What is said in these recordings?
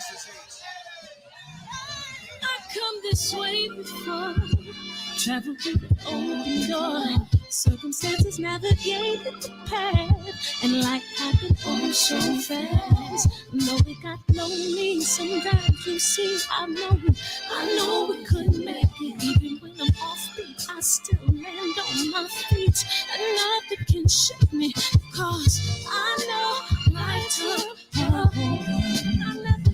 I come this way before, travel through the open door. Circumstances navigated the path, and life happened all so fast. No, it got lonely. Sometimes you see, I know we couldn't make it. Even when I'm offbeat, I still land on my feet, and nothing can shake me, cause I know life took a hold. I never.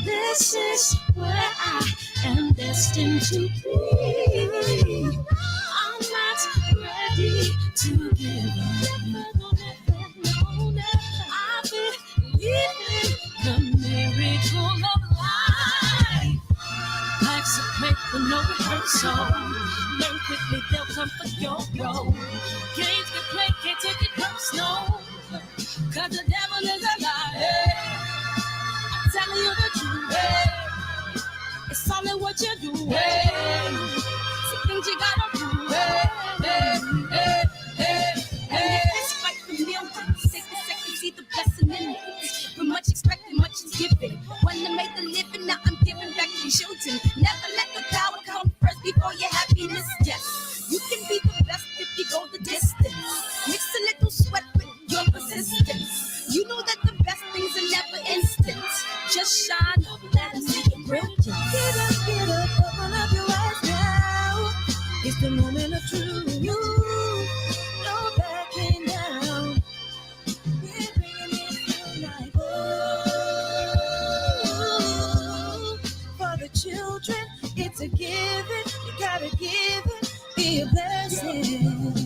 This is where I am destined to be. I'm not ready to give up. No, I believe in the miracle of life. Life's a play for no rehearsal. Learn quickly, they'll come for your role. Games we play, can't take it personal, cause the devil is a liar. I'm telling you the truth, it's only what you do, some things you gotta do, It's fight for millions, take a second, see the blessing in it. From much expected, much is given. When I made the living, now I'm giving back to children. Never let the power come first before your happiness, yes. You can be the best if you go the distance. Mix a little sweat with your persistence. You know that the best things are never instant. Just shine up, let them see your brilliance. Get up, open up your eyes now. It's the moment of truth. No backing down. We're bringing it to life. Oh, for the children, it's a given. You gotta give it, be a blessing.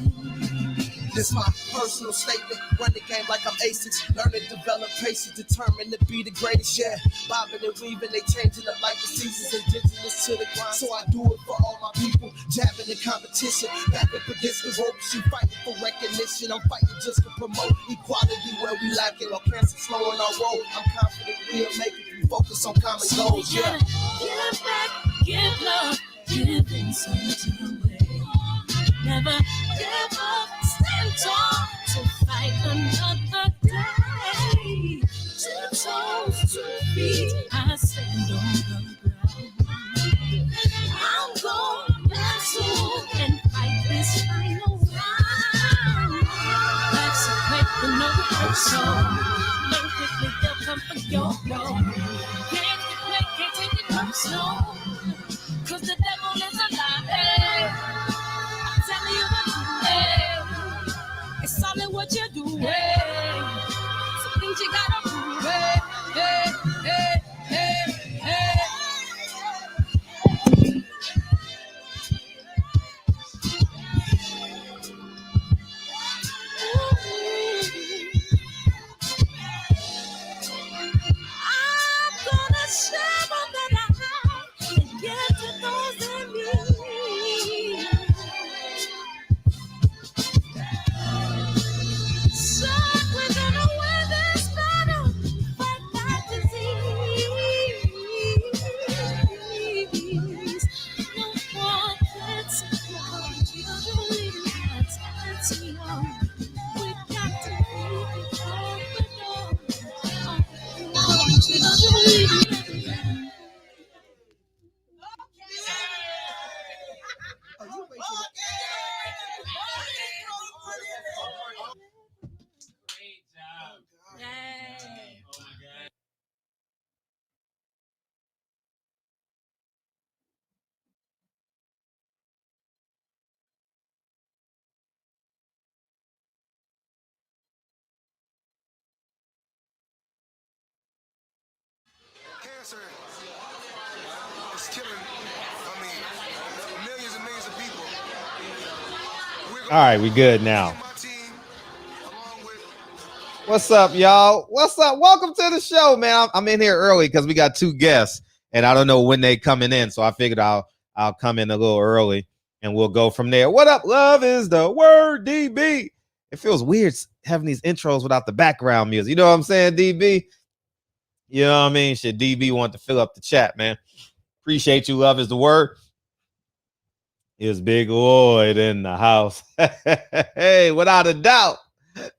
This my personal statement. Run the game like I'm aces. Learn and develop patience, determined to be the greatest. Yeah, bobbing and weaving, they changing up like the seasons. Indigenous to the grind, so I do it for all my people. Jabbing in competition, back up against the ropes. You fighting for recognition, I'm fighting just to promote equality where we lacking. Or cancer slowing our road. I'm confident we'll make it. We focus on common goals. Yeah. Give back, give love, giving something away. Never give up, stand tall to fight another day. 2 toes, 2 feet, I stand on the ground. I'm going back soon and fight this final round. Life's a fight for no rehearsal. Learn quickly, they'll come for your role. Can't take it personal, cause the devil is a lie. Telling you the truth, it's only what you do, some things you gotta do, I'm gonna share all that I have and give to those in need. So we're gonna win this battle, fight that disease. No more that's that's young. We got to be Cancer is killing, millions and millions of people. All right, we good now. What's up, y'all? What's up? Welcome to the show, man. I'm in here early because we got 2 guests, and I don't know when they coming in, so I figured I'll come in a little early, and we'll go from there. What up? Love is the word, DB. It feels weird having these intros without the background music. You know what I'm saying, DB? You know what I mean? Shit, DB want to fill up the chat, man. Appreciate you. Love is the word. Is Big Lloyd in the house? Hey, without a doubt.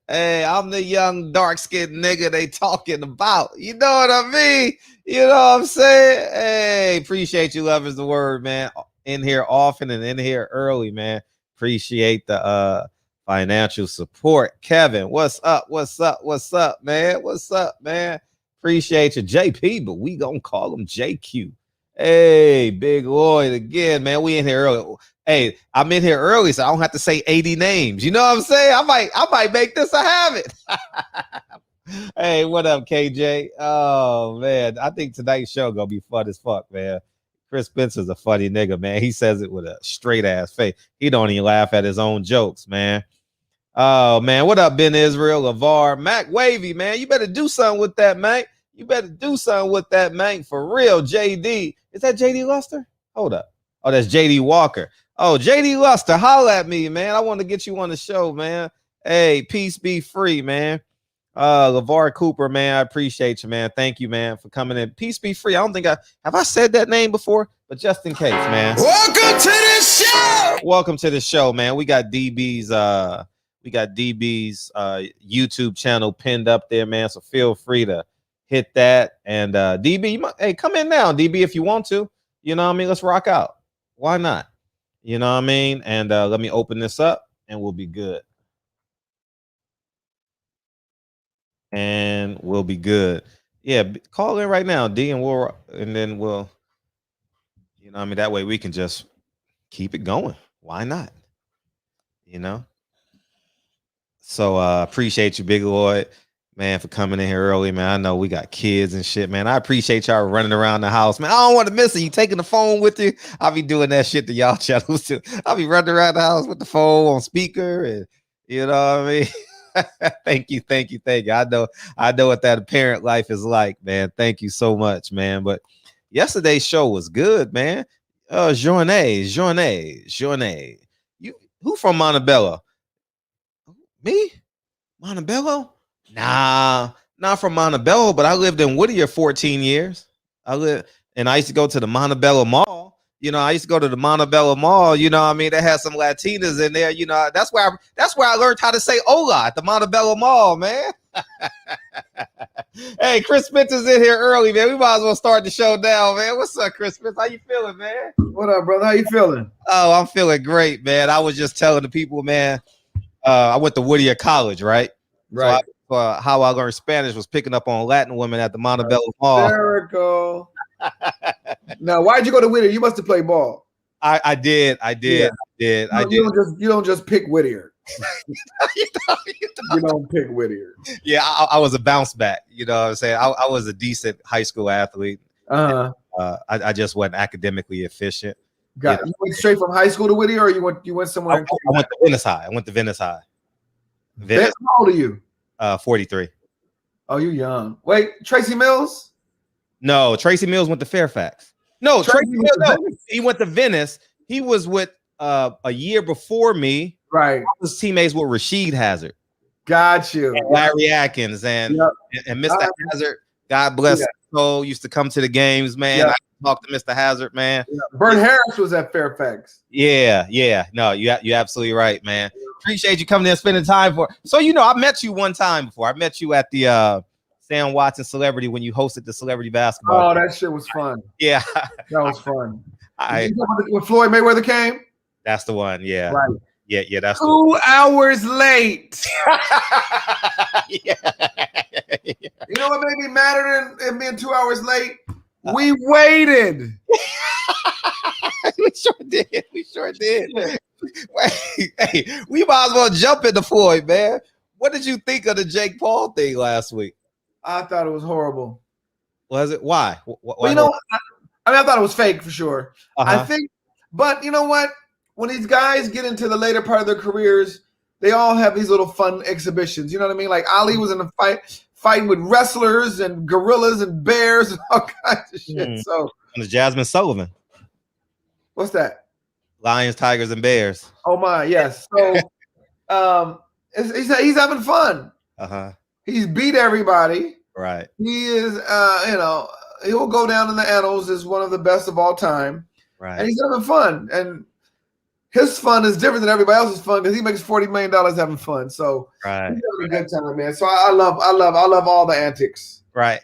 Hey, I'm the young dark-skinned nigga they talking about. You know what I mean? You know what I'm saying? Hey, appreciate you, love is the word, man. In here often and in here early, man. Appreciate the financial support. Kevin, what's up? What's up? What's up, man? What's up, man? Appreciate you, JP, but we gonna call him JQ. Hey, Big Lloyd again, man. We in here early. Hey, I'm in here early, so I don't have to say 80 names. You know what I'm saying? I might make this a habit. Hey, what up, KJ? Oh man, I think tonight's show gonna be fun as fuck, man. Chris Spencer's a funny nigga, man. He says it with a straight ass face. He don't even laugh at his own jokes, man. Oh man, what up, Ben Israel, LeVar, Mac Wavy, man? You better do something with that, man. You better do something with that, man. For real, JD. Is that JD Luster? Hold up. Oh, that's JD Walker. Oh, JD Luster, holla at me, man. I want to get you on the show, man. Hey, peace be free, man. LeVar Cooper, man. I appreciate you, man. Thank you, man, for coming in. Peace be free. I don't think I said that name before, but just in case, man. Welcome to the show. Welcome to the show, man. We got DB's YouTube channel pinned up there, man. So feel free to hit that. And DB, hey, come in now, DB, if you want to. You know what I mean? Let's rock out. Why not? You know what I mean? And let me open this up and we'll be good. And we'll be good. Yeah, call in right now, D, and then we'll, you know what I mean? That way we can just keep it going. Why not? You know? So appreciate you, Big Lloyd, man, for coming in here early, man. I know we got kids and shit, man. I appreciate y'all running around the house, man. I don't want to miss it. You taking the phone with you? I'll be doing that shit to y'all channels too. I'll be running around the house with the phone on speaker, and you know what I mean. Thank you. I know what that parent life is like, man. Thank you so much, man. But yesterday's show was good, man. Journée. You who from Montebello? Me? Montebello? Nah, not from Montebello, but I lived in Whittier 14 years. And I used to go to the Montebello Mall. You know, I used to go to the Montebello Mall. You know what I mean? They had some Latinas in there. You know, that's where I learned how to say hola at the Montebello Mall, man. Hey, Chris Spencer's in here early, man. We might as well start the show now, man. What's up, Chris Spencer? How you feeling, man? What up, brother? How you feeling? Oh, I'm feeling great, man. I was just telling the people, man, I went to Whittier College, right? Right. So how I learned Spanish was picking up on Latin women at the Montebello Mall. Hysterical. Now, why'd you go to Whittier? You must have played ball. I did. You don't just pick Whittier. You don't pick Whittier. Yeah, I was a bounce back. You know what I'm saying? I was a decent high school athlete. I just wasn't academically efficient. You went straight from high school to Whittier, or you went somewhere? I went to Venice High. How old are you? 43. Oh, you young. Wait, Tracy Mills? No, Tracy Mills went to Fairfax. No, Tracy Mills, no. He went to Venice. He was with a year before me. Right. I was teammates with Rasheed Hazard. Got you. And Larry Atkins and Mr. Hazard. God bless his soul. Used to come to the games, man. Yeah. I talked to Mr. Hazard, man. Yeah. Bert Harris was at Fairfax. Yeah. No, you're absolutely right, man. Appreciate you coming in and spending time for. So I met you one time before. I met you at the Sam Watson Celebrity when you hosted the Celebrity Basketball. Oh, that shit was fun. Yeah, that was fun. When Floyd Mayweather came. That's the one. Yeah. Right. Yeah. That's 2 hours late. Yeah. You know what made me madder than being 2 hours late? We waited. We sure did. Hey, we might as well jump into Floyd, man. What did you think of the Jake Paul thing last week? I thought it was horrible. Was it? Why? Well, I thought it was fake for sure. I think, but you know what? When these guys get into the later part of their careers, they all have these little fun exhibitions. You know what I mean? Like Ali was in a fighting with wrestlers and gorillas and bears and all kinds of shit. So, and Jasmine Sullivan. What's that? Lions, tigers, and bears. Oh my, yes. So, he's having fun. He's beat everybody. Right. He is, he'll go down in the annals as one of the best of all time. Right. And he's having fun. And his fun is different than everybody else's fun because he makes $40 million having fun. So Right. he's having a good time, man. So I love all the antics. Right.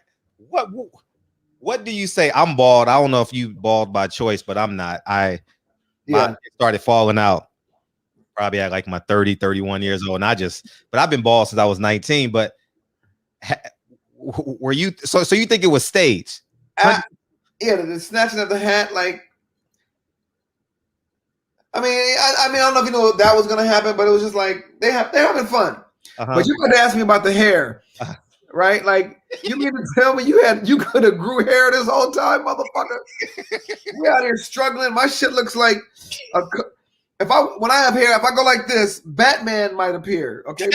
What do you say? I'm bald. I don't know if you bald by choice, but I'm not. It started falling out probably at like my 30, 31 years old. And but I've been bald since I was 19. But were you so you think it was staged? Yeah, the snatching of the hat, like I mean, I don't know if you know that was gonna happen, but it was just like they're having fun. But you could ask me about the hair, right? Like you mean to tell me you could have grew hair this whole time, motherfucker? We out here struggling. My shit looks like when I have hair, if I go like this, Batman might appear. Okay.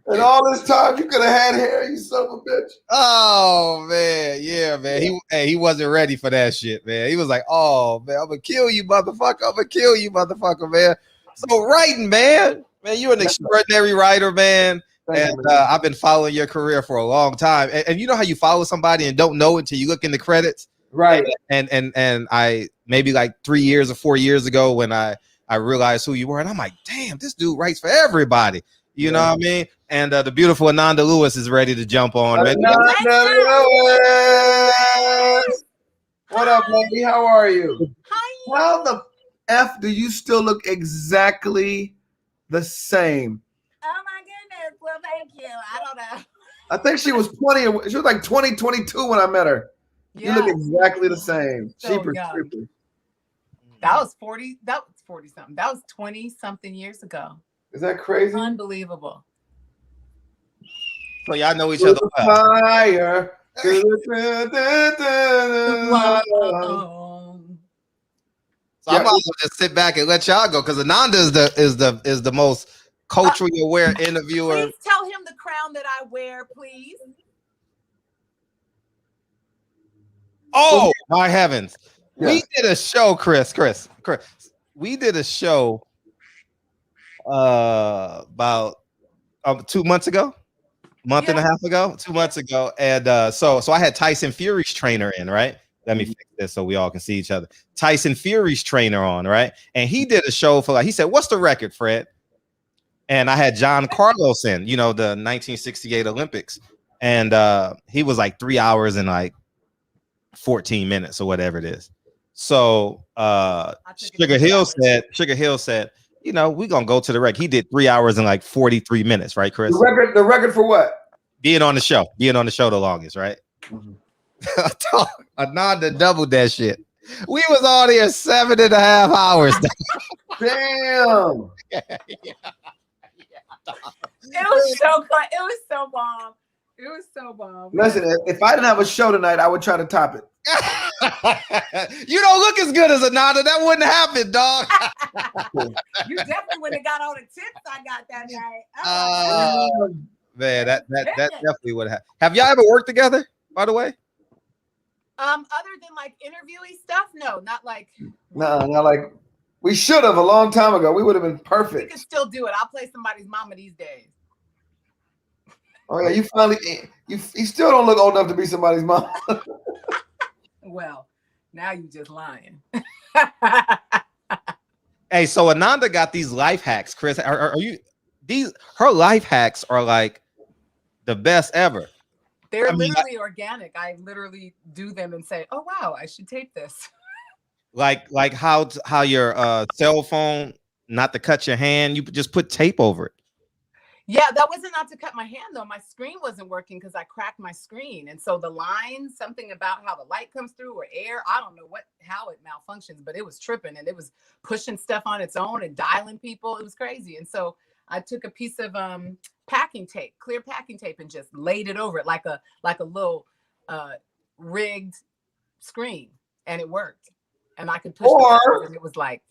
And all this time you could have had hair, you son of a bitch. Oh man, yeah, man. He wasn't ready for that shit, man. He was like, "Oh man, I'm gonna kill you, motherfucker, man." So writing, man, you're an extraordinary writer, man. I've been following your career for a long time. And you know how you follow somebody and don't know until you look in the credits, right? And I maybe like 3 years or 4 years ago when I realized who you were, and I'm like, damn, this dude writes for everybody. You know what I mean? And the beautiful Ananda Lewis is ready to jump on. Ananda Lewis. What up, lady? How are you? Hi. How the F do you still look exactly the same? Oh my goodness. Well, thank you. I don't know. I think she was 20. She was like 20, 22 when I met her. Yeah. You look exactly the same. So Cheaper. That was 40. That was 40 something. That was 20 something years ago. Is that crazy? Unbelievable. So y'all know each other well. Fire. So I'm about to just sit back and let y'all go because Ananda is the most culturally aware interviewer. Please tell him the crown that I wear, please. Oh my heavens! Yeah. We did a show, Chris. We did a show about 2 months ago, month and a half ago, 2 months ago, and so I had Tyson Fury's trainer in, right? Let me fix this so we all can see each other. Tyson Fury's trainer on, right? And he did a show for he said, "What's the record, Fred?" And I had John Carlos in, the 1968 Olympics, and he was like 3 hours and like 14 minutes or whatever it is. So Sugar Hill said, we're gonna go to the record. He did 3 hours and like 43 minutes, right, Chris? The record for what? Being on the show the longest, right? Mm-hmm. Ananda doubled that shit. We was on here 7.5 hours. Damn. It was so fun. It was so bomb. It was so bomb. Listen, if I didn't have a show tonight, I would try to top it. You don't look as good as Ananda. That wouldn't happen, dog. You definitely wouldn't have got all the tips I got that night. Man, that definitely would have. Have y'all ever worked together, by the way? Other than like interviewing stuff, no, not like. No, not like we should have a long time ago. We would have been perfect. We could still do it. I'll play somebody's mama these days. Oh yeah, you finally you still don't look old enough to be somebody's mom. Well, now you just lying. Hey, so Ananda got these life hacks, Chris. Are you her life hacks are like the best ever. They're literally organic. I literally do them and say, "Oh wow, I should tape this." Like how your cell phone not to cut your hand, you just put tape over it. Yeah, that wasn't not to cut my hand though. My screen wasn't working because I cracked my screen, and so the lines, something about how the light comes through or air, I don't know how it malfunctions, but it was tripping and it was pushing stuff on its own and dialing people. It was crazy, and so I took a piece of packing tape, clear packing tape, and just laid it over it like a little rigged screen, and it worked. And I could push it, and it was like.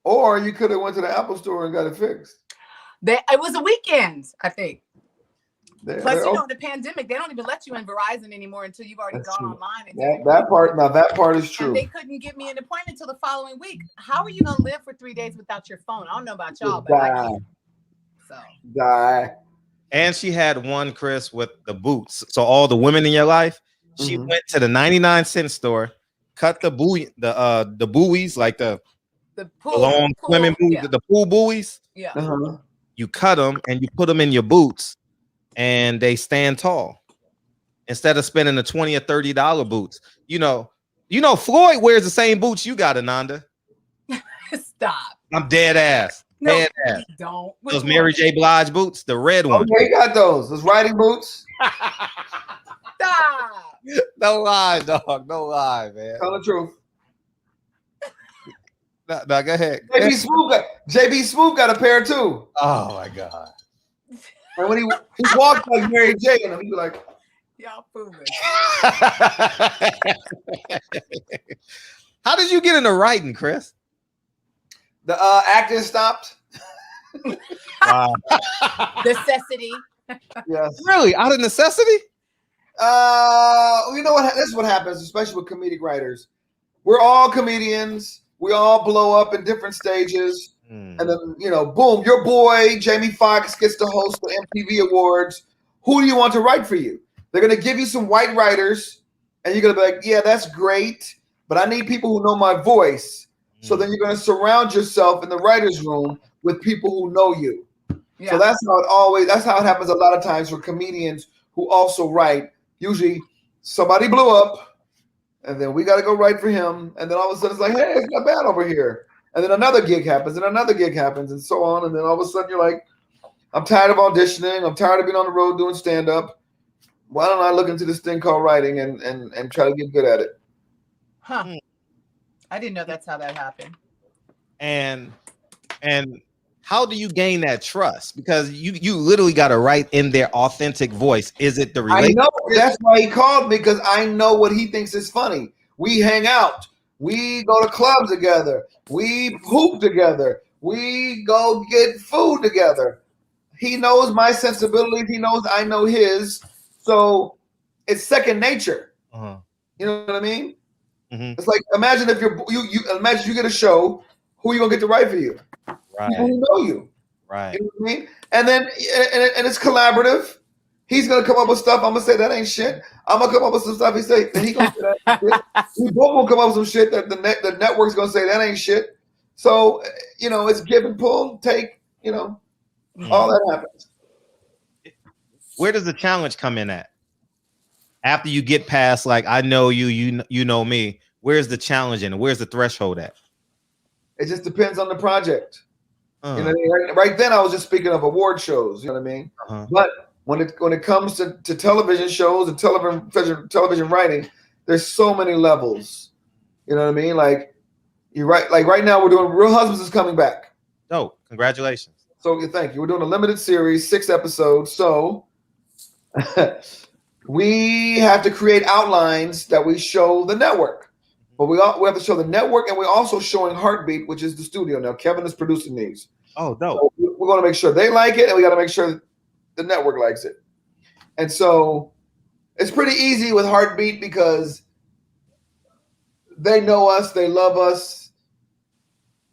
Or you could have went to the Apple store and got it fixed. It was a weekend, I think. Plus, the pandemic, they don't even let you in Verizon anymore until you've already gone online. And that part is true. And they couldn't give me an appointment until the following week. How are you going to live for 3 days without your phone? I don't know about y'all, but I can't. So. Die. And she had one, Chris, with the boots. So all the women in your life, she went to the 99-cent store, cut the buoys, like the pool, long swimming buoys, yeah. the pool buoys. Yeah. You cut them and you put them in your boots, and they stand tall. Instead of spending the $20 or $30 boots, you know, Floyd wears the same boots you got, Ananda. Stop. I'm dead ass. No, dead ass. Don't. Those Mary J. Blige boots, the red one. Oh, yeah, you got those riding boots. Stop. No lie, dog. No lie, man. Tell the truth. No, go ahead. JB Smooth got a pair too. Oh my god. And when he walked like Mary J, and he'd be like, y'all fooling. How did you get into writing, Chris? The acting stopped. Necessity. Yes. Really? Out of necessity? You know what? This is what happens, especially with comedic writers. We're all comedians. We all blow up in different stages. And then, boom, your boy, Jamie Foxx, gets to host the MTV Awards. Who do you want to write for you? They're going to give you some white writers, and you're going to be like, yeah, that's great, but I need people who know my voice. So then you're going to surround yourself in the writer's room with people who know you. Yeah. So that's how it happens a lot of times for comedians who also write. Usually somebody blew up, and then we got to go write for him. And then all of a sudden it's like, hey, it's not bad over here. And then another gig happens, and another gig happens, and so on. And then all of a sudden you're like, I'm tired of auditioning. I'm tired of being on the road doing stand-up. Why don't I look into this thing called writing and try to get good at it? Huh. I didn't know that's how that happened. And how do you gain that trust? Because you literally got to write in their authentic voice. Is it the relationship? I know. That's why he called me, because I know what he thinks is funny. We hang out. We go to clubs together. We poop together. We go get food together. He knows my sensibilities. He knows I know his. So it's second nature. You know what I mean? Mm-hmm. It's like, imagine if imagine you get a show. Who are you gonna get to write for you? Right. People who know you. Right. You know what I mean? And then and it's collaborative. He's gonna come up with stuff. I'm gonna say that ain't shit. I'm gonna come up with some stuff. He say, and he gonna say that shit. We both gonna come up with some shit that the network's gonna say that ain't shit. So it's give and pull, take. All that happens. Where does the challenge come in at? After you get past, like, I know you, you know me. Where's the challenge in? Where's the threshold at? It just depends on the project. Right then, I was just speaking of award shows. You know what I mean? But when it comes to television shows and television writing, there's so many levels. You know what I mean? Like right now, we're doing Real Husbands is coming back. Oh, congratulations! So thank you. We're doing a limited series, 6 episodes. So we have to create outlines that we show the network. But we have to show the network, and we're also showing Heartbeat, which is the studio now. Kevin is producing these. Oh, dope. So we're going to make sure they like it, and we got to make sure the network likes it. And so it's pretty easy with Heartbeat because they know us, they love us.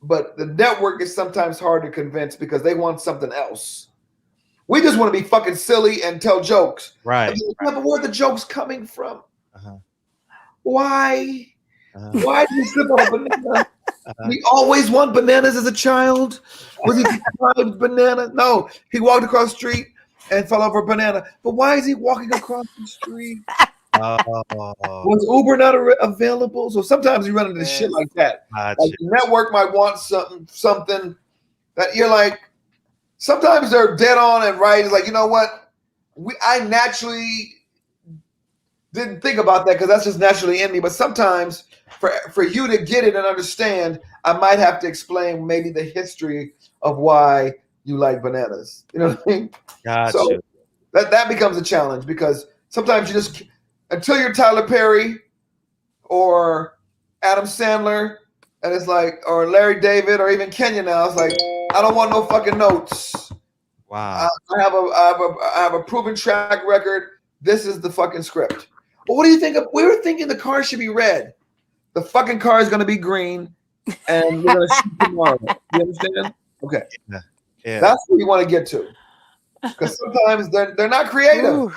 But the network is sometimes hard to convince because they want something else. We just want to be fucking silly and tell jokes. Right. But where are the jokes coming from? Why? Why did he slip on a banana? He always wanted bananas as a child. Was he deprived banana? No, he walked across the street and fell over a banana. But why is he walking across the street? Was Uber not available? So sometimes you run into shit like that. Like the network might want something that you're like. Sometimes they're dead on and right. It's like, you know what? I naturally didn't think about that because that's just naturally in me. But sometimes for you to get it and understand, I might have to explain maybe the history of why you like bananas. You know what I mean? Gotcha. So that becomes a challenge because sometimes you just, until you're Tyler Perry or Adam Sandler, and it's like, or Larry David, or even Kenya now, it's like, I don't want no fucking notes. Wow. I have a proven track record. This is the fucking script. But what do you think of? We were thinking the car should be red. The fucking car is going to be green, and we're going to shoot tomorrow. You understand? Okay. Yeah. That's what you want to get to. Because sometimes they're not creative.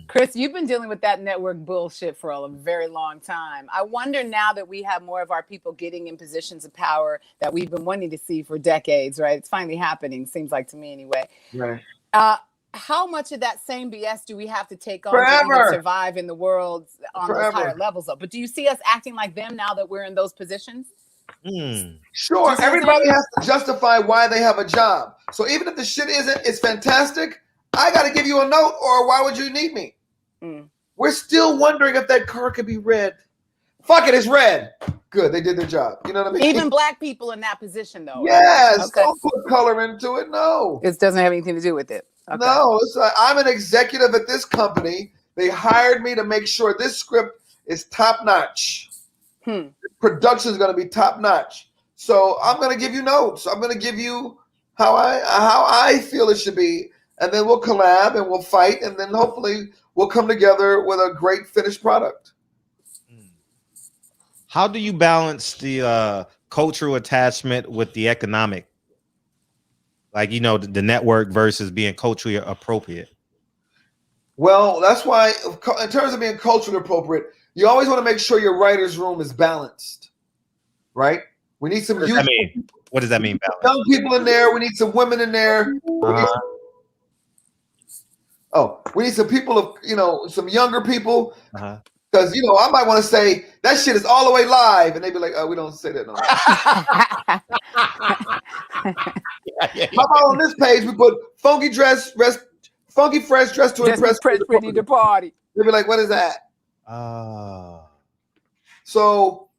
Chris, you've been dealing with that network bullshit for a very long time. I wonder now that we have more of our people getting in positions of power that we've been wanting to see for decades, right? It's finally happening, seems like to me anyway. Right. How much of that same BS do we have to take on to Forever. even survive in the world on Forever. those higher levels? But do you see us acting like them now that we're in those positions? Sure. Everybody has to justify why they have a job. So even if the shit it's fantastic, I got to give you a note, or why would you need me? We're still wondering if that car could be red. Fuck it, it's red. Good, they did their job. You know what I mean? Even black people in that position, though. Yes. Okay. Don't put color into it. No. It doesn't have anything to do with it. Okay. No, it's like, I'm an executive at this company. They hired me to make sure this script is top notch. Production is going to be top notch. So I'm going to give you notes. I'm going to give you how I feel it should be, and then we'll collab and we'll fight, and then hopefully we'll come together with a great finished product. How do you balance the cultural attachment with the economic? Like, you know, the network versus being culturally appropriate. Well, that's why, in terms of being culturally appropriate, you always want to make sure your writer's room is balanced, right? We need some youth. What does that mean? Balance? Young people in there. We need some women in there. We need some people of, some younger people. Because, I might want to say that shit is all the way live. And they'd be like, oh, we don't say that no more. How about on this page, we put funky fresh dress to impress pretty to party. They'd be like, what is that? So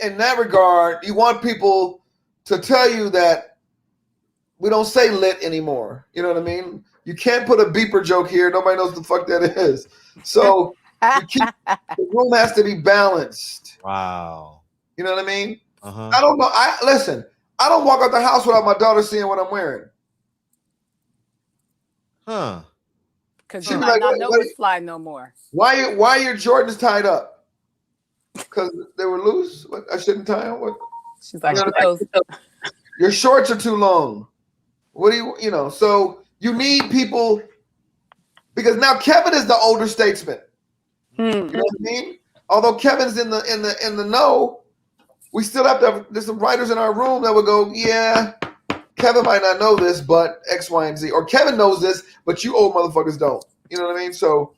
in that regard, you want people to tell you that we don't say lit anymore. You know what I mean? You can't put a beeper joke here. Nobody knows the fuck that is. So the room has to be balanced. Wow. You know what I mean? I don't know. Listen, I don't walk out the house without my daughter seeing what I'm wearing. Because you might not know it's fly no more. Why your Jordans tied up? Because they were loose? What, I shouldn't tie them? What? She's like, your shorts are too long. What do you, so you need people, because now Kevin is the older statesman. You know what I mean? Although Kevin's in the know, we still have to have, there's some writers in our room that would go, yeah, Kevin might not know this, but X, Y, and Z. Or Kevin knows this, but you old motherfuckers don't. You know what I mean? So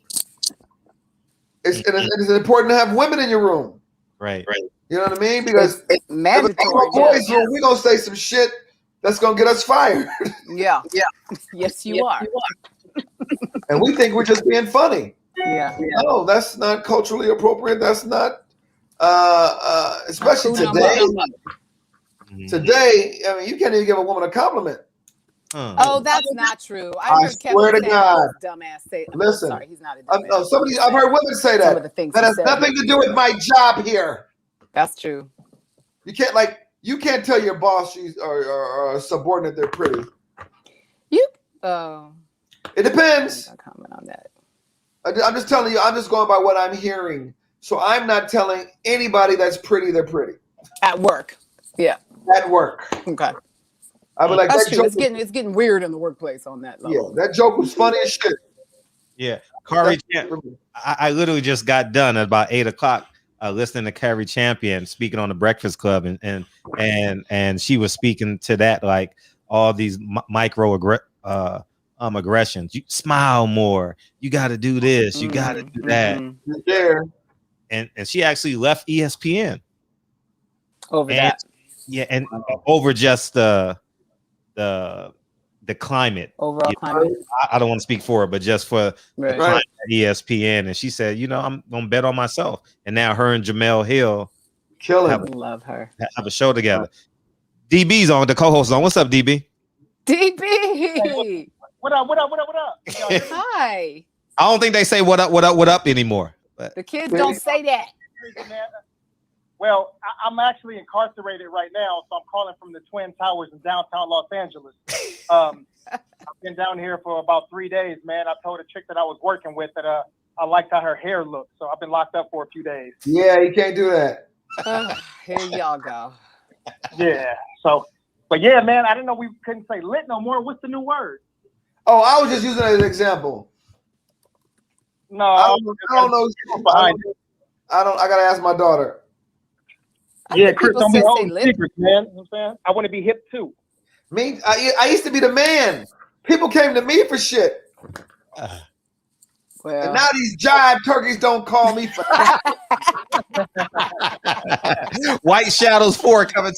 it's important to have women in your room. Right. You know what I mean? Because it's mandatory. Boys room, we're going to say some shit that's going to get us fired. Yeah. Yes, you are. And we think we're just being funny. Yeah. No, that's not culturally appropriate. That's not, especially today. Today, I mean, you can't even give a woman a compliment. Oh, that's not true. I swear to God, dumbass say. Listen, sorry, he's not a dumbass. I've heard women say that. That has nothing to do with my job here. That's true. You can't tell your boss she's or a subordinate they're pretty. It depends. I comment on that. I'm just telling you. I'm just going by what I'm hearing. So I'm not telling anybody that's pretty they're pretty. At work. Yeah. At work. Okay. I would like that's that true. Joke it's getting weird in the workplace on that level. Yeah, that joke was funny as shit. Yeah, Carrie. I literally just got done at about 8:00 listening to Carrie Champion speaking on the Breakfast Club, and she was speaking to that, like all these micro aggressions. You smile more. You got to do this. You got to do that. Yeah. And she actually left ESPN over that. Yeah, and over just the climate. Overall climate. I don't want to speak for her, but just for the climate at ESPN. And she said, I'm gonna bet on myself. And now her and Jamel Hill love her. Have a show together. DB's on, the co-host on. What's up, DB? DB. What up? Hi. I don't think they say what up anymore. But the kids don't say that. Well, I'm actually incarcerated right now, so I'm calling from the Twin Towers in downtown Los Angeles. I've been down here for about 3 days, man. I told a chick that I was working with that I liked how her hair looked, so I've been locked up for a few days. Yeah, you can't do that. Here y'all go. Yeah, but yeah, man, I didn't know we couldn't say lit no more. What's the new word? Oh, I was just using it as an example. No, I don't know. I gotta ask my daughter. Yeah, Chris, people don't be still say holding lip. secrets, man. You know what I'm saying? I want to be hip too. Me, I used to be the man. People came to me for shit. Well, And now these jive turkeys don't call me for White Shadows 4 coming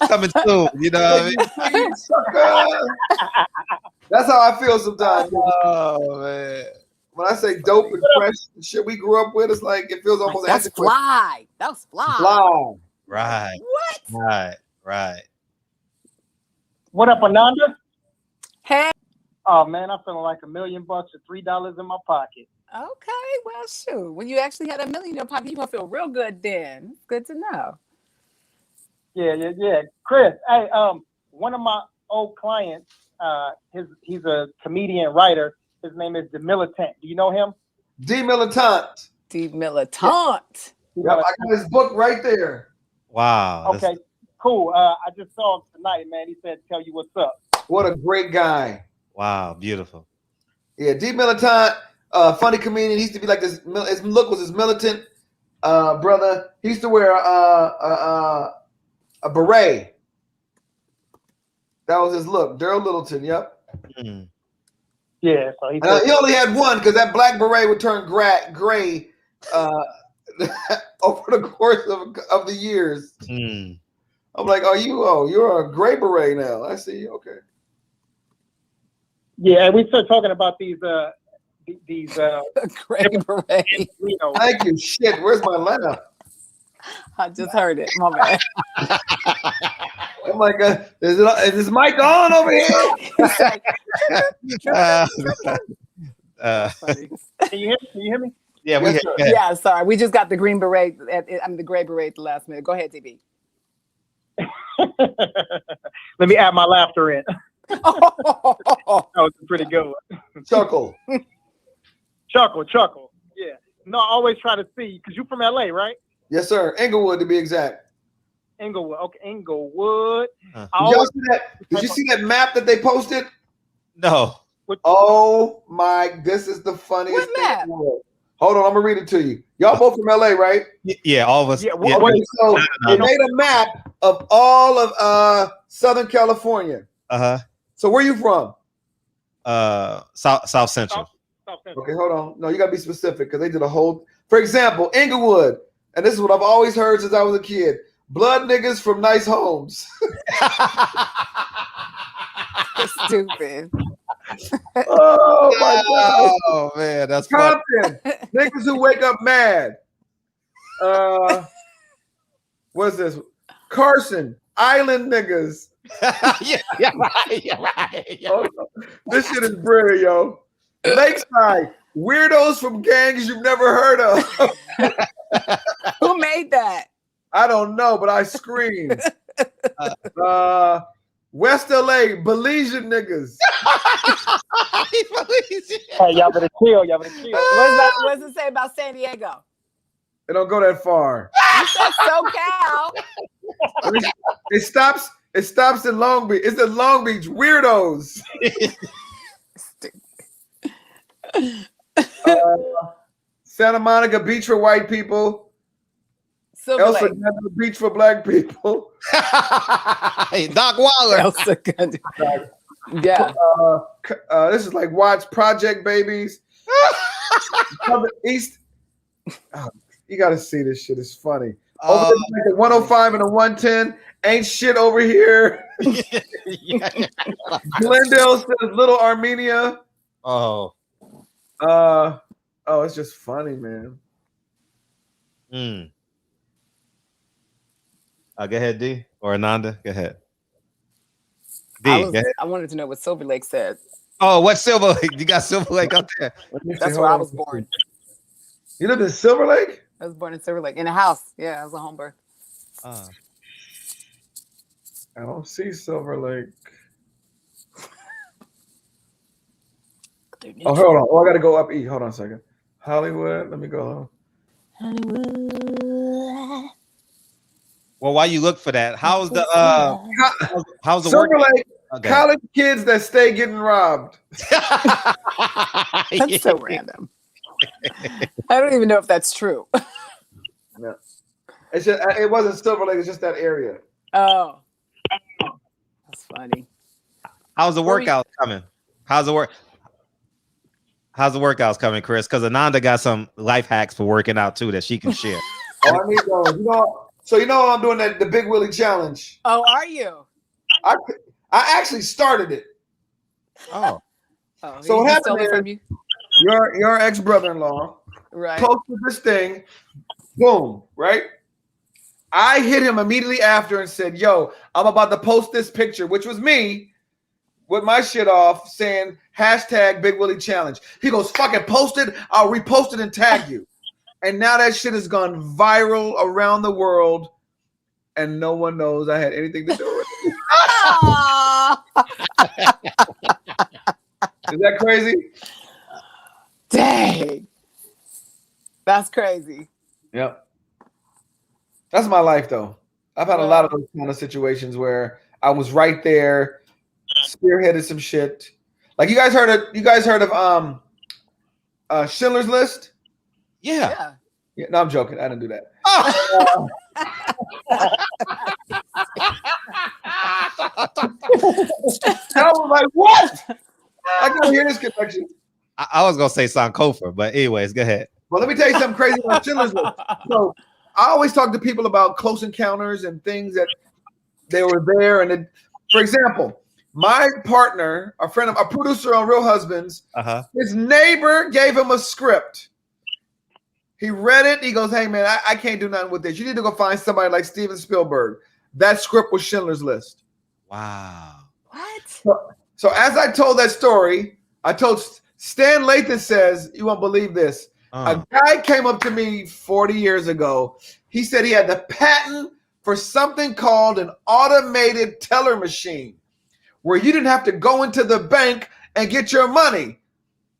soon. You know what I mean? sucker. That's how I feel sometimes. Oh man. When I say dope and fresh and shit we grew up with, it's like it feels almost that's antiquated. fly. That's fly. Fly. Right. What? Right. What up, Ananda? Hey. Oh man, I'm feeling like $1 million or $3 in my pocket. Okay. Well, shoot. When you actually had $1 million in your pocket, you gonna feel real good. Then good to know. Yeah. Chris, hey, one of my old clients, he's a comedian writer. His name is The Militant. Do you know him? D Militant. D Militant. Yep, I got his book right there. Wow. Okay, cool. I just saw him tonight, man. He said, "Tell you what's up." What a great guy. Wow, beautiful. Yeah, D Militant, funny comedian. He used to be like this. His look was his militant brother. He used to wear a beret. That was his look. Daryl Littleton. Yep. Mm. Yeah. So he only had one because that black beret would turn gray over the course of the years. Mm. I'm like, you're a gray beret now. I see. Okay. Yeah, and we start talking about these Gray beret. you know, Thank you. Shit, where's my laugh? I just heard it. My bad. Oh my God, is this mic on over here? Can you hear me? Yeah, Yes, Yeah, sorry. We just got the green beret. The gray beret at the last minute. Go ahead, DB. Let me add my laughter in. That was a pretty good one. Chuckle. Chuckle. Yeah. No, I always try to see, because you're from LA, right? Yes, sir. Inglewood, to be exact. Inglewood. Okay, Inglewood. Did you see that map that they posted? No. Oh my! This is the funniest thing in the world. Hold on, I'm gonna read it to you. Y'all both from LA, right? Yeah, all of us. Yeah. Okay, so they made a map of all of Southern California. Uh-huh. So where you from? South Central. South Central. Okay, hold on. No, you gotta be specific because they did a whole. For example, Inglewood, and this is what I've always heard since I was a kid: blood niggas from nice homes. Stupid. Oh my God! Oh man, that's funny. Compton, niggas who wake up mad. What's this? Carson, Island niggas. yeah, right. Oh, this shit is brilliant, yo. Lakeside, weirdos from gangs you've never heard of. Who made that? I don't know, but I screamed. West LA, Belizean niggas. Hey, y'all better chill. What does it say about San Diego? They don't go that far. You said SoCal. It stops in Long Beach. It's in Long Beach. Weirdos. Santa Monica Beach for white people. El Segundo Beach for black people. Hey, Doc Waller. El Segundo. Yeah. This is like Watts Project Babies. East. Oh, you got to see this shit. It's funny. Over there, like 105 and a 110. Ain't shit over here. Glendale says Little Armenia. It's just funny, man. Go ahead, D or Ananda. Go ahead. D. Go ahead. I wanted to know what Silver Lake said. Oh, what Silver Lake? You got Silver Lake up there. That's where I was born. You lived in Silver Lake? I was born in Silver Lake in a house. Yeah, I was a home birth. I don't see Silver Lake. Oh, hold on. Oh, I got to go up E. Hold on a second. Hollywood. Let me go. Hollywood. Well, while you look for that, how's the how's the Silver work? Lake? Okay. College kids that stay getting robbed. That's so random. I don't even know if that's true. No. It's just, it wasn't Silver Lake. It's just that area. Oh, that's funny. How's the workout coming? How's the workouts coming, Chris? Because Ananda got some life hacks for working out too that she can share. Oh, I need those. I'm doing the Big Willie Challenge. Oh, are you? I actually started it. Oh. So what happened is, from you? your ex-brother-in-law Right. posted this thing. Boom, right? I hit him immediately after and said, yo, I'm about to post this picture, which was me with my shit off saying hashtag Big Willie Challenge. He goes, fucking post it. I'll repost it and tag you. And now that shit has gone viral around the world and no one knows I had anything to do with it. Is that crazy? Dang. That's crazy. Yep. That's my life, though. I've had a lot of those kind of situations where I was right there, spearheaded some shit. Like you guys heard of Schindler's List? Yeah. No, I'm joking. I didn't do that. I was like, what? I gotta hear this connection. I was gonna say Sankofa, but anyways, go ahead. Well, let me tell you something crazy about Schindler's List. So I always talk to people about close encounters and things that they were there. And for example, my partner, a producer on Real Husbands, his neighbor gave him a script. He read it. He goes, hey, man, I can't do nothing with this. You need to go find somebody like Steven Spielberg. That script was Schindler's List. Wow. What? So as I told that story, I told Stan Lathan says, you won't believe this. A guy came up to me 40 years ago. He said he had the patent for something called an automated teller machine where you didn't have to go into the bank and get your money.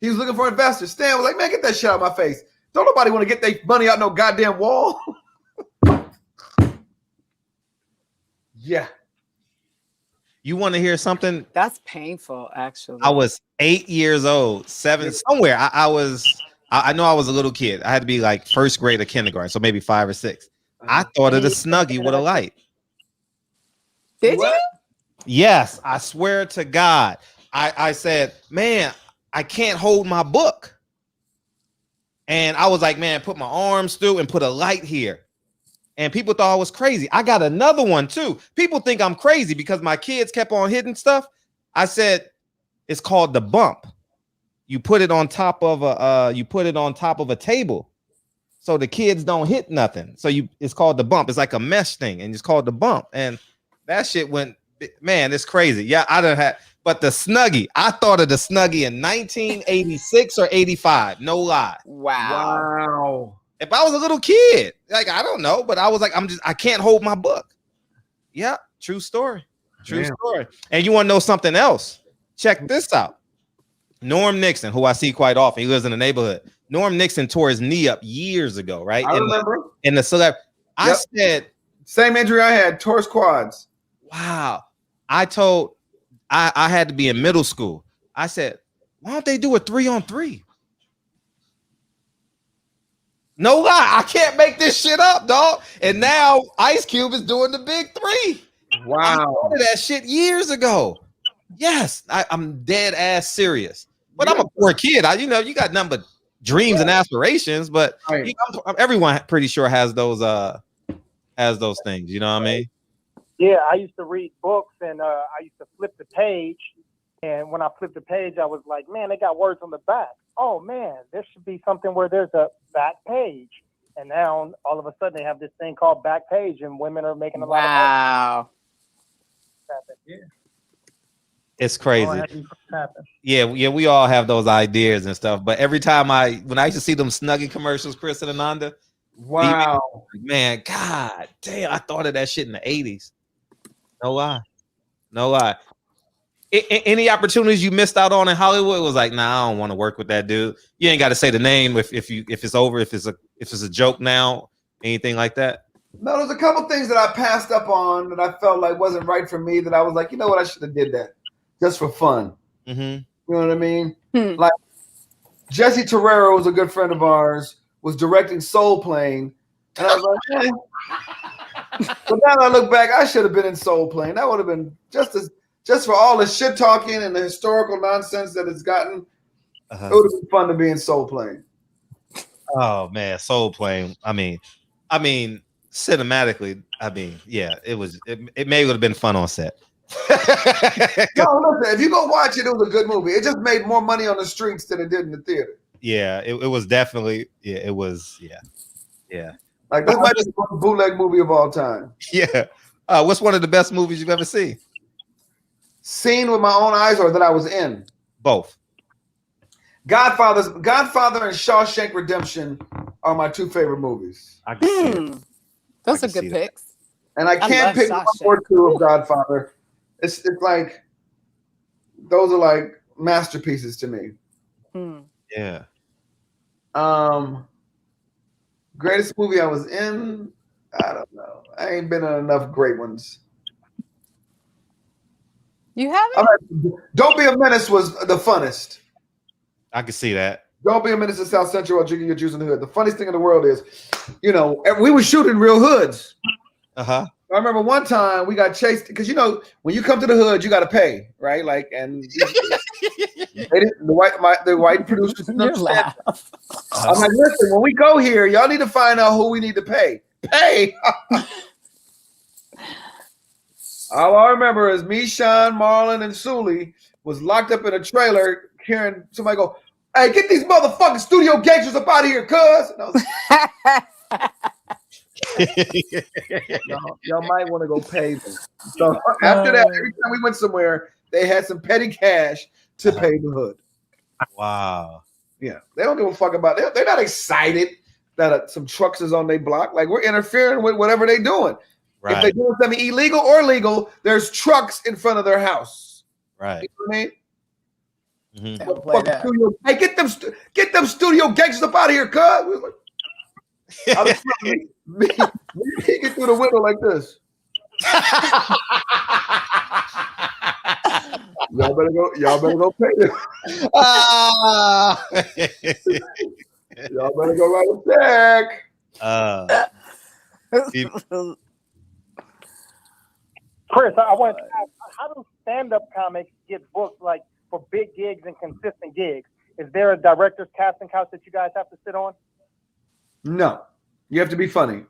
He was looking for investors. Stan was like, man, get that shit out of my face. Don't nobody want to get their money out no goddamn wall. Yeah. You want to hear something? That's painful, actually. I was 8 years old, somewhere. I know I was a little kid. I had to be like first grade or kindergarten, so maybe 5 or 6. I thought of the Snuggie with a light. Did you? Yes, I swear to God. I said, man, I can't hold my book. And I was like, man, put my arms through and put a light here. And people thought I was crazy. I got another one too. People think I'm crazy because my kids kept on hitting stuff. I said, it's called the bump. You put it on top of a table so the kids don't hit nothing. So it's called the bump. It's like a mesh thing, and it's called the bump. And that shit went, man, it's crazy. Yeah, I don't have, but the Snuggie, I thought of the Snuggie in 1986 or 85. No lie. Wow. If I was a little kid, like, I don't know, but I was like, I can't hold my book. Yeah, true story. True story. And you want to know something else? Check this out. Norm Nixon, who I see quite often, he lives in the neighborhood. Norm Nixon tore his knee up years ago, right? I remember. In the celeb. I said, same injury I had, tore his quads. Wow. I had to be in middle school. I said, why don't they do a 3-on-3? No lie, I can't make this shit up, dog. And now Ice Cube is doing the big 3. Wow. I started that shit years ago. Yes, I'm dead ass serious. But I'm a poor kid. You got nothing but dreams and aspirations. But everyone pretty sure has those things. You know what I mean? Yeah, I used to read books and I used to flip the page. And when I flipped the page, I was like, man, they got words on the back. Oh, man, there should be something where there's a back page. And now all of a sudden they have this thing called back page and women are making a lot of money. Yeah. It's crazy. Yeah, we all have those ideas and stuff. But every time when I used to see them Snuggie commercials, Chris and Ananda, wow, man, God damn, I thought of that shit in the 80s. No lie. Any opportunities you missed out on in Hollywood? It was like, nah, I don't want to work with that dude. You ain't got to say the name if it's over, if it's a joke now, anything like that. No, there's a couple things that I passed up on that I felt like wasn't right for me. That I was like, you know what, I should have did that just for fun. Mm-hmm. You know what I mean? Like Jesse Terrero was a good friend of ours, was directing Soul Plane. And I was like, but now that I look back, I should have been in Soul Plane. That would have been just for all the shit talking and the historical nonsense that it's gotten. It would have been fun to be in Soul Plane. Oh man, Soul Plane. I mean, cinematically, it may would have been fun on set. No, listen, if you go watch it, it was a good movie. It just made more money on the streets than it did in the theater. Yeah, it was definitely, it was, yeah. Like this might be the most bootleg movie of all time. Yeah. What's one of the best movies you've ever seen? Seen with my own eyes or that I was in? Both. Godfather and Shawshank Redemption are my two favorite movies. I can see it. Those are good picks. And I can't pick one or two of Godfather. It's like those are like masterpieces to me. Yeah. Greatest movie I was in? I don't know. I ain't been in enough great ones. You haven't? Don't Be a Menace was the funnest. I can see that. Don't Be a Menace in South Central while drinking your juice in the hood. The funniest thing in the world is, we were shooting real hoods. Uh-huh. I remember one time we got chased because when you come to the hood, you got to pay, right? Like, and the white producers. I'm like, listen, when we go here, y'all need to find out who we need to pay. Pay. All I remember is me, Sean, Marlon, and Sully was locked up in a trailer hearing somebody go, "Hey, get these motherfucking studio gangsters up out of here, cuz." Y'all might want to go pay them. So after that, every time we went somewhere, they had some petty cash to pay the hood. Wow. Yeah, they don't give a fuck about it. They're not excited that some trucks is on their block. Like, we're interfering with whatever they're doing. Right. If they're doing something illegal or legal, there's trucks in front of their house. Right. You know what I mean? Mm-hmm. Hey, get them studio gangsters up out of here, cuz. Me peeking through the window like this. Y'all better go pay them. Y'all better go write a check. Chris, I want to ask, how do stand-up comics get booked like for big gigs and consistent gigs? Is there a director's casting couch that you guys have to sit on? No. You have to be funny.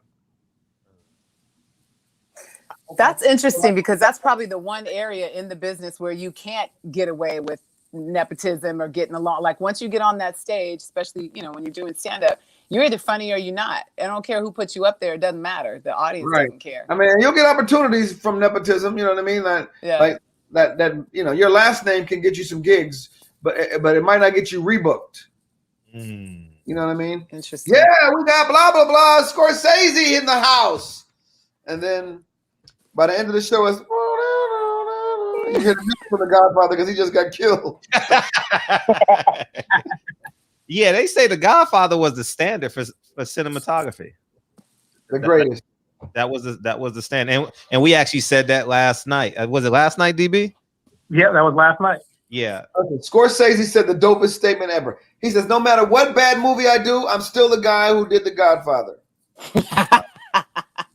That's interesting because that's probably the one area in the business where you can't get away with nepotism or getting along. Like once you get on that stage, especially, when you're doing stand-up, you're either funny or you're not. I don't care who puts you up there. It doesn't matter. The audience doesn't care. I mean, you'll get opportunities from nepotism. You know what I mean? That your last name can get you some gigs, but it might not get you rebooked. You know what I mean? Interesting. Yeah, we got blah, blah, blah, Scorsese in the house. And then by the end of the show, it's you hear the music from The Godfather because he just got killed. Yeah, they say The Godfather was the standard for cinematography. The greatest. That was the standard. And we actually said that last night. Was it last night, DB? Yeah, that was last night. Yeah. Okay. Scorsese said the dopest statement ever. He says, no matter what bad movie I do, I'm still the guy who did The Godfather. I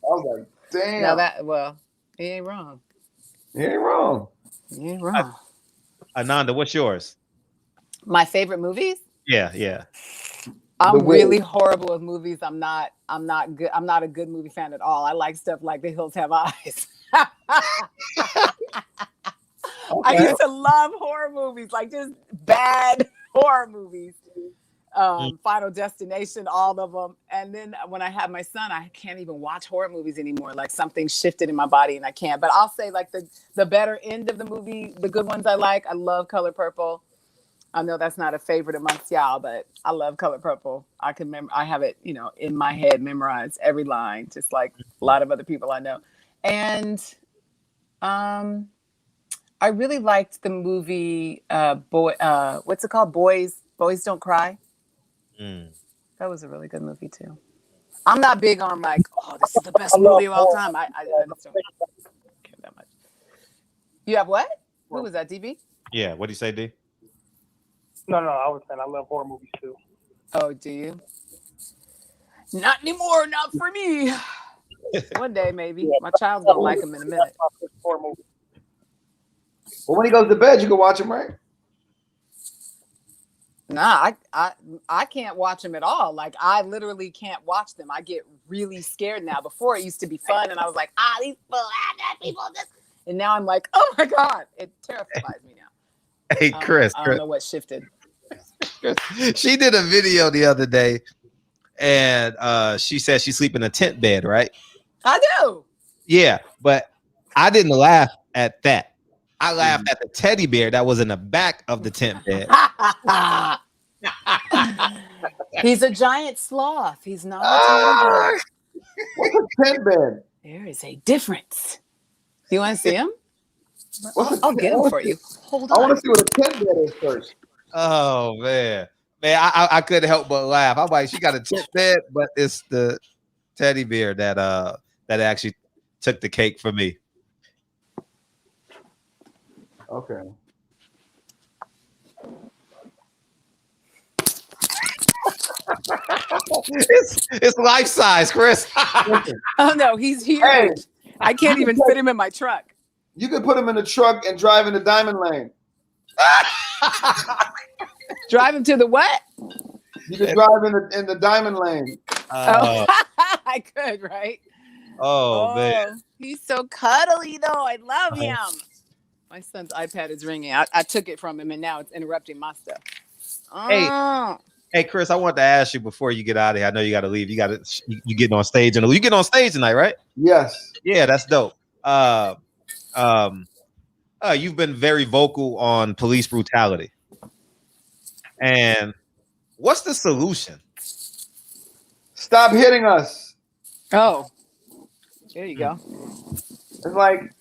was like, damn. Now he ain't wrong. He ain't wrong. He ain't wrong. Ananda, what's yours? My favorite movies? Yeah. I'm really horrible with movies. I'm not good. I'm not a good movie fan at all. I like stuff like The Hills Have Eyes. I used to love horror movies, like just bad horror movies. Final Destination, all of them. And then when I had my son, I can't even watch horror movies anymore. Like something shifted in my body and I can't. But I'll say like the better end of the movie, the good ones I like. I love Color Purple. I know that's not a favorite amongst y'all, but I love Color Purple. I have it, in my head, memorized every line, just like a lot of other people I know. And I really liked the movie what's it called? Boys Don't Cry. That was a really good movie too. I'm not big on like, this is the best movie of all time. I just don't care that much. You have what? Who was that, DB? Yeah, what do you say, D? No, I was saying I love horror movies too. Oh, do you? Not anymore. Not for me. One day, maybe. Yeah. My child's gonna like them in a minute. Horror movie. Well, when he goes to bed, you can watch him, right? Nah, I can't watch them at all. Like, I literally can't watch them. I get really scared now. Before it used to be fun, and I was like, these people just. And now I'm like, oh my god, it terrifies me now. Hey, Chris. I don't know what shifted. She did a video the other day, and she said she sleep in a tent bed, right? I do. Yeah, but I didn't laugh at that. I laughed at the teddy bear that was in the back of the tent bed. He's a giant sloth. He's not a teddy bear. What's a tent bed? There is a difference. You want to see him? What's I'll get him for you. Hold I want on. to see what a tent bed is first. Oh man, I couldn't help but laugh. I'm like, she got a tent bed, but it's the teddy bear that actually took the cake for me. Okay. It's life size, Chris. Oh no, he's huge. Hey. I can't even fit him in my truck. You could put him in the truck and drive in the diamond lane. Drive him to the what? You could drive in the diamond lane. Oh, I could, right? Oh man. He's so cuddly though. I love him. My son's iPad is ringing. I took it from him and now it's interrupting my stuff. Hey, Chris, I want to ask you before you get out of here. I know you got to leave. You getting on stage and you get on stage tonight, right? Yes. Yeah, that's dope. You've been very vocal on police brutality. And what's the solution? Stop hitting us. Oh, there you go. It's like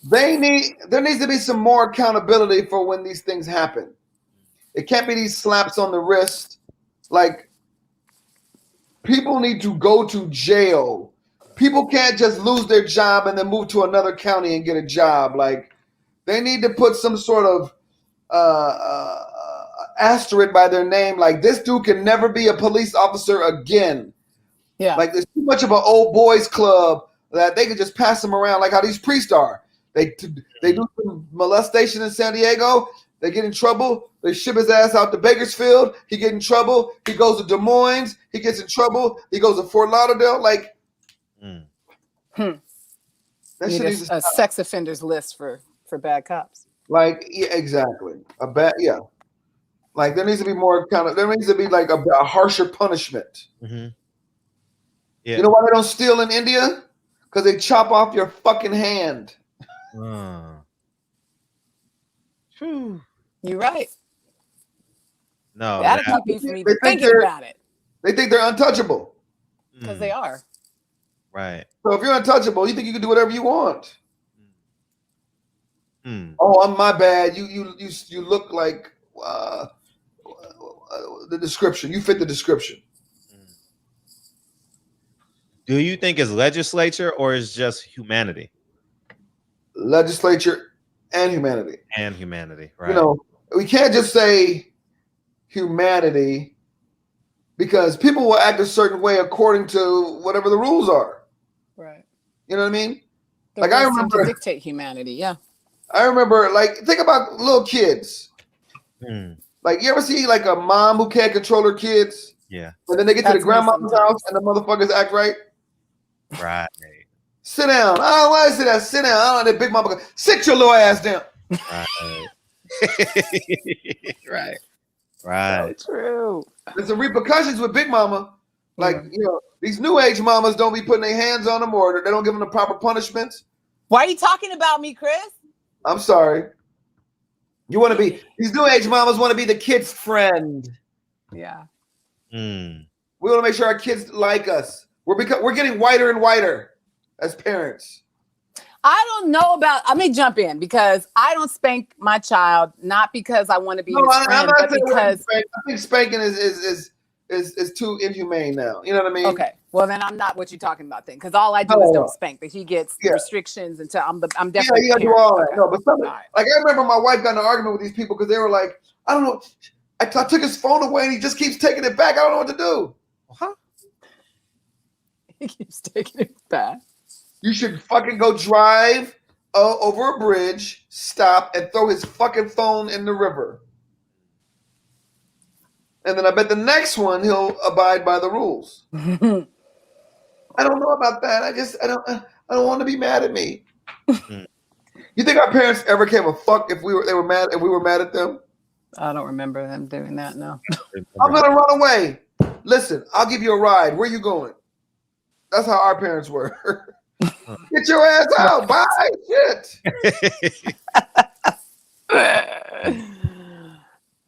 there needs to be some more accountability for when these things happen. It can't be these slaps on the wrist. Like, people need to go to jail. People can't just lose their job and then move to another county and get a job. Like, they need to put some sort of asterisk by their name. Like, this dude can never be a police officer again. Yeah. Like, there's too much of an old boys club that they could just pass him around like how these priests are. They do some molestation in San Diego. They get in trouble. They ship his ass out to Bakersfield. He get in trouble. He goes to Des Moines. He gets in trouble. He goes to Fort Lauderdale. Like, that Need shit needs to a stop. sex offenders list for bad cops. Like, yeah, exactly. Like, there needs to be more there needs to be like a harsher punishment. Mm-hmm. Yeah. You know why they don't steal in India? Because they chop off your fucking hand. You're right. No, That'll keep you from even They think thinking about it. They think they're untouchable. Because they are. Right. So if you're untouchable, you think you can do whatever you want. Oh, I'm my bad. You look like the description. You fit the description. Do you think it's legislature or is just humanity? Legislature and humanity. And humanity, right? You know, we can't just say humanity because people will act a certain way according to whatever the rules are. Right. You know what I mean? The Like, I rules seem to remember, dictate humanity. Yeah. like, think about little kids. Like, you ever see like a mom who can't control her kids? Yeah. And then they get to That's the grandma's me house and the motherfuckers act right. Right. Sit down. I don't want to sit down. Sit down. I don't know that big motherfucker. Sit your little ass down. Right. Right. So true. There's some repercussions with Big Mama. Like, you know, these new age mamas don't be putting their hands on them or they don't give them the proper punishments. Why are you talking about me, Chris? I'm sorry. You want to be, these new age mamas want to be the kid's friend. Yeah. We want to make sure our kids like us. We're getting whiter and whiter as parents. I don't know about, I may jump in because I don't spank my child, not because I want to be his friend, I'm not but saying because I think spanking is too inhumane now. You know what I mean? Okay. Well, then I'm not what you're talking about then, because all I do is don't spank, but he gets Yeah. restrictions until I'm definitely. Yeah, you gotta do all that. Okay. No, but something All right. like I remember my wife got in an argument with these people because they were like, I don't know, I took his phone away and he just keeps taking it back. I don't know what to do. Huh? He keeps taking it back. You should fucking go drive over a bridge, stop, and throw his fucking phone in the river. And then I bet the next one he'll abide by the rules. I don't know about that. I don't want to be mad at me. You think our parents ever gave a fuck if they were mad at them? I don't remember them doing that. No. I'm gonna run away. Listen, I'll give you a ride. Where you going? That's how our parents were. Get your ass out. Bye. Shit.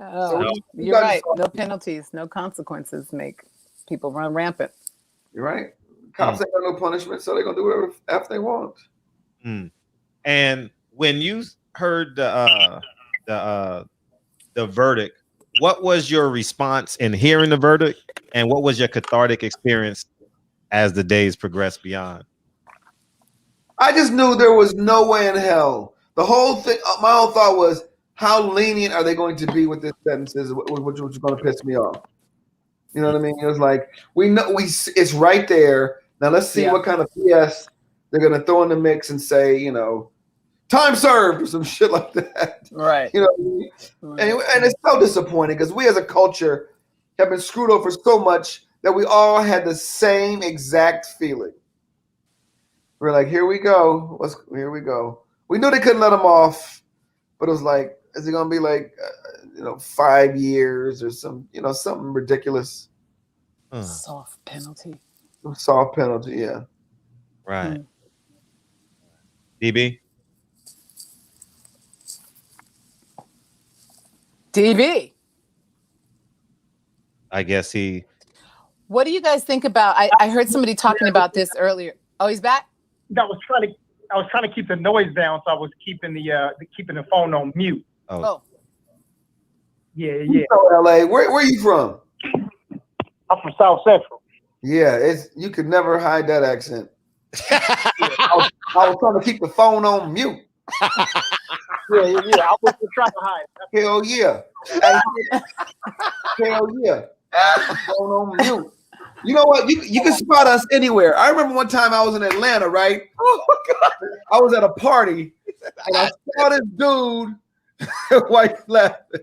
Oh, you're right. No penalties, no consequences make people run rampant. You're right. Cops ain't got no punishment, so they're gonna do whatever the F they want. And when you heard the verdict, what was your response in hearing the verdict, and what was your cathartic experience as the days progressed beyond? I just knew there was no way in hell. The whole thing, my whole thought was, how lenient are they going to be with this sentences, which was going to piss me off? You know what I mean? It was like, we know it's right there. Now let's see what kind of BS they're going to throw in the mix and say, you know, time served or some shit like that. Right. You know what I mean? Right. And it's so disappointing because we as a culture have been screwed over so much that we all had the same exact feeling. We're like, here we go. Here we go. We knew they couldn't let him off, but it was like, is it going to be like, 5 years or something ridiculous? Soft penalty. Soft penalty, yeah. Right. DB? DB. I guess he. What do you guys think about? I heard somebody talking about this earlier. Oh, he's back? I was trying to keep the noise down, so I was keeping the phone on mute. Oh. Yeah. So LA, where are you from? I'm from South Central. Yeah, you could never hide that accent. I was trying to keep the phone on mute. Yeah. I wasn't trying to hide. Hell yeah. Hell yeah. Phone on mute. You know what? You can spot us anywhere. I remember one time I was in Atlanta, right? Oh my God. I was at a party and I saw this dude, white laughing.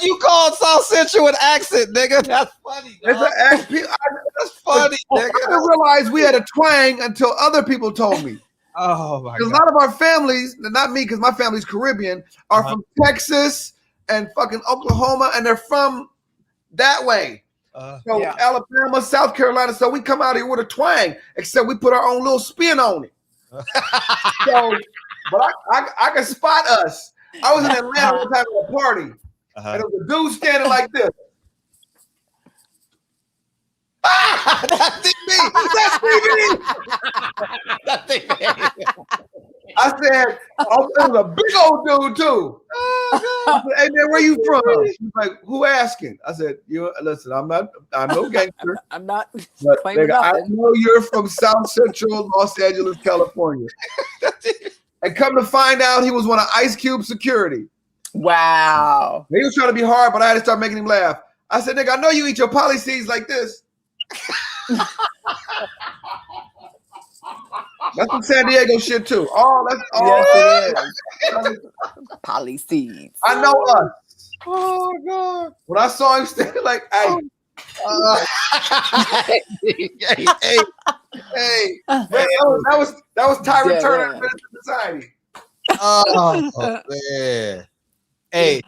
You called South Central an accent, nigga. That's funny. That's funny, nigga. I didn't realize we had a twang until other people told me. Oh my God. A lot of our families, not me because my family's Caribbean, are from Texas and fucking Oklahoma, and they're from that way. Alabama, South Carolina. So we come out here with a twang, except we put our own little spin on it. But I can spot us. I was in Atlanta one time at a party, and there was a dude standing like this. That's DB. That's DB. I said, it was a big old dude too. I said, hey man, where you from? He's like, who asking? I said, listen, I'm no gangster. I'm not. But nigga, I know you're from South Central Los Angeles, California. And come to find out, he was one of Ice Cube's security. Wow. He was trying to be hard, but I had to start making him laugh. I said, nigga, I know you eat your poly seeds like this. That's some San Diego shit too. Yes, it is. Poly seeds. I know us. Oh God! When I saw him standing like, hey, hey, that was Tyra Turner in Society. Oh man! Hey.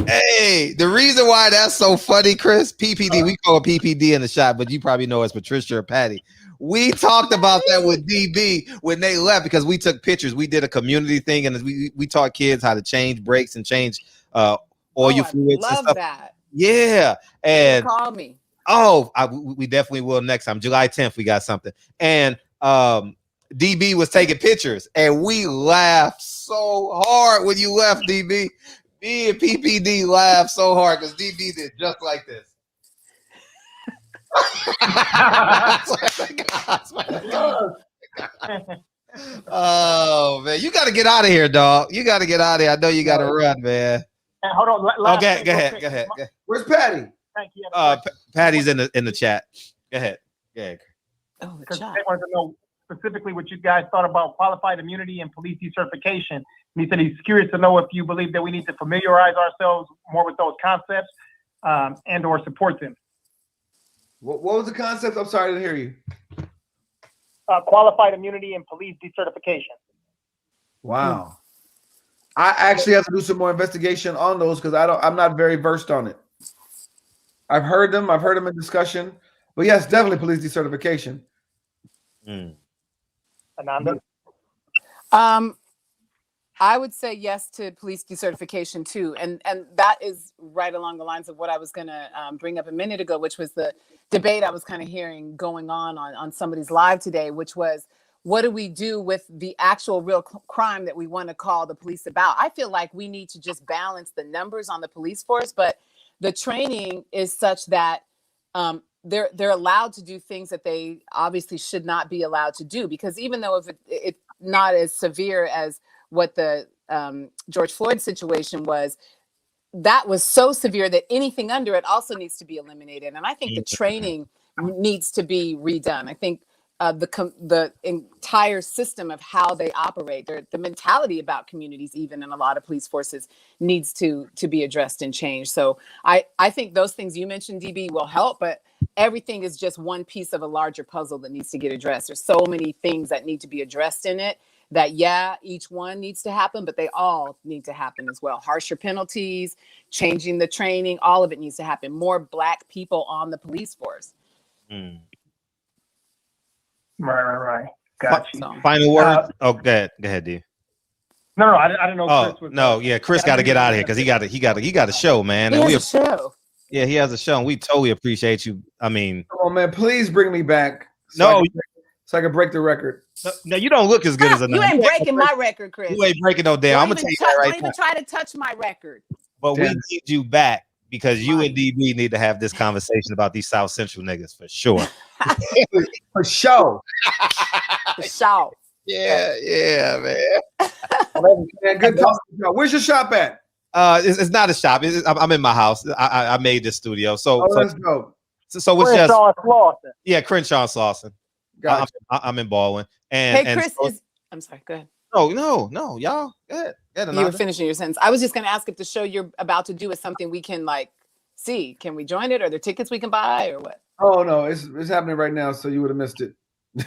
Hey, the reason why that's so funny, Chris, PPD, we call it PPD in the shop, but you probably know it's Patricia or Patty. We talked about that with DB when they left because we took pictures. We did a community thing and we taught kids how to change brakes and change oil fluids and stuff. That. Yeah. And call me. Oh, we definitely will next time. July 10th, we got something. And DB was taking pictures and we laughed so hard when you left, DB. Me and PPD laughed so hard because DB did just like this. Oh man, you got to get out of here, dog. You got to get out of here. I know you got to run, man. And hold on. Okay, go ahead. Where's Patty? Thank you. Patty's in the chat. Go ahead. Oh, the Because chat. they wanted to know specifically what you guys thought about qualified immunity and police decertification. And he said he's curious to know if you believe that we need to familiarize ourselves more with those concepts and or support them. What was the concept? I'm sorry to hear you. Qualified immunity and police decertification. Wow. I actually have to do some more investigation on those because I'm not very versed on it. I've heard them in discussion, but yes, definitely police decertification. Ananda? I would say yes to police decertification too, and that is right along the lines of what I was going to bring up a minute ago, which was the debate I was kind of hearing going on somebody's live today, which was, what do we do with the actual real crime that we want to call the police about? I feel like we need to just balance the numbers on the police force, but the training is such that they're allowed to do things that they obviously should not be allowed to do, because even though if it's not as severe as what the George Floyd situation was, that was so severe that anything under it also needs to be eliminated. And I think the training needs to be redone. I think the entire system of how they operate, the mentality about communities, even in a lot of police forces, needs to be addressed and changed. So I think those things you mentioned, DB, will help, but everything is just one piece of a larger puzzle that needs to get addressed. There's so many things that need to be addressed in it that, yeah, each one needs to happen, but they all need to happen as well. Harsher penalties, changing the training, all of it needs to happen. More Black people on the police force. Right. Gotcha. Final word. Go ahead, D. No, I didn't know. Oh, Chris was, no, yeah, Chris got to get out of here because he got a show, man. He And has a show. Yeah, he has a show, and we totally appreciate you. I mean, come on, man, please bring me back. So I can break the record. No, you don't look as good as you ain't breaking my record, Chris. You ain't breaking no damn. I'm gonna tell you that right now. Don't even try to touch my record. But we need you back because you and DB need to have this conversation about these South Central niggas for sure. For sure. For sure. Yeah, man. Man, good talk. Where's your shop at? It's not a shop. I'm in my house. I made this studio. So let's go. So it's just Slauson. Yeah, Crenshaw Slauson. Gotcha. I'm in Baldwin. Hey, Chris, I'm sorry. Go ahead. No, y'all. Go ahead. You were finishing your sentence. I was just going to ask if the show you're about to do is something we can see. Can we join it? Are there tickets we can buy or what? Oh no, it's happening right now, so you would have missed it. It's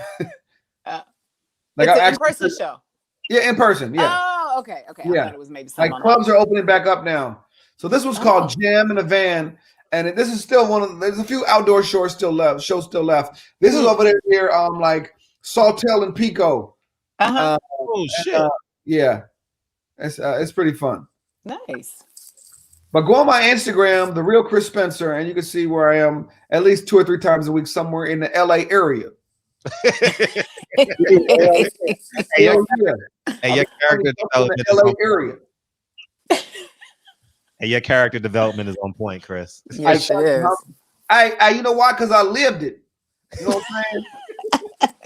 an in-person show. Yeah, in person. Yeah. Oh, okay. Yeah. I thought it was maybe something clubs are opening back up now. So this was called Jam in a Van, and this is still there's a few outdoor shows still left. This is over there near Sawtell and Pico. Oh shit. Yeah. It's pretty fun. Nice. But go on my Instagram, The Real Chris Spencer, and you can see where I am at least 2 or 3 times a week somewhere in the LA area. Your character development is LA area. Hey, your character development is on point, Chris. Yes, it is. You know why? Because I lived it. You know what I'm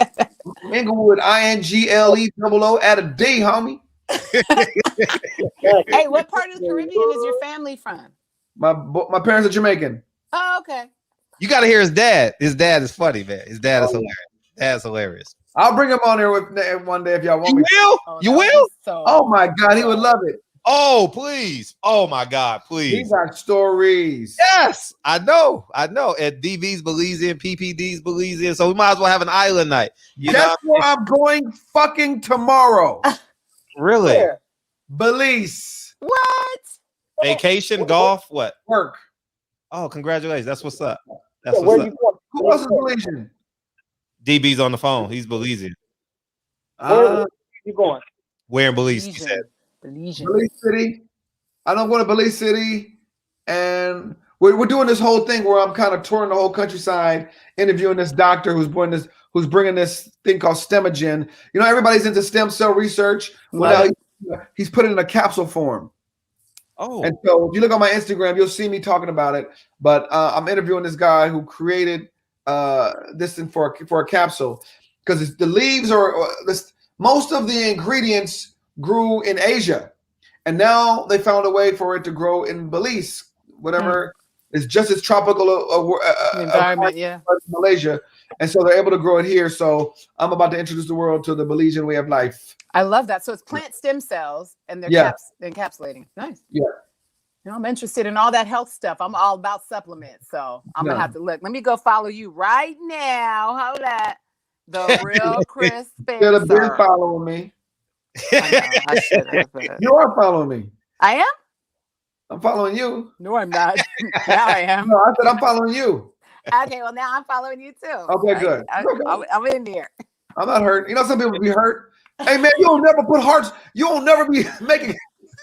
saying? Inglewood, INGLEOO at a D, homie. Hey, what part of the Caribbean is your family from? My parents are Jamaican. Oh, okay. You got to hear his dad. His dad is funny, man. His dad is hilarious. That's hilarious. I'll bring him on here one day if y'all want me. You will? Oh my God, he would love it. Oh, please. Oh my God, please. He got stories. Yes, I know. And DV's Belizean, PPD's Belizean, so we might as well have an island night. That's where I'm going fucking tomorrow. Really? Where? Belize. What? Vacation, golf, what? Work. Oh, congratulations. That's what's up. That's what's up. Who else is Belizean? DB's on the phone. He's Belizean. Where you going? Where in Belize? He said. Belize City. I don't go to Belize City, and we're doing this whole thing where I'm kind of touring the whole countryside, interviewing this doctor who's bringing this thing called Stemogen. You know, everybody's into stem cell research. Well, he's put it in a capsule form. Oh, and so if you look on my Instagram, you'll see me talking about it. But I'm interviewing this guy who created distant for a capsule because the leaves most of the ingredients grew in Asia, and now they found a way for it to grow in Belize, whatever is just as tropical environment, yeah, Malaysia, and so they're able to grow it here. So I'm about to introduce the world to the Belizean way of life. I love that. So it's plant stem cells, and they're encapsulating. Nice. Yeah. You know, I'm interested in all that health stuff. I'm all about supplements, so I'm gonna have to look. Let me go follow you right now. Hold that. The real Chris Spencer. You should have been following me. I should have. You are following me. I am. I'm following you. No, I'm not. Now I am. No, I said I'm following you. Okay, well now I'm following you too. Okay, good. I'm in there. I'm not hurt. You know, some people be hurt. Hey man, you don't never put hearts. You don't never be making.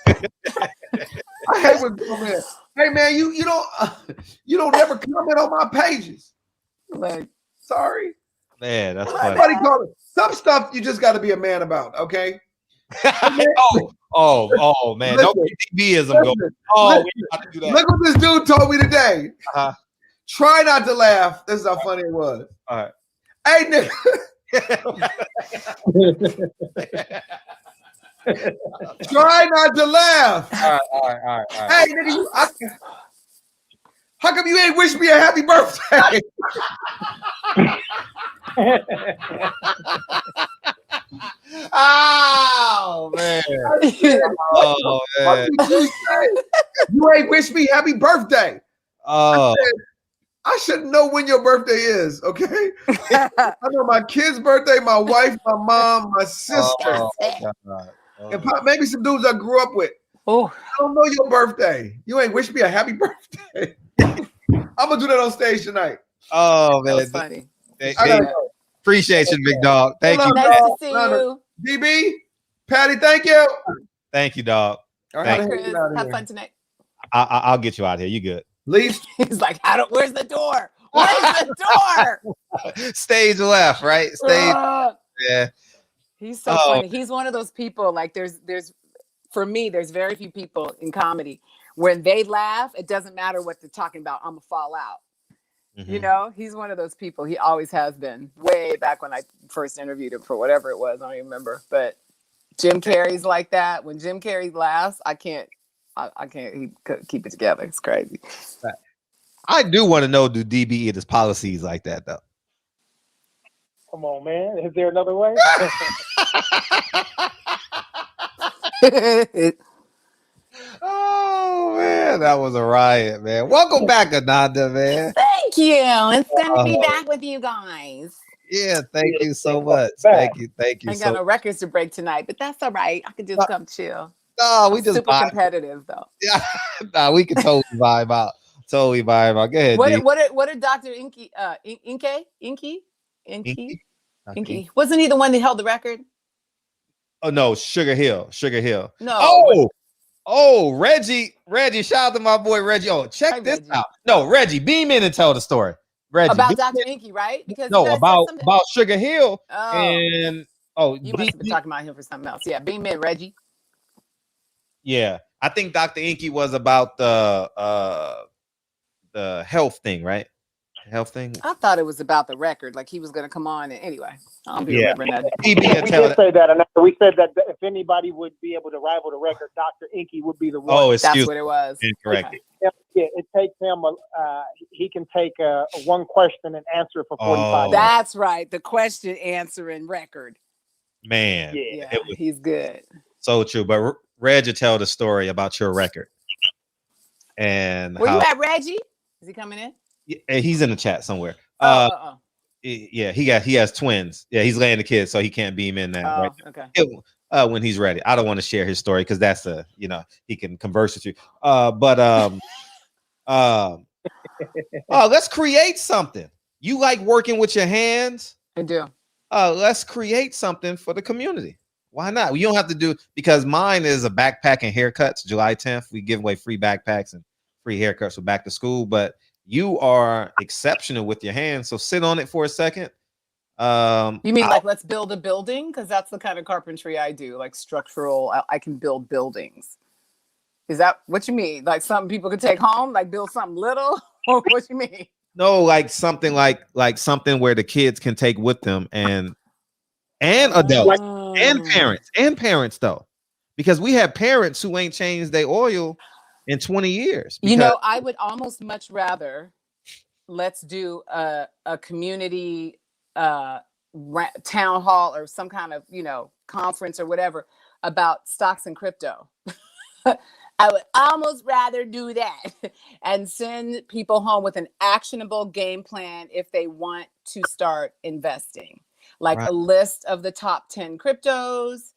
I hate when people, man. Hey man, you don't never comment on my pages. Like, sorry, man. That's funny. Everybody call it. Some stuff you just got to be a man about. Okay. oh man, no DBism going. Oh, we got to do that. Look what this dude told me today. Try not to laugh. This is how funny it was. All right. Hey nigga. Try not to laugh. All right. Hey, nigga, how come you ain't wish me a happy birthday? Oh man. Oh man. You ain't wish me happy birthday. Oh. I should know when your birthday is, okay? I know my kid's birthday, my wife, my mom, my sister. And maybe some dudes I grew up with. Oh, I don't know your birthday. You ain't wish me a happy birthday. I'm gonna do that on stage tonight. Oh man, that's funny. Appreciate you, big dog. Thank you. Nice to see you, DB, Patty. Thank you. Thank you, dog. All right, Chris. Have fun tonight. I'll get you out of here. You good? Least he's like, where's the door? Where's the door? Stage left, right? Stage. Yeah. He's so funny. He's one of those people. Like, there's for me, there's very few people in comedy when they laugh, it doesn't matter what they're talking about. I'm gonna fall out. Mm-hmm. You know, he's one of those people. He always has been. Way back when I first interviewed him for whatever it was, I don't even remember. But Jim Carrey's like that. When Jim Carrey laughs, I can't keep it together. It's crazy. I do want to know, do DB eat his policies like that though? Come on, man. Is there another way? Oh man, that was a riot, man. Welcome back, Ananda, man. Thank you. It's good to be back with you guys. Yeah, thank you so much. Thank you. I ain't got no records to break tonight, but that's all right. I can just come chill. No, we just super competitive though. Yeah, nah, we can totally vibe out. Go ahead. What did Dr. Inky wasn't he the one that held the record? Oh no, Sugar Hill. No. Oh, Reggie. Shout out to my boy Reggie. Oh, check this out. No, Reggie, beam in and tell the story. Reggie, about Dr. Inky, right? Because about Sugar Hill. Oh. And you must have been talking about him for something else. Yeah, beam in, Reggie. Yeah, I think Dr. Inky was about the health thing, right? Health thing. I thought it was about the record, like he was going to come on. And anyway, I'll be remembering that. We did say that, and we said that if anybody would be able to rival the record, Dr. Inky would be the one. Oh, that's what it was. Incorrect. Okay. Yeah, it takes him. He can take one question and answer it for 45 minutes. That's right. The question answering record. Man, yeah, he's good. So true. But Reg will tell the story about your record. And where you at, Reggie? Is he coming in? Yeah, he's in the chat somewhere. Yeah, he has twins. Yeah, he's laying the kids, so he can't beam in that. Right Okay. When he's ready. I don't want to share his story because that's he can converse with you. Let's create something. You like working with your hands? I do. Let's create something for the community. Why not? You don't have to do, because mine is a backpack and haircuts. July 10th, we give away free backpacks and free haircuts for back to school. But you are exceptional with your hands, so sit on it for a second. You mean like let's build a building? Because that's the kind of carpentry I do, like structural. I can build buildings. Is that what you mean? Like something people could take home, like build something little, or what you mean? No, like something like something where the kids can take with them and adults and parents though, because we have parents who ain't changed their oil in 20 years. You Because know, I would almost much rather let's do a community town hall or some kind of, conference or whatever about stocks and crypto. I would almost rather do that and send people home with an actionable game plan if they want to start investing, like right. a list of the top 10 cryptos,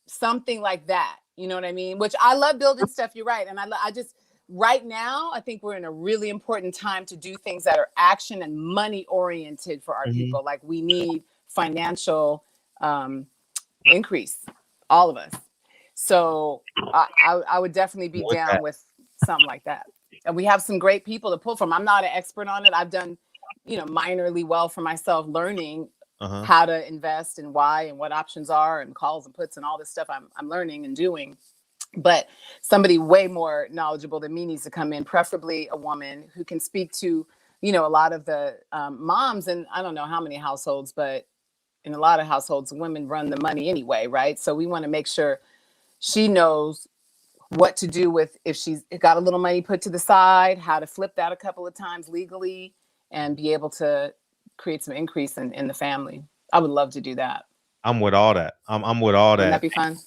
something like that. You know what I mean? Which I love building stuff. You're right. And I just, right now, I think we're in a really important time to do things that are action and money oriented for our people. Like we need financial increase, all of us. So I would definitely be down with something like that. And we have some great people to pull from. I'm not an expert on it. I've done, minorly well for myself, learning how to invest and why and what options are and calls and puts and all this stuff I'm learning and doing. But somebody way more knowledgeable than me needs to come in, preferably a woman who can speak to, a lot of the moms. And I don't know how many households, but in a lot of households, women run the money anyway, right? So we want to make sure she knows what to do with if she's got a little money put to the side, how to flip that a couple of times legally and be able to create some increase in the family. I would love to do that. I'm with all that. I'm with all that. Wouldn't that be fun?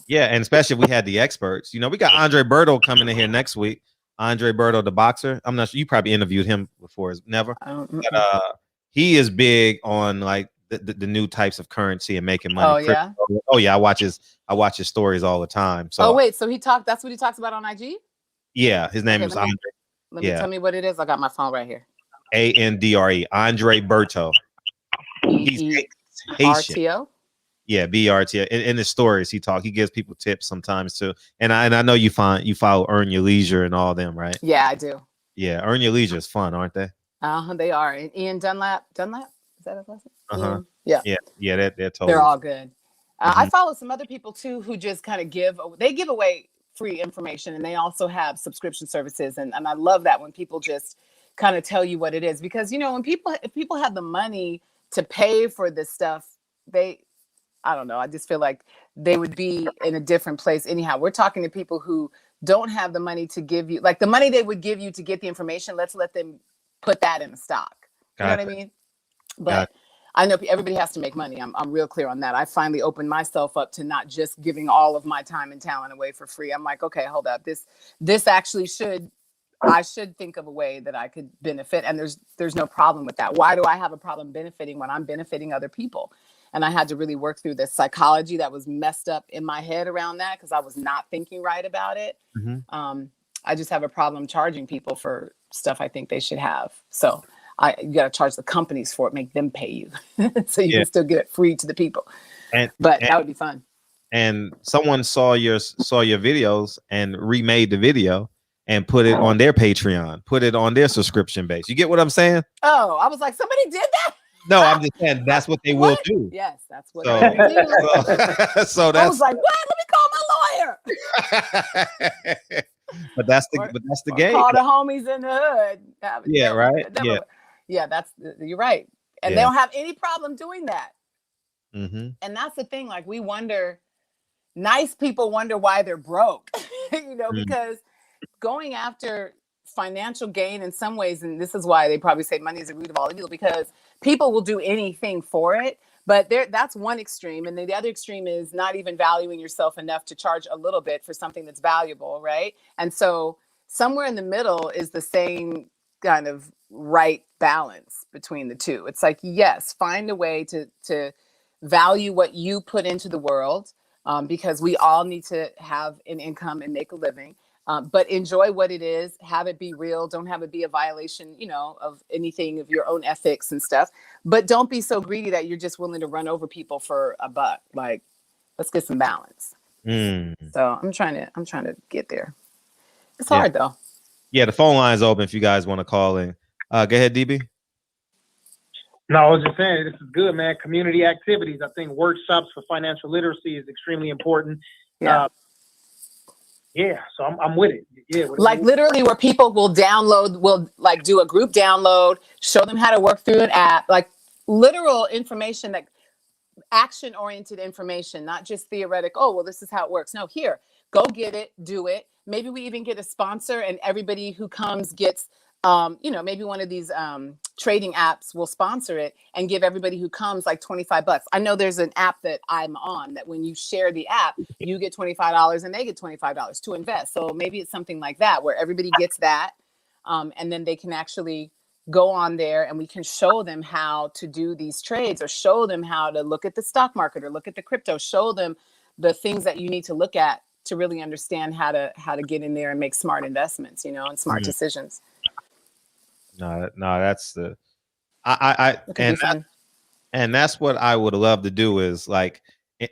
Yeah, and especially if we had the experts. We got Andre Berto coming in here next week. Andre Berto, the boxer. I'm not sure, you probably interviewed him before. Never. But, he is big on like the new types of currency and making money. Oh yeah. Oh yeah, I watch his stories all the time. So wait, so that's what he talks about on IG? Yeah, his name is Andre. Let me tell me what it is. I got my phone right here. Andre, Andre Berto. He's Haitian. RTO? Yeah, BRT. In his stories, he gives people tips sometimes too. And I know you follow Earn Your Leisure and all them, right? Yeah, I do. Yeah, Earn Your Leisure is fun, aren't they? They are. And Ian Dunlap, is that his last name? Yeah. They're totally. They're all good. I follow some other people too who just kind of give away free information, and they also have subscription services, and I love that when people just kind of tell you what it is, because when if people have the money to pay for this stuff, I don't know. I just feel like they would be in a different place anyhow. We're talking to people who don't have the money to give you, like the money they would give you to get the information. Let's let them put that in a stock. You know what I mean? But I know everybody has to make money. I'm real clear on that. I finally opened myself up to not just giving all of my time and talent away for free. I'm like, okay, hold up. This actually I should think of a way that I could benefit. And there's no problem with that. Why do I have a problem benefiting when I'm benefiting other people? And I had to really work through this psychology that was messed up in my head around that, because I was not thinking right about it. I just have a problem charging people for stuff I think they should have. So you got to charge the companies for it, make them pay you, so you can still get it free to the people. But that would be fun. And someone saw your videos and remade the video and put it on their Patreon, put it on their subscription base. You get what I'm saying? Oh, I was like, somebody did that? No, I'm just saying that's what they will do. Yes, that's what they will do. So that's. I was like, what? Let me call my lawyer. But that's the game. Call the homies in the hood. Yeah, right. Yeah, you're right. And they don't have any problem doing that. And that's the thing. Like, we wonder, nice people wonder why they're broke, because going after financial gain in some ways, and this is why they probably say money is the root of all evil, because people will do anything for it. But that's one extreme. And then the other extreme is not even valuing yourself enough to charge a little bit for something that's valuable, right? And so somewhere in the middle is the same kind of right balance between the two. It's like, yes, find a way to value what you put into the world, because we all need to have an income and make a living. But enjoy what it is, have it be real. Don't have it be a violation, of anything of your own ethics and stuff. But don't be so greedy that you're just willing to run over people for $1. Like, let's get some balance. So I'm trying to get there. It's hard though. Yeah, the phone line is open if you guys want to call in. Go ahead, DB. No, I was just saying, this is good, man. Community activities. I think workshops for financial literacy is extremely important. Yeah. Yeah, so I'm with it. Yeah, Like literally where people will like do a group download, show them how to work through an app, like literal information, that action oriented information, not just theoretic. Oh, well, this is how it works. No, here, go get it, do it. Maybe we even get a sponsor and everybody who comes gets, maybe one of these trading apps will sponsor it and give everybody who comes like $25. I know there's an app that I'm on that when you share the app, you get $25 and they get $25 to invest. So maybe it's something like that where everybody gets that. And then they can actually go on there and we can show them how to do these trades, or show them how to look at the stock market or look at the crypto, show them the things that you need to look at to really understand how to get in there and make smart investments, and smart decisions. No, that's the and that's what I would love to do is like,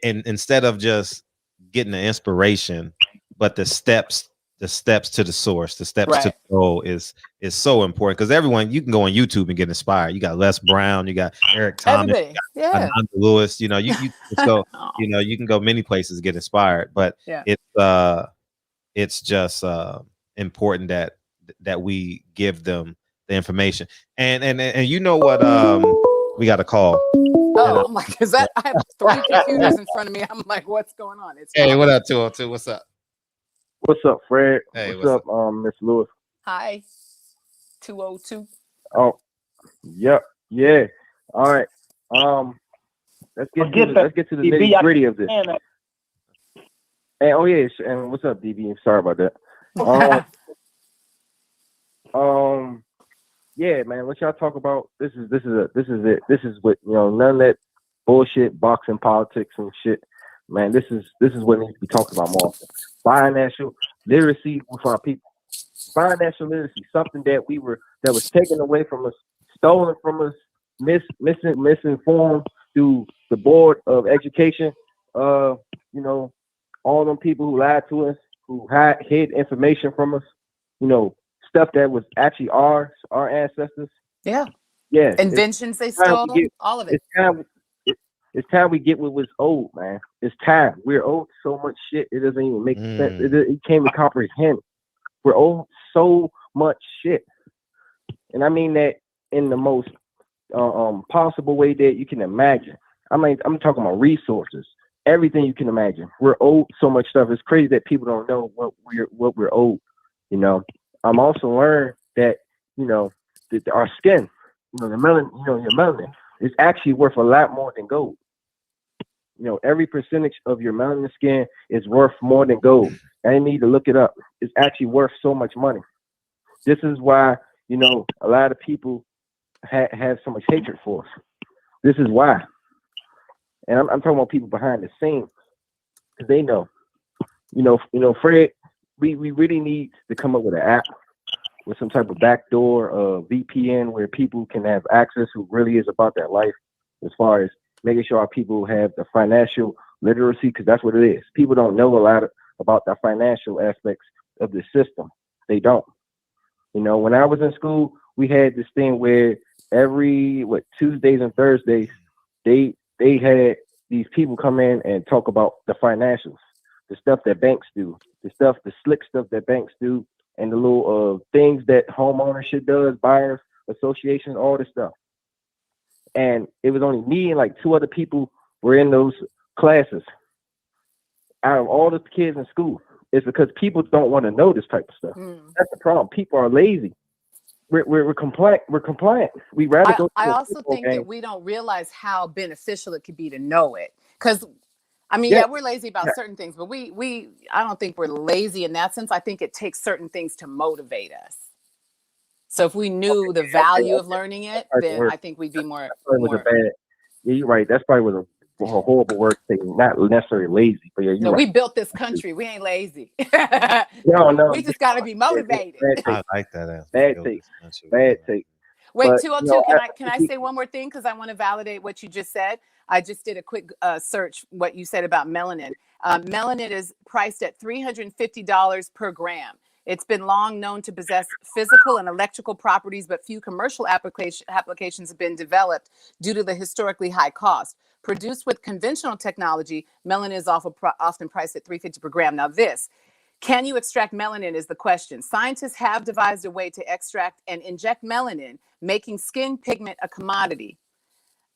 instead of just getting the inspiration, but the steps to the source, the steps to the goal is so important, because everyone, you can go on YouTube and get inspired. You got Les Brown, you got Eric Thomas, you got Ananda Lewis, you so you can go many places to get inspired, but it's just important that we give them the information. And you know what, we got a call. Oh, I'm like, is that, I have 3 computers in front of me. I'm like, what's going on? Hey, what up, 202? What's up? What's up, Fred? Hey, what's up, Miss Lewis? Hi, 202. Oh, yep, yeah. All right. Let's get to the nitty gritty of this. And and what's up, DB? Sorry about that. Yeah, man. What y'all talk about? This is it. This is what, none of that bullshit, boxing politics and shit. Man, this is what needs to be talked about more often. Financial literacy with our people. Financial literacy, something that was taken away from us, stolen from us, misinformed through the Board of Education. All them people who lied to us, who hid information from us. Stuff that was actually our ancestors. Yeah. Yeah. Inventions they stole, all of it. It's time we get what was old, man. It's time. We're owed so much shit. It doesn't even make sense. It can't even comprehend. We're owed so much shit. And I mean that in the most possible way that you can imagine. I mean, I'm talking about resources, everything you can imagine. We're owed so much stuff. It's crazy that people don't know what we're owed. I'm also learned that, our skin, the melanin, your melanin is actually worth a lot more than gold. Every percentage of your melanin skin is worth more than gold. I need to look it up. It's actually worth so much money. This is why, a lot of people have so much hatred for us. This is why. And I'm talking about people behind the scenes, because they know. Fred, we really need to come up with an app with some type of backdoor VPN where people can have access who really is about that life, as far as making sure our people have the financial literacy, because that's what it is. People don't know a lot about the financial aspects of the system. They don't. When I was in school, we had this thing where every Tuesdays and Thursdays, they had these people come in and talk about the financials, the stuff that banks do, the slick stuff that banks do, and the little things that home ownership does, buyers associations, all this stuff. And it was only me and like 2 other people were in those classes out of all the kids in school. It's because people don't want to know this type of stuff. That's the problem. People are lazy. We're compliant. We're compliant. We rather go. I also think that we don't realize how beneficial it could be to know it. Because I mean, we're lazy about certain things, but I don't think we're lazy in that sense. I think it takes certain things to motivate us. So if we knew the value of learning it, then I think we'd be more. Yeah, you're right. That's probably was a horrible word thing. Not necessarily lazy, but yeah, we built this country. We ain't lazy. No. We just got to be motivated. I like that. Bad take. Wait, 202. Can I say one more thing? Because I want to validate what you just said. I just did a quick search, what you said about melanin. Melanin is priced at $350 per gram. It's been long known to possess physical and electrical properties, but few commercial applications have been developed due to the historically high cost. Produced with conventional technology, melanin is often priced at $350 per gram. Now this, Can you extract melanin is the question. Scientists have devised a way to extract and inject melanin, making skin pigment a commodity.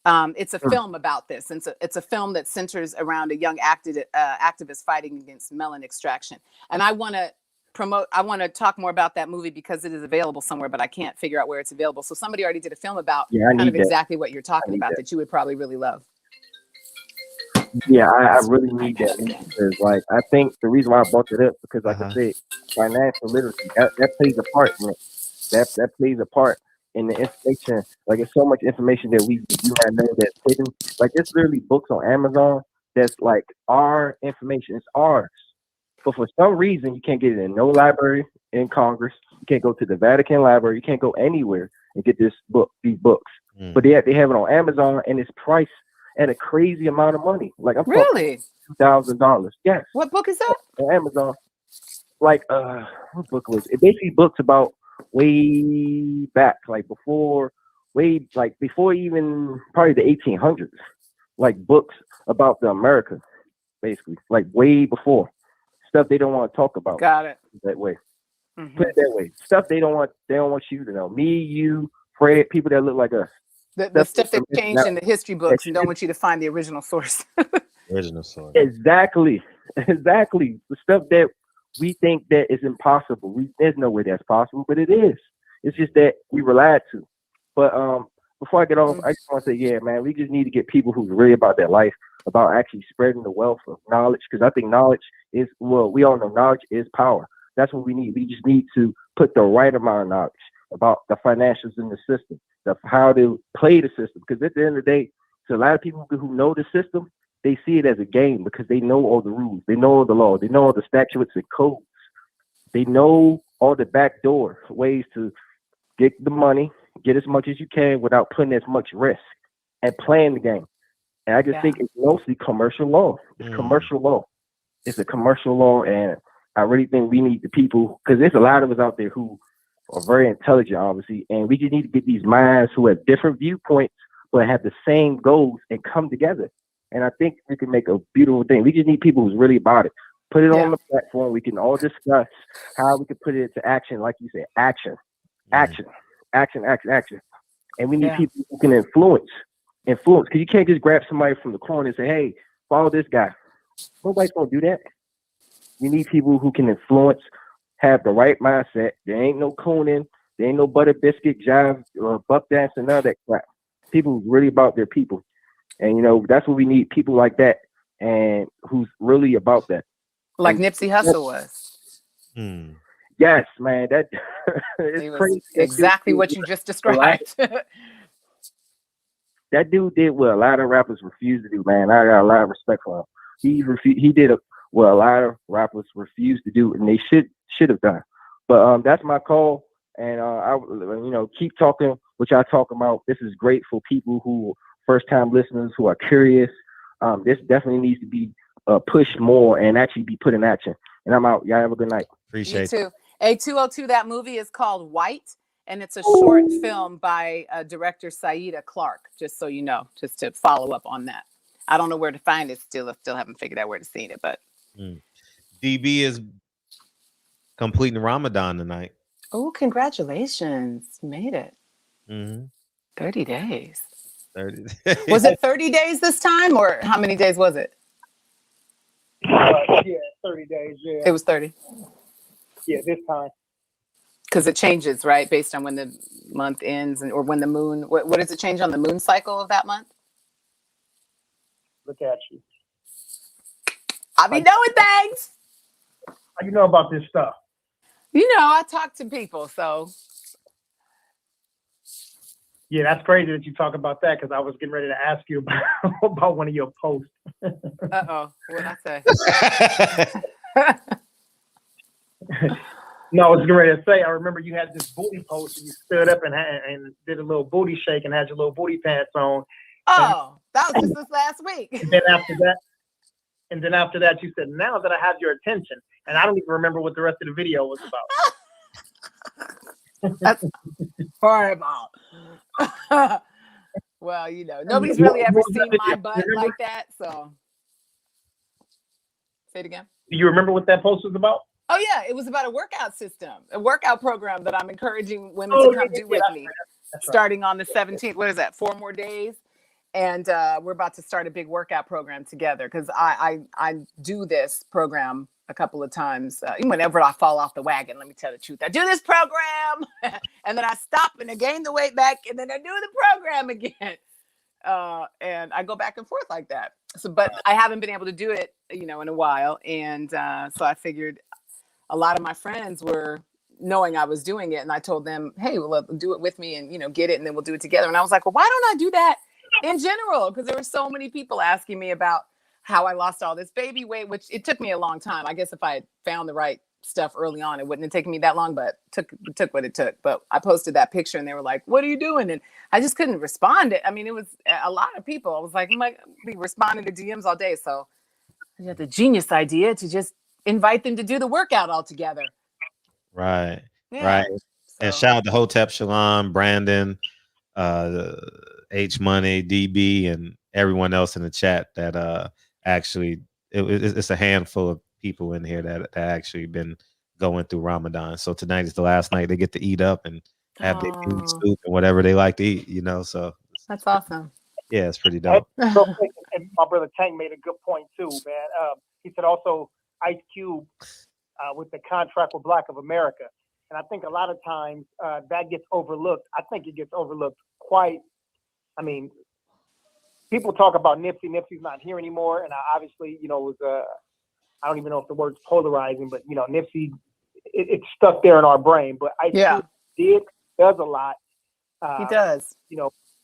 It's a film about this. And it's a film that centers around a young activist fighting against melanin extraction. And I want to talk more about that movie because it is available somewhere, but I can't figure out where it's available. So somebody already did a film about kind of exactly what you're talking about that you would probably really love. Yeah, I really need that because, like, I think the reason why I brought it up because, like I said, financial literacy that plays a part in it. That plays a part in the information. Like, it's so much information that we do not know that's hidden. Like, there's literally books on Amazon that's like our information. It's ours. But for some reason, you can't get it in no library in Congress. You can't go to the Vatican library. You can't go anywhere and get these books. But they have it on Amazon, and it's priced at a crazy amount of money. Like, I'm really $2,000. Yes. What book is that? On Amazon. Like, what book was it? It basically books about way back, like before even probably the 1800s. Like books about the Americas, basically, like way before. Stuff they don't want to talk about. Got it. That way. Put it that way. Stuff they don't want you to know. Me, you, Fred, people that look like us. The stuff that changed in the history books and don't want you to find the original source. Original source. Exactly. The stuff that we think that is impossible. There's no way that's possible, but it is. It's just that we relied to. But before I get off, I just want to say, yeah, man, we just need to get people who's really about their life, about actually spreading the wealth of knowledge, because I think knowledge is, well, we all know knowledge is power. That's what we need. We just need to put the right amount of knowledge about the financials in the system, how to play the system. Because at the end of the day, so a lot of people who know the system, they see it as a game because they know all the rules, they know all the law, they know all the statutes and codes, they know all the backdoor ways to get the money, get as much as you can without putting as much risk and playing the game. And I just think it's mostly commercial law. It's commercial law. It's a commercial law, and I really think we need the people, because there's a lot of us out there who are very intelligent, obviously, and we just need to get these minds who have different viewpoints but have the same goals and come together. And I think we can make a beautiful thing. We just need people who's really about it. Put it on the platform. We can all discuss how we can put it into action, like you said, action. And we need people who can influence. Because you can't just grab somebody from the corner and say, hey, follow this guy. Nobody's going to do that. You need people who can influence, have the right mindset. There ain't no cooning. There ain't no butter biscuit, jive, or buck dance, and none of that crap. People who's really about their people. And, you know, that's what we need, people like that, and who's really about that. Like Nipsey Hussle was. Yes, man. That it's crazy. Exactly what you just described. That dude did what a lot of rappers refuse to do, man. I got a lot of respect for him. He did what a lot of rappers refuse to do, and they should have done. But that's my call, and I keep talking what y'all talking about. This is great for people who first-time listeners who are curious. This definitely needs to be pushed more and actually be put in action. And I'm out. Y'all have a good night. Appreciate it. A202, that movie is called White, and it's a short film by director Saida Clark, just so you know, just to follow up on that. I don't know where to find it still. I still haven't figured out where to see it, but. DB is completing Ramadan tonight. Oh, congratulations. You made it. 30 days. 30. Was it 30 days this time, or how many days was it? Yeah, 30 days. Yeah. It was 30. Yeah, this time. Because it changes, right, based on when the month ends, or when the moon. What does it change on the moon cycle of that month? Look at you. I be knowing things. How you know about this stuff? You know, I talk to people, so. Yeah, that's crazy that you talk about that, because I was getting ready to ask you about one of your posts. Uh-oh. What did I say? No, I was getting ready to say, I remember you had this booty post, and you stood up and did a little booty shake and had your little booty pants on. Oh, that was just this last week. And then after that, you said, now that I have your attention. And I don't even remember what the rest of the video was about. That's horrible. Well, you know, nobody's really ever seen my butt like that, so. Say it again. Do you remember what that post was about? Oh yeah, it was about a workout system, a workout program that I'm encouraging women to come do with me, starting on the 17th. What is that? 4 more days, and we're about to start a big workout program together because I do this program a couple of times. Whenever I fall off the wagon, let me tell the truth, I do this program, and then I stop and I gain the weight back, and then I do the program again. And I go back and forth like that. So, but I haven't been able to do it, in a while, and so I figured. A lot of my friends were knowing I was doing it, and I told them, hey, well, do it with me and, get it, and then we'll do it together. And I was like, well, why don't I do that in general? Because there were so many people asking me about how I lost all this baby weight, which it took me a long time. I guess if I had found the right stuff early on, it wouldn't have taken me that long, but it took what it took. But I posted that picture and they were like, what are you doing? And I just couldn't respond. I mean, it was a lot of people. I was like, I'm be responding to DMs all day. So I had the genius idea to just invite them to do the workout all together. Right. Yeah, right. And shout out to Hotep, Shalom, Brandon, H Money, DB, and everyone else in the chat that actually it's a handful of people in here that actually been going through Ramadan. So tonight is the last night they get to eat up and have their food, soup, and whatever they like to eat. So that's awesome. Yeah, it's pretty dope. And my brother Tank made a good point too, man. He said also Ice Cube with the contract with Black of America. And I think a lot of times that gets overlooked. I think it gets overlooked quite. I mean, people talk about Nipsey. Nipsey's not here anymore. And obviously, it was, I don't even know if the word's polarizing, but, Nipsey, it's stuck there in our brain. But Ice Cube does a lot. He does.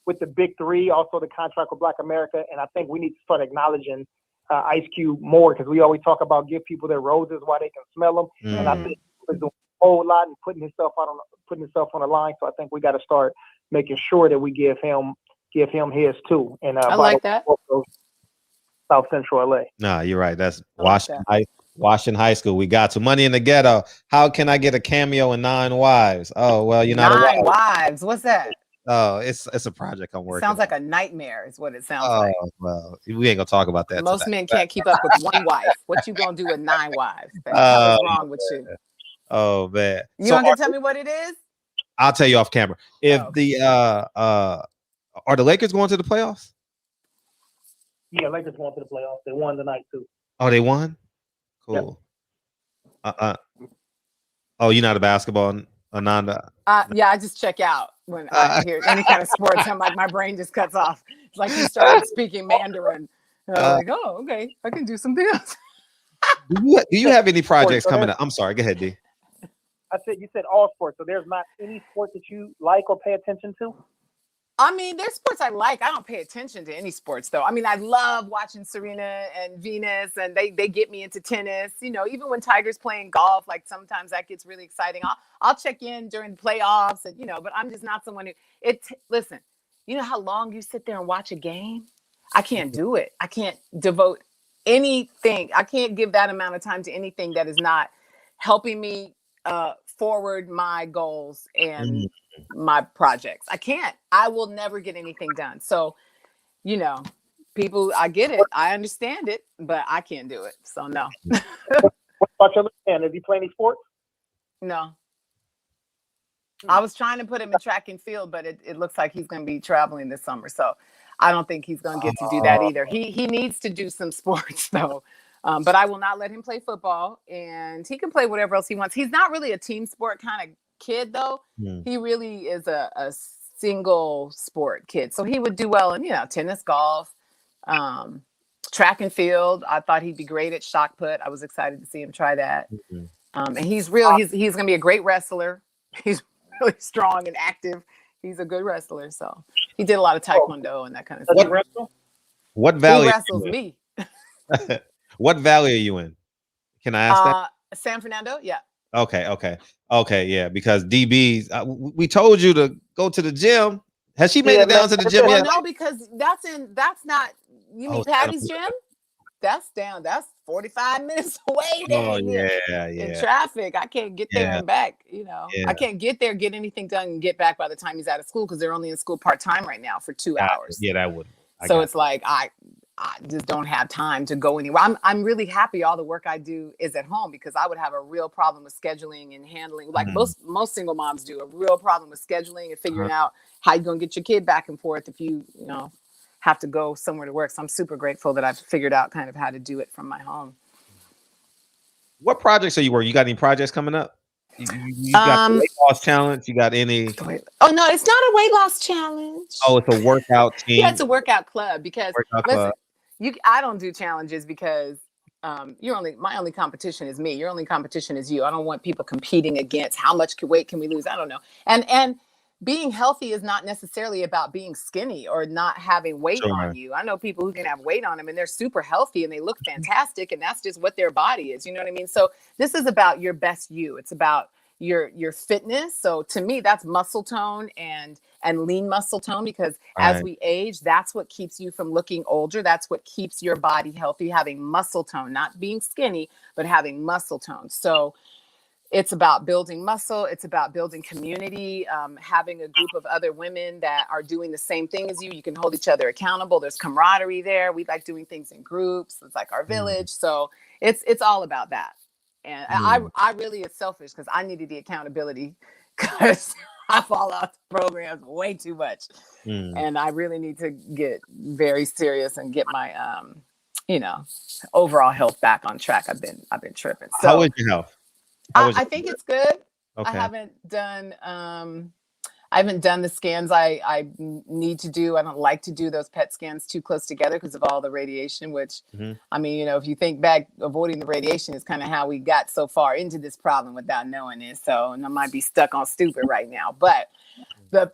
With the big three, also the contract with Black America. And I think we need to start acknowledging Ice Cube more, because we always talk about give people their roses while they can smell them, and I think he's doing a whole lot and putting himself on the line. So I think we got to start making sure that we give him his too. And I like that. South Central LA. Nah, you're right. That's Washington High School. We got to Money in the Ghetto. How can I get a cameo in 9 Wives? Oh well, you're not Nine Wives. What's that? Oh, it's a project I'm working. Sounds like a nightmare is what it sounds like. Oh, well, we ain't gonna talk about that. Most men can't keep up with 1 wife. What you gonna do with 9 wives? What's wrong with you? Oh man. You gonna tell me what it is? I'll tell you off camera. If the are the Lakers going to the playoffs? Yeah, Lakers going to the playoffs. They won tonight too. Oh, they won? Cool. Yep. Oh, you're not a basketball Ananda? Yeah, I just check out when I hear any kind of sports. I'm like, my brain just cuts off. It's like you started speaking Mandarin. And I'm like, oh, okay, I can do something else. Do you have any projects coming up? I'm sorry, go ahead, D. I said you said all sports, so there's not any sport that you like or pay attention to? I mean, there's sports I like. I don't pay attention to any sports, though. I mean, I love watching Serena and Venus, and they get me into tennis. Even when Tiger's playing golf, like sometimes that gets really exciting. I'll check in during the playoffs, and but I'm just not someone who listen. You know how long you sit there and watch a game? I can't do it. I can't devote anything. I can't give that amount of time to anything that is not helping me forward my goals and my projects. I can't. I will never get anything done. So, people, I get it. I understand it, but I can't do it. So no. What about your little man? Does he play any sports? No. I was trying to put him in track and field, but it looks like he's going to be traveling this summer. So I don't think he's going to get to do that either. He needs to do some sports though. But I will not let him play football, and he can play whatever else he wants. He's not really a team sport kind of kid though. He really is a single sport kid. So he would do well in, tennis, golf, track and field. I thought he'd be great at shot put. I was excited to see him try that. And he's going to be a great wrestler. He's really strong and active. He's a good wrestler. So he did a lot of taekwondo and that kind of stuff. What valley? He wrestles me. What valley are you in? Can I ask that? San Fernando. Yeah. Okay. Yeah. Because DB, we told you to go to the gym. Has she made it down to the gym yet? No, because that's not. You mean Patty's gym? That's down. That's 45 minutes away. Oh yeah. In traffic, I can't get there and back. I can't get there, get anything done, and get back by the time he's out of school because they're only in school part time right now for 2 hours. Yeah, that would. So it's like I just don't have time to go anywhere. I'm really happy all the work I do is at home, because I would have a real problem with scheduling and handling, like most single moms do, a real problem with scheduling and figuring out how you're going to get your kid back and forth if you have to go somewhere to work. So I'm super grateful that I've figured out kind of how to do it from my home. What projects are you working? You got any projects coming up? You got the weight loss challenge? You got any? Oh no, it's not a weight loss challenge. Oh, it's a workout team. Yeah, it's a workout club, because I don't do challenges because my only competition is me. Your only competition is you. I don't want people competing against how much weight can we lose. I don't know. And being healthy is not necessarily about being skinny or not having weight on you. I know people who can have weight on them and they're super healthy and they look fantastic, and that's just what their body is. You know what I mean? So this is about your best you. It's about your fitness. So to me, that's muscle tone and lean muscle tone, because as we age, that's what keeps you from looking older. That's what keeps your body healthy, having muscle tone, not being skinny, but having muscle tone. So it's about building muscle. It's about building community, having a group of other women that are doing the same thing as you. You can hold each other accountable. There's camaraderie there. We like doing things in groups. It's like our village. So it's all about that. And I really, it's selfish because I needed the accountability, because I fall out the programs way too much. And I really need to get very serious and get my, overall health back on track. I've been tripping. So how is your health? I think it's good. Okay. I haven't done the scans I need to do. I don't like to do those PET scans too close together because of all the radiation, which, I mean, if you think back, avoiding the radiation is kind of how we got so far into this problem without knowing it. So, and I might be stuck on stupid right now, but the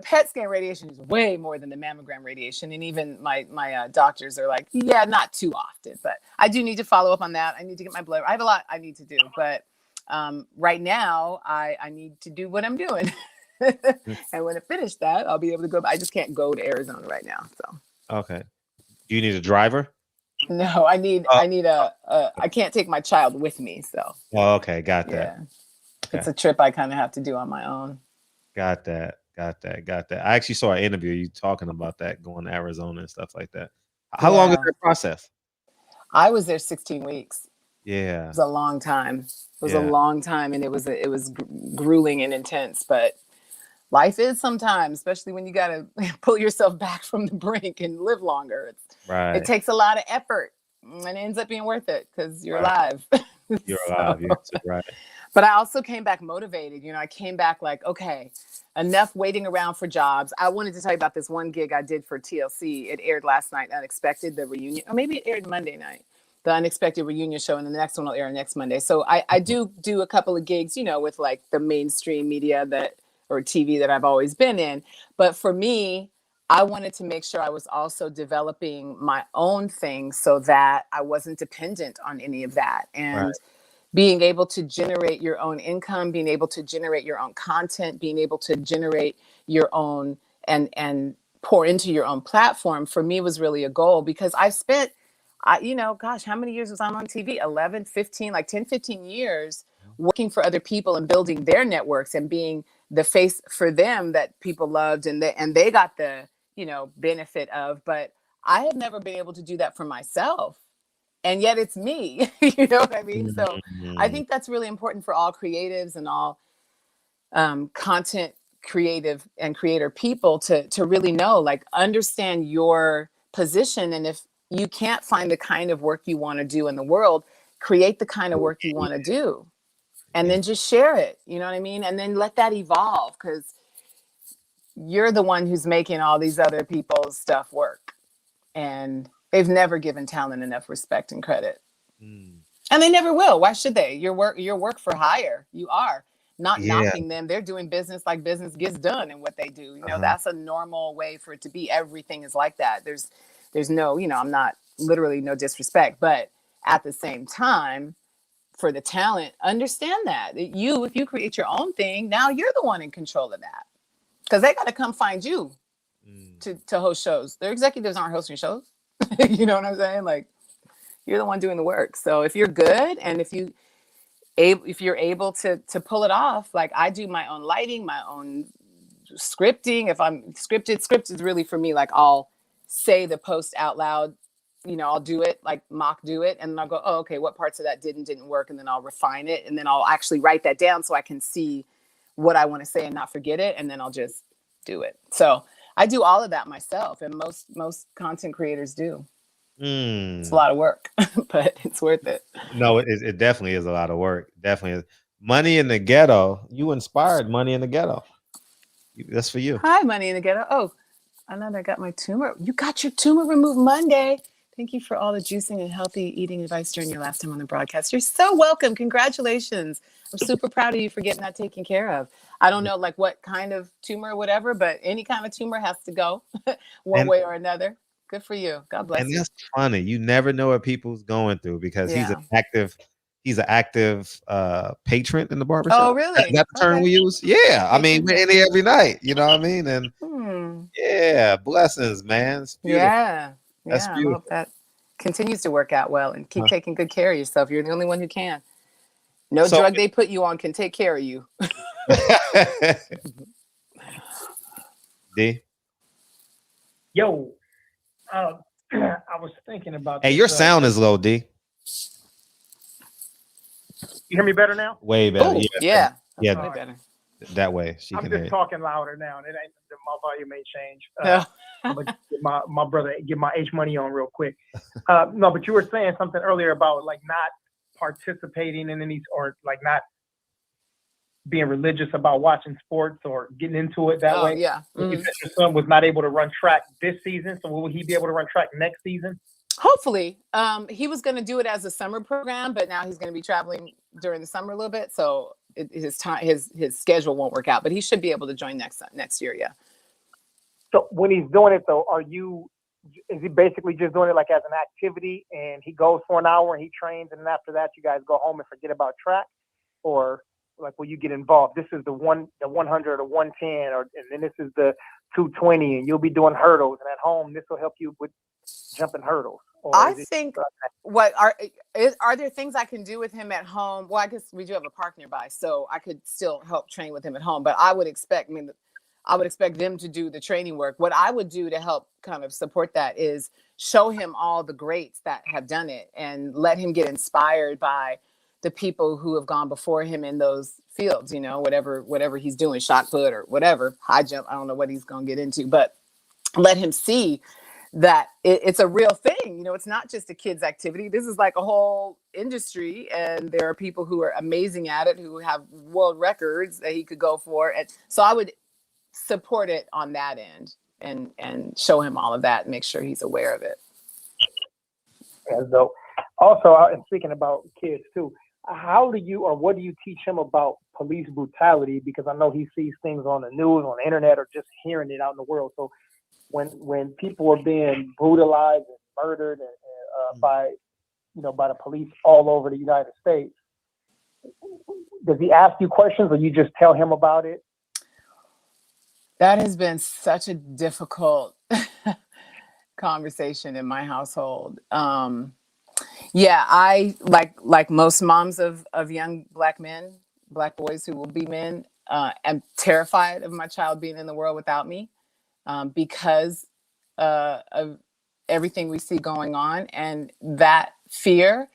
PET scan radiation is way more than the mammogram radiation. And even my doctors are like, yeah, not too often, but I do need to follow up on that. I need to get my blood. I have a lot I need to do, but right now I need to do what I'm doing. And when I finish that, I'll be able to go. I just can't go to Arizona right now. So okay. Do you need a driver? No, I need I can't take my child with me. So okay, got that. Yeah. Okay. It's a trip I kind of have to do on my own. Got that. I actually saw an interview you talking about that, going to Arizona and stuff like that. How long is that process? I was there 16 weeks. Yeah. It was a long time. It was a long time, and it was grueling and intense, but life is sometimes, especially when you got to pull yourself back from the brink and live longer. It takes a lot of effort, and it ends up being worth it because you're alive. You're alive. You're right. But I also came back motivated. I came back like, okay, enough waiting around for jobs. I wanted to tell you about this one gig I did for TLC. It aired last night, Unexpected, the reunion, or maybe it aired Monday night, the Unexpected reunion show, and then the next one will air next Monday. So I do a couple of gigs, with like the mainstream media or TV that I've always been in. But for me, I wanted to make sure I was also developing my own thing so that I wasn't dependent on any of that. And being able to generate your own income, being able to generate your own content, being able to generate your own and pour into your own platform, for me was really a goal, because I've spent, gosh, how many years was I on TV? 11, 15, like 10, 15 years working for other people and building their networks and being the face for them that people loved and they got the, benefit of. But I have never been able to do that for myself. And yet it's me, you know what I mean? So I think that's really important for all creatives and all content creative and creator people to really know, like, understand your position. And if you can't find the kind of work you want to do in the world, create the kind of work you want to do and then just share it. You know what I mean? And then let that evolve, because you're the one who's making all these other people's stuff work. And they've never given talent enough respect and credit. And they never will. Why should they? Your work for hire. You are not knocking them. They're doing business like business gets done and what they do. That's a normal way for it to be. Everything is like that. There's no, I'm not literally no disrespect, but at the same time, for the talent, understand that if you create your own thing, now you're the one in control of that, because they got to come find you to host shows. Their executives aren't hosting shows. You know what I'm saying? Like, you're the one doing the work. So if you're good and if you're able to pull it off, like I do my own lighting, my own scripting. If I'm script is really for me. Like, I'll say the post out loud I'll do it, like mock do it, and I'll go, oh, okay, what parts of that didn't work, and then I'll refine it, and then I'll actually write that down so I can see what I want to say and not forget it, and then I'll just do it. So I do all of that myself, and most content creators do. It's a lot of work, but it's worth it. No, it definitely is a lot of work. Definitely is. Money in the Ghetto. You inspired Money in the Ghetto. That's for you. Hi, Money in the Ghetto. Oh, Ananda, got my tumor. You got your tumor removed Monday. Thank you for all the juicing and healthy eating advice during your last time on the broadcast. You're so welcome. Congratulations. I'm super proud of you for getting that taken care of. I don't know like what kind of tumor or whatever, but any kind of tumor has to go one way or another. Good for you. God bless you. And that's funny. You never know what people's going through because he's an active patron in the barbershop. Oh, really? Is that the term we use? Yeah. I mean, we're in here every night. You know what I mean? And yeah, blessings, man. It's beautiful. Yeah. That's beautiful. I hope that continues to work out well and keep taking good care of yourself. You're the only one who can. No drug they put you on can take care of you. D? Yo, I was thinking about. Hey, your sound is low, D. You hear me better now? Way better. Ooh, yeah. Yeah. Way better. That way she I'm can just hear. talking louder now. It ain't my volume may change. I'm gonna get my brother get my H money on real quick. No, but you were saying something earlier about like not participating in any or like not being religious about watching sports or getting into it that way. Yeah. You said your son was not able to run track this season, so will he be able to run track next season? Hopefully. He was going to do it as a summer program, but now he's going to be traveling during the summer a little bit, so his schedule won't work out. But he should be able to join next year. Yeah. So when he's doing it, though, is he basically just doing it like as an activity, and he goes for an hour and he trains, and then after that you guys go home and forget about track, or like will you get involved? This is the 100 or 110, and then this is the 220, and you'll be doing hurdles, and at home this will help you with jumping hurdles. I think what are there things I can do with him at home? Well, I guess we do have a park nearby, so I could still help train with him at home. But I would expect them to do the training work. What I would do to help kind of support that is show him all the greats that have done it and let him get inspired by the people who have gone before him in those fields, whatever he's doing, shot put or whatever, high jump. I don't know what he's going to get into, but let him see that it's a real thing. It's not just a kid's activity. This is like a whole industry, and there are people who are amazing at it, who have world records that he could go for. And so I would support it on that end and show him all of that and make sure he's aware of it. As though, also, and speaking about kids too, what do you teach him about police brutality? Because I know he sees things on the news, on the internet, or just hearing it out in the world. So when people are being brutalized and murdered by the police all over the United States, does he ask you questions, or you just tell him about it? That has been such a difficult conversation in my household. Yeah, I like most moms of young black boys who will be men, am terrified of my child being in the world without me, because of everything we see going on. And that fear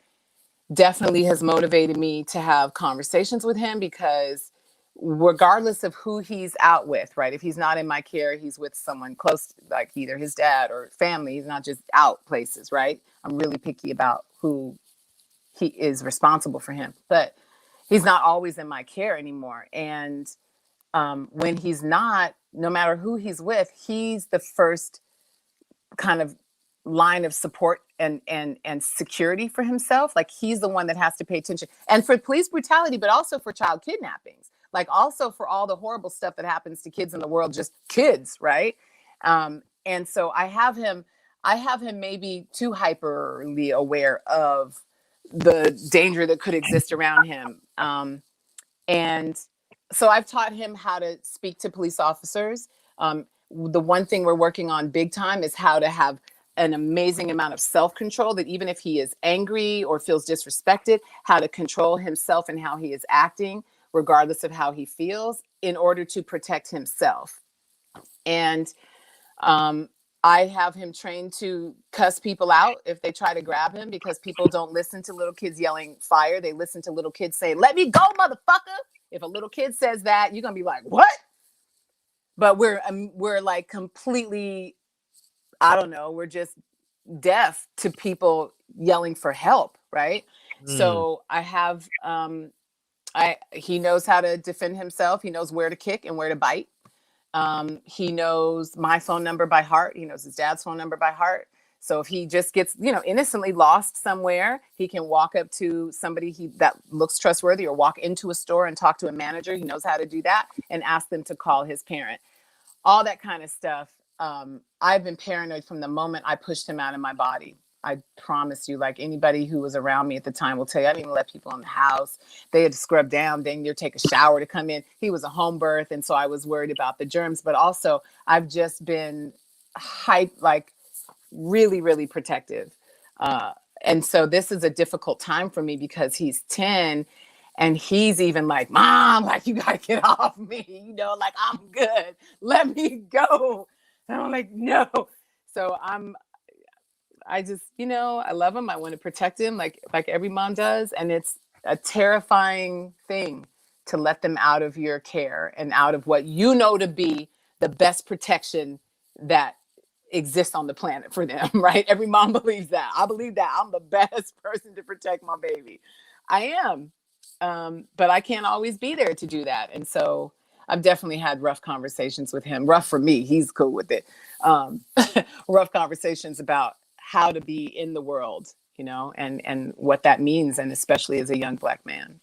definitely has motivated me to have conversations with him, because regardless of who he's out with, right? If he's not in my care, he's with someone close, like either his dad or family. He's not just out places, right? I'm really picky about who he is responsible for him, but he's not always in my care anymore. And when he's not, no matter who he's with, he's the first kind of line of support and security for himself. Like he's the one that has to pay attention, and for police brutality, but also for child kidnappings, like also for all the horrible stuff that happens to kids in the world, just kids, right? And so I have him maybe too hyperly aware of the danger that could exist around him. And so I've taught him how to speak to police officers. The one thing we're working on big time is how to have an amazing amount of self-control, that even if he is angry or feels disrespected, how to control himself and how he is acting, regardless of how he feels, in order to protect himself. And I have him trained to cuss people out if they try to grab him, because people don't listen to little kids yelling fire. They listen to little kids saying, "Let me go, motherfucker." If a little kid says that, you're going to be like, "What?" But we're like completely, I don't know, we're just deaf to people yelling for help, right? So I have he knows how to defend himself. He knows where to kick and where to bite. He knows my phone number by heart. He knows his dad's phone number by heart. So if he just gets, innocently lost somewhere, he can walk up to somebody that looks trustworthy, or walk into a store and talk to a manager. He knows how to do that and ask them to call his parent. All that kind of stuff. I've been paranoid from the moment I pushed him out of my body. I promise you, like anybody who was around me at the time will tell you, I didn't even let people in the house. They had to scrub down, then you take a shower to come in. He was a home birth, and so I was worried about the germs. But also, I've just been really, really protective. And so this is a difficult time for me because he's 10, and he's even like, "Mom, like, you gotta get off me, like, I'm good. Let me go." And I'm like, "No." So I just, I love him. I want to protect him like every mom does. And it's a terrifying thing to let them out of your care and out of what you know to be the best protection that exists on the planet for them, right? Every mom believes that. I believe that. I'm the best person to protect my baby. I am. But I can't always be there to do that. And so I've definitely had rough conversations with him. Rough for me. He's cool with it. Rough conversations about how to be in the world, and what that means, and especially as a young Black man.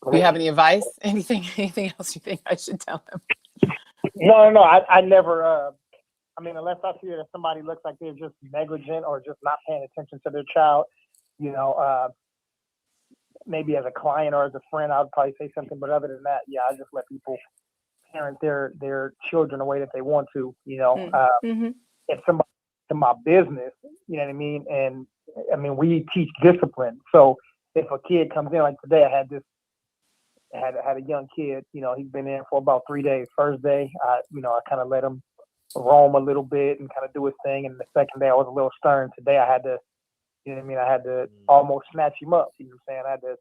Do you have any advice? Anything else you think I should tell them? No. I never. Unless I see that somebody looks like they're just negligent or just not paying attention to their child, maybe as a client or as a friend, I would probably say something. But other than that, yeah, I just let people parent their children the way that they want to. If somebody in my business, you know what I mean, and we teach discipline. So if a kid comes in, like today, I had a young kid. He's been in for about 3 days. First day, I kind of let him roam a little bit and kind of do his thing. And the second day I was a little stern. Today I had to, I had to almost snatch him up. You know what I'm saying? I had to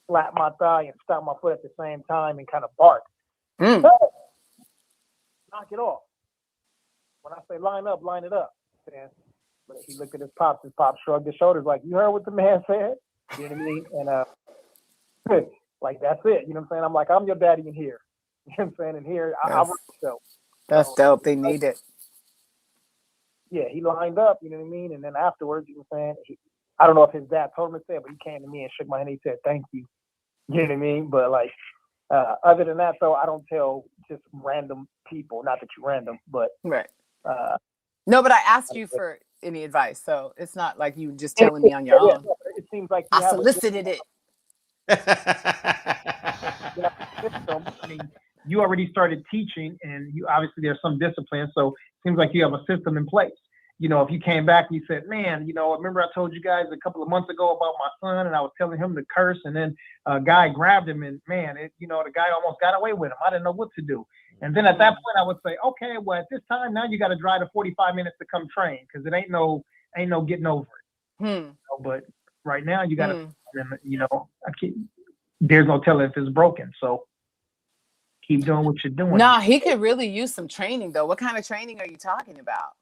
slap my thigh and stomp my foot at the same time and kind of bark. Hey, knock it off. When I say line up, line it up. And but he looked at his pops shrugged his shoulders like, "You heard what the man said?" You know what I mean? And like, that's it. You know what I'm saying? I'm like, I'm your daddy in here. You know what I'm saying? And here, I work myself. That's dope. They need it. Yeah, he lined up, you know what I mean? And then afterwards, you know what I'm saying? I don't know if his dad told him to say it, but he came to me and shook my hand. He said, "Thank you." You know what I mean? But like, other than that, though, I don't tell just random people, not that you're random, but. Right. No, but I asked you for any advice. So it's not like you just telling me on your own. It seems like I solicited it. System. You already started teaching, and you obviously there's some discipline. So it seems like you have a system in place. If you came back and you said, "Man, remember I told you guys a couple of months ago about my son, and I was telling him to curse, and then a guy grabbed him, and man, the guy almost got away with him. I didn't know what to do." And then at that point, I would say, "Okay, well, at this time now you got to drive to 45 minutes to come train, because it ain't no getting over it." But right now you got to, there's no telling if it's broken. So keep doing what you're doing. Nah, he could really use some training, though. What kind of training are you talking about?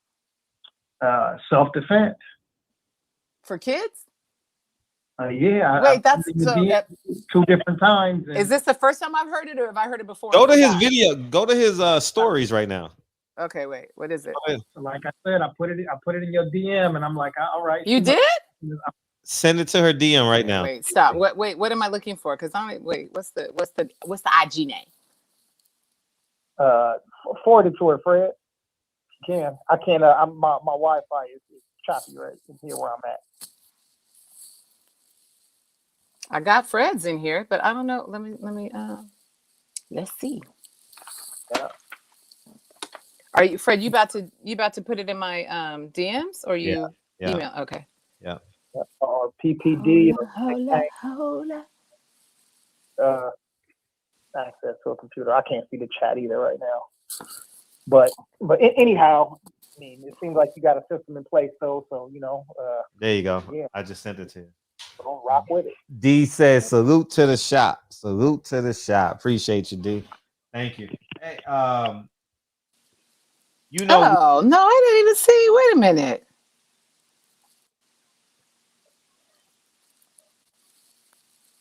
Self-defense. For kids? Yeah. Wait, that's two different times. Is this the first time I've heard it, or have I heard it before? Go to his video. Go to his stories right now. Okay, wait. What is it? Like I said, I put it in your DM, and I'm like, all right. You did? Send it to her DM right now. Wait, stop. Wait, what am I looking for? Because what's the IG name? Forward it to her, Fred. I can't. My Wi-Fi is choppy right in here where I'm at. I got Fred's in here, but I don't know. Let me. Let's see. Yeah. Are you, Fred? You about to put it in my DMs, or you email? Okay. Yeah. Or PPD. Hola. access to a computer. I can't see the chat either right now. But anyhow, I mean, it seems like you got a system in place, though. So there you go. Yeah. I just sent it to you. Don't rock with it. D says, "Salute to the shop. Salute to the shop. Appreciate you, D. Thank you." Hey, you know, Oh no, I didn't even see. Wait a minute.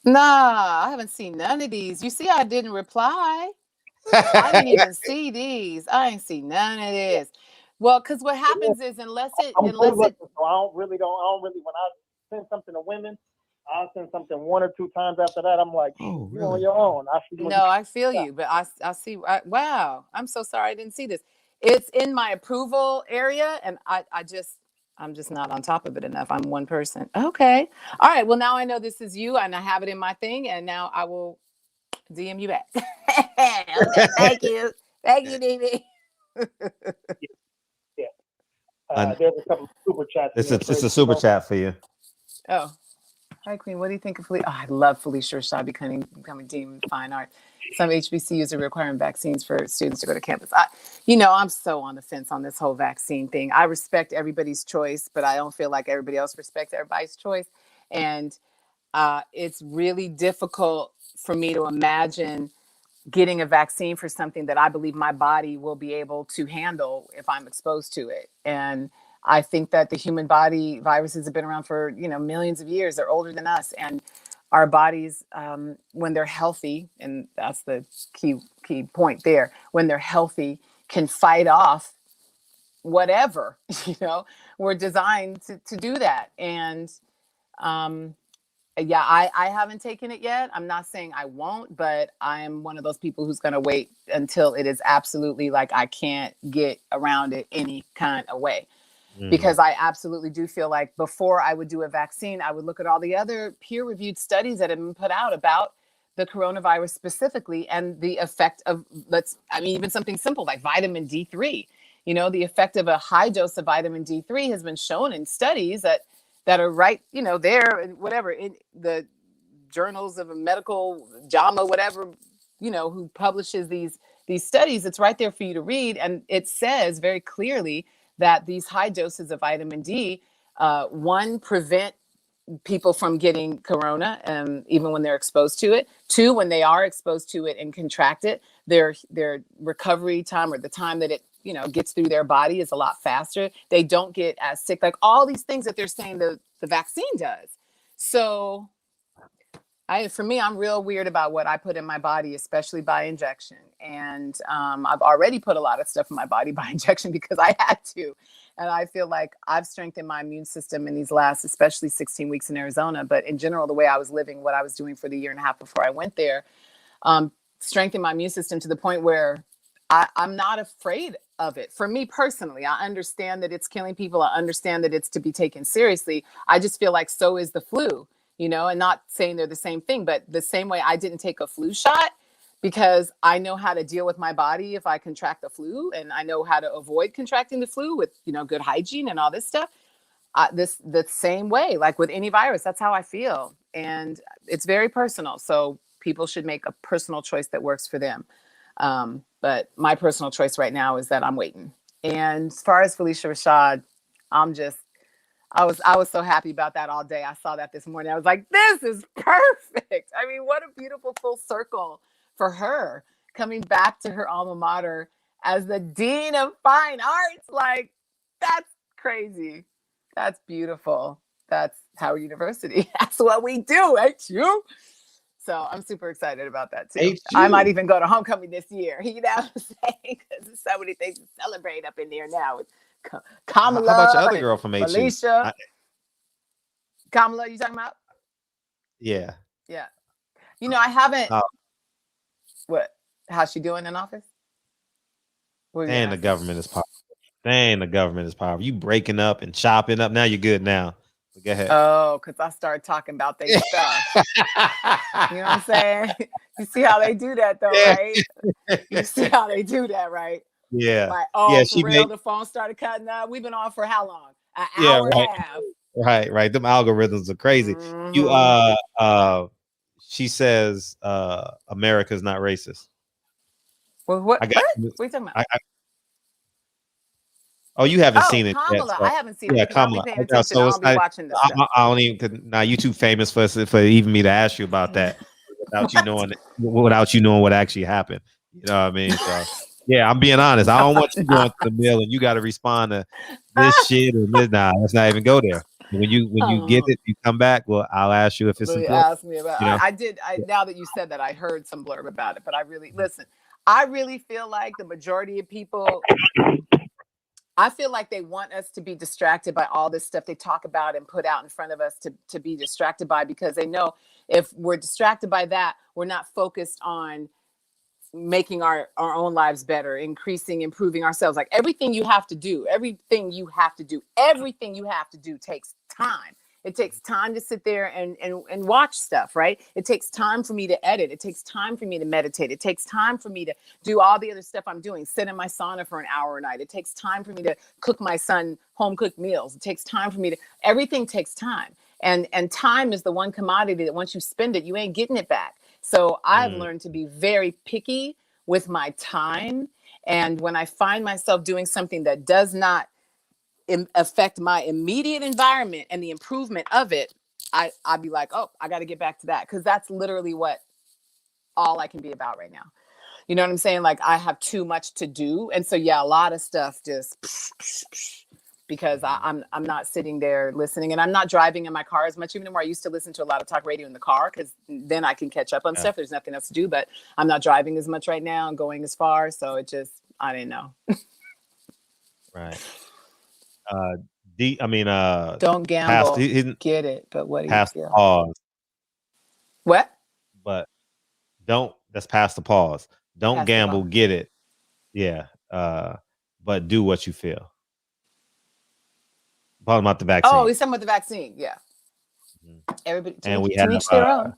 Nah, I haven't seen none of these. You see, I didn't reply. I didn't even see these. I ain't see none of this. Well, because what happens is unless it I'm so lucky, so I don't really when I send something to women, I'll send something 1 or 2 times after that. I'm like, Oh, you on your own. I feel you, but I see. Wow, I'm so sorry I didn't see this. It's in my approval area, and I'm just not on top of it enough. I'm one person. Okay, all right. Well, now I know this is you, and I have it in my thing, and now I will DM you back. Okay, thank you, DB. There's a couple of super chats. It's a super chat for you. Oh, hi, Queen. What do you think of Felicia? Oh, I love Felicia Rashad becoming Dean of Fine Art. Some HBCUs are requiring vaccines for students to go to campus. I'm so on the fence on this whole vaccine thing. I respect everybody's choice, but I don't feel like everybody else respects everybody's choice. And it's really difficult for me to imagine getting a vaccine for something that I believe my body will be able to handle if I'm exposed to it. And I think that the human body, viruses have been around for, millions of years. They're older than us. And our bodies, when they're healthy, and that's the key point there, when they're healthy, can fight off whatever, we're designed to do that. And yeah, I haven't taken it yet. I'm not saying I won't, but I'm one of those people who's going to wait until it is absolutely like I can't get around it any kind of way. Because I absolutely do feel like before I would do a vaccine, I would look at all the other peer-reviewed studies that have been put out about the coronavirus specifically and the effect of, even something simple like vitamin D3. The effect of a high dose of vitamin D3 has been shown in studies that are right, there and whatever in the journals of a medical JAMA, whatever, who publishes these studies. It's right there for you to read, and it says very clearly that these high doses of vitamin D, one, prevent people from getting corona, even when they're exposed to it. Two, when they are exposed to it and contract it, their recovery time, or the time that it gets through their body, is a lot faster. They don't get as sick, like all these things that they're saying the vaccine does. So for me, I'm real weird about what I put in my body, especially by injection. And I've already put a lot of stuff in my body by injection because I had to. And I feel like I've strengthened my immune system in these last, especially 16 weeks in Arizona. But in general, the way I was living, what I was doing for the year and a half before I went there, strengthened my immune system to the point where I'm not afraid of it. For me personally, I understand that it's killing people. I understand that it's to be taken seriously. I just feel like so is the flu. And not saying they're the same thing, but the same way I didn't take a flu shot because I know how to deal with my body if I contract the flu, and I know how to avoid contracting the flu with, good hygiene and all this stuff. The same way, like with any virus, that's how I feel. And it's very personal. So people should make a personal choice that works for them. But my personal choice right now is that I'm waiting. And as far as Felicia Rashad, I was so happy about that all day. I saw that this morning. I was like, this is perfect. I mean, what a beautiful full circle for her coming back to her alma mater as the Dean of Fine Arts. Like, that's crazy. That's beautiful. That's Howard University. That's what we do, ain't you? So I'm super excited about that too. I might even go to homecoming this year. You know what I'm saying? Because there's so many things to celebrate up in there now. Kamala, how about your other girl from HU? Alicia. Kamala, you talking about? Yeah. Yeah. I haven't. What? How's she doing in office? And the government is powerful. The government is powerful. You breaking up and chopping up. Now you're good now. Go ahead. Oh, because I started talking about their stuff. You know what I'm saying? You see how they do that, though, right? You see how they do that, right? Yeah. Like, the phone started cutting up. We've been on for how long? An hour and a half. Right. Them algorithms are crazy. Mm-hmm. she says America's not racist. Well, what? I got What are you talking about? Oh, you haven't seen it yet. Kamala. So, I haven't seen yeah, it because I'll be Kamala. paying Okay, attention. so I'll it's be watching this stuff. I don't even. Now you too famous for even me to ask you about that without you knowing what actually happened. You know what I mean? So yeah, I'm being honest. I don't want you going to the mill and you got to respond to this shit and this. Nah, let's not even go there. When you get it, you come back. Well, I'll ask you if it's Really important. ask me about. You know? I did. Now that you said that, I heard some blurb about it, but I really listen. I really feel like the majority of people. I feel like they want us to be distracted by all this stuff they talk about and put out in front of us to be distracted by, because they know if we're distracted by that, we're not focused on making our own lives better, improving ourselves. Like everything you have to do takes time. It takes time to sit there and watch stuff, right? It takes time for me to edit. It takes time for me to meditate. It takes time for me to do all the other stuff I'm doing, sit in my sauna for an hour a night. It takes time for me to cook my son home cooked meals. It takes time for me to, everything takes time. And time is the one commodity that once you spend it, you ain't getting it back. So I've learned to be very picky with my time. And when I find myself doing something that does not affect my immediate environment and the improvement of it, I'd be like, oh, I got to get back to that. Because that's literally what all I can be about right now. You know what I'm saying? Like I have too much to do. And so, yeah, a lot of stuff just because I'm not sitting there listening, and I'm not driving in my car as much anymore. I used to listen to a lot of talk radio in the car because then I can catch up on stuff. There's nothing else to do, but I'm not driving as much right now and going as far. So it just, I didn't know. Right. Don't gamble. Get it, but what do you feel? Pause. What? But don't. That's past the pause. Don't gamble. Get it. Yeah. But do what you feel. Talking about the vaccine. Oh, he's talking about the vaccine. Yeah. Everybody. And we have each their own.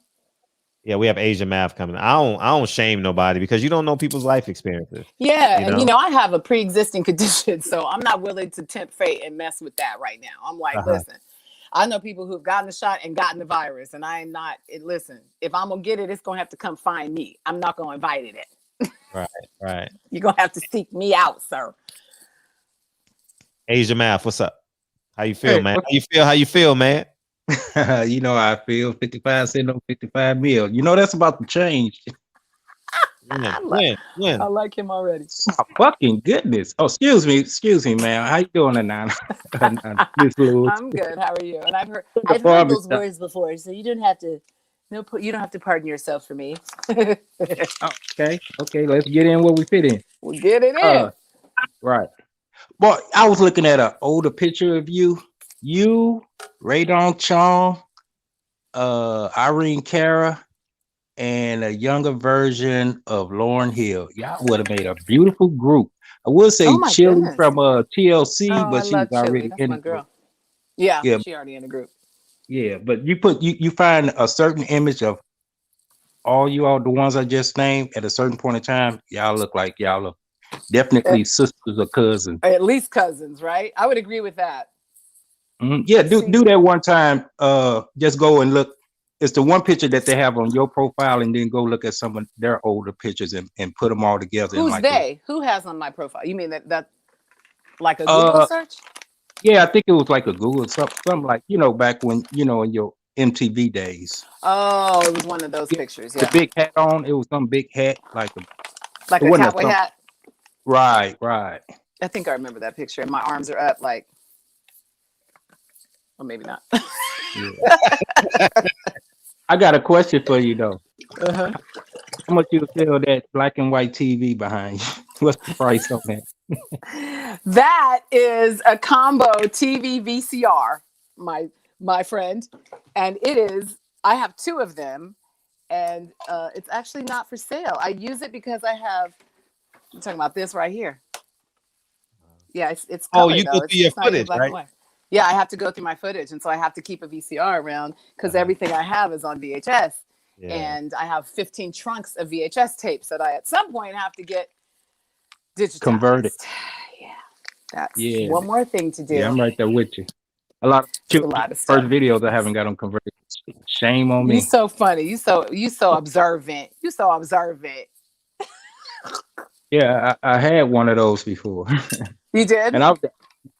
Yeah, we have Asian math coming. I don't shame nobody because you don't know people's life experiences. Yeah, and I have a pre-existing condition, so I'm not willing to tempt fate and mess with that right now. I'm like, listen, I know people who've gotten the shot and gotten the virus, and I am not. Listen, if I'm gonna get it, it's gonna have to come find me. I'm not gonna invite it. Right. You're gonna have to seek me out, sir. Asian math, what's up? How you feel, man? How you feel, man? You know how I feel. 55 cents on 55 mil. You know that's about to change. When? I like him already. Oh, fucking goodness. Oh, excuse me, man. How you doing, Ananda? I'm good. How are you? And I've heard those words before, so you don't have to. No, you don't have to pardon yourself for me. Okay. Let's get in where we fit in. We'll get it in. Right. Well, I was looking at an older picture of you. You, Radon Chong, Irene Cara, and a younger version of Lauryn Hill. Y'all would have made a beautiful group. I would say Chili from TLC, but she's already in the group. Yeah, she already in the group. Yeah, but you find a certain image of all the ones I just named at a certain point in time. Y'all look like y'all are definitely sisters or cousins. At least cousins, right? I would agree with that. Mm-hmm. Yeah, do that one time. Just go and look. It's the one picture that they have on your profile, and then go look at some of their older pictures and put them all together. Who's they? Who has on my profile? You mean that like a Google search? Yeah, I think it was like a Google something like back when in your MTV days. Oh, it was one of those pictures. Yeah, the big hat on. It was some big hat like a cowboy hat. Right. I think I remember that picture. And my arms are up, like, or maybe not. I got a question for you though. Uh-huh. How much you sell that black and white TV behind you? What's the price on that? That is a combo TV VCR, my friend, and it is. I have two of them, and it's actually not for sale. I use it because I have. I'm talking about this right here. Yeah, it's color, you go through your footage, right? Yeah, I have to go through my footage, and so I have to keep a VCR around because everything I have is on VHS. Yeah. And I have 15 trunks of VHS tapes that I at some point have to get digitized. Converted. Yeah, that's one more thing to do. Yeah, I'm right there with you. A lot of first videos I haven't got them converted. Shame on You me. so funny. You so observant. You so observant. Yeah, I had one of those before. You did? And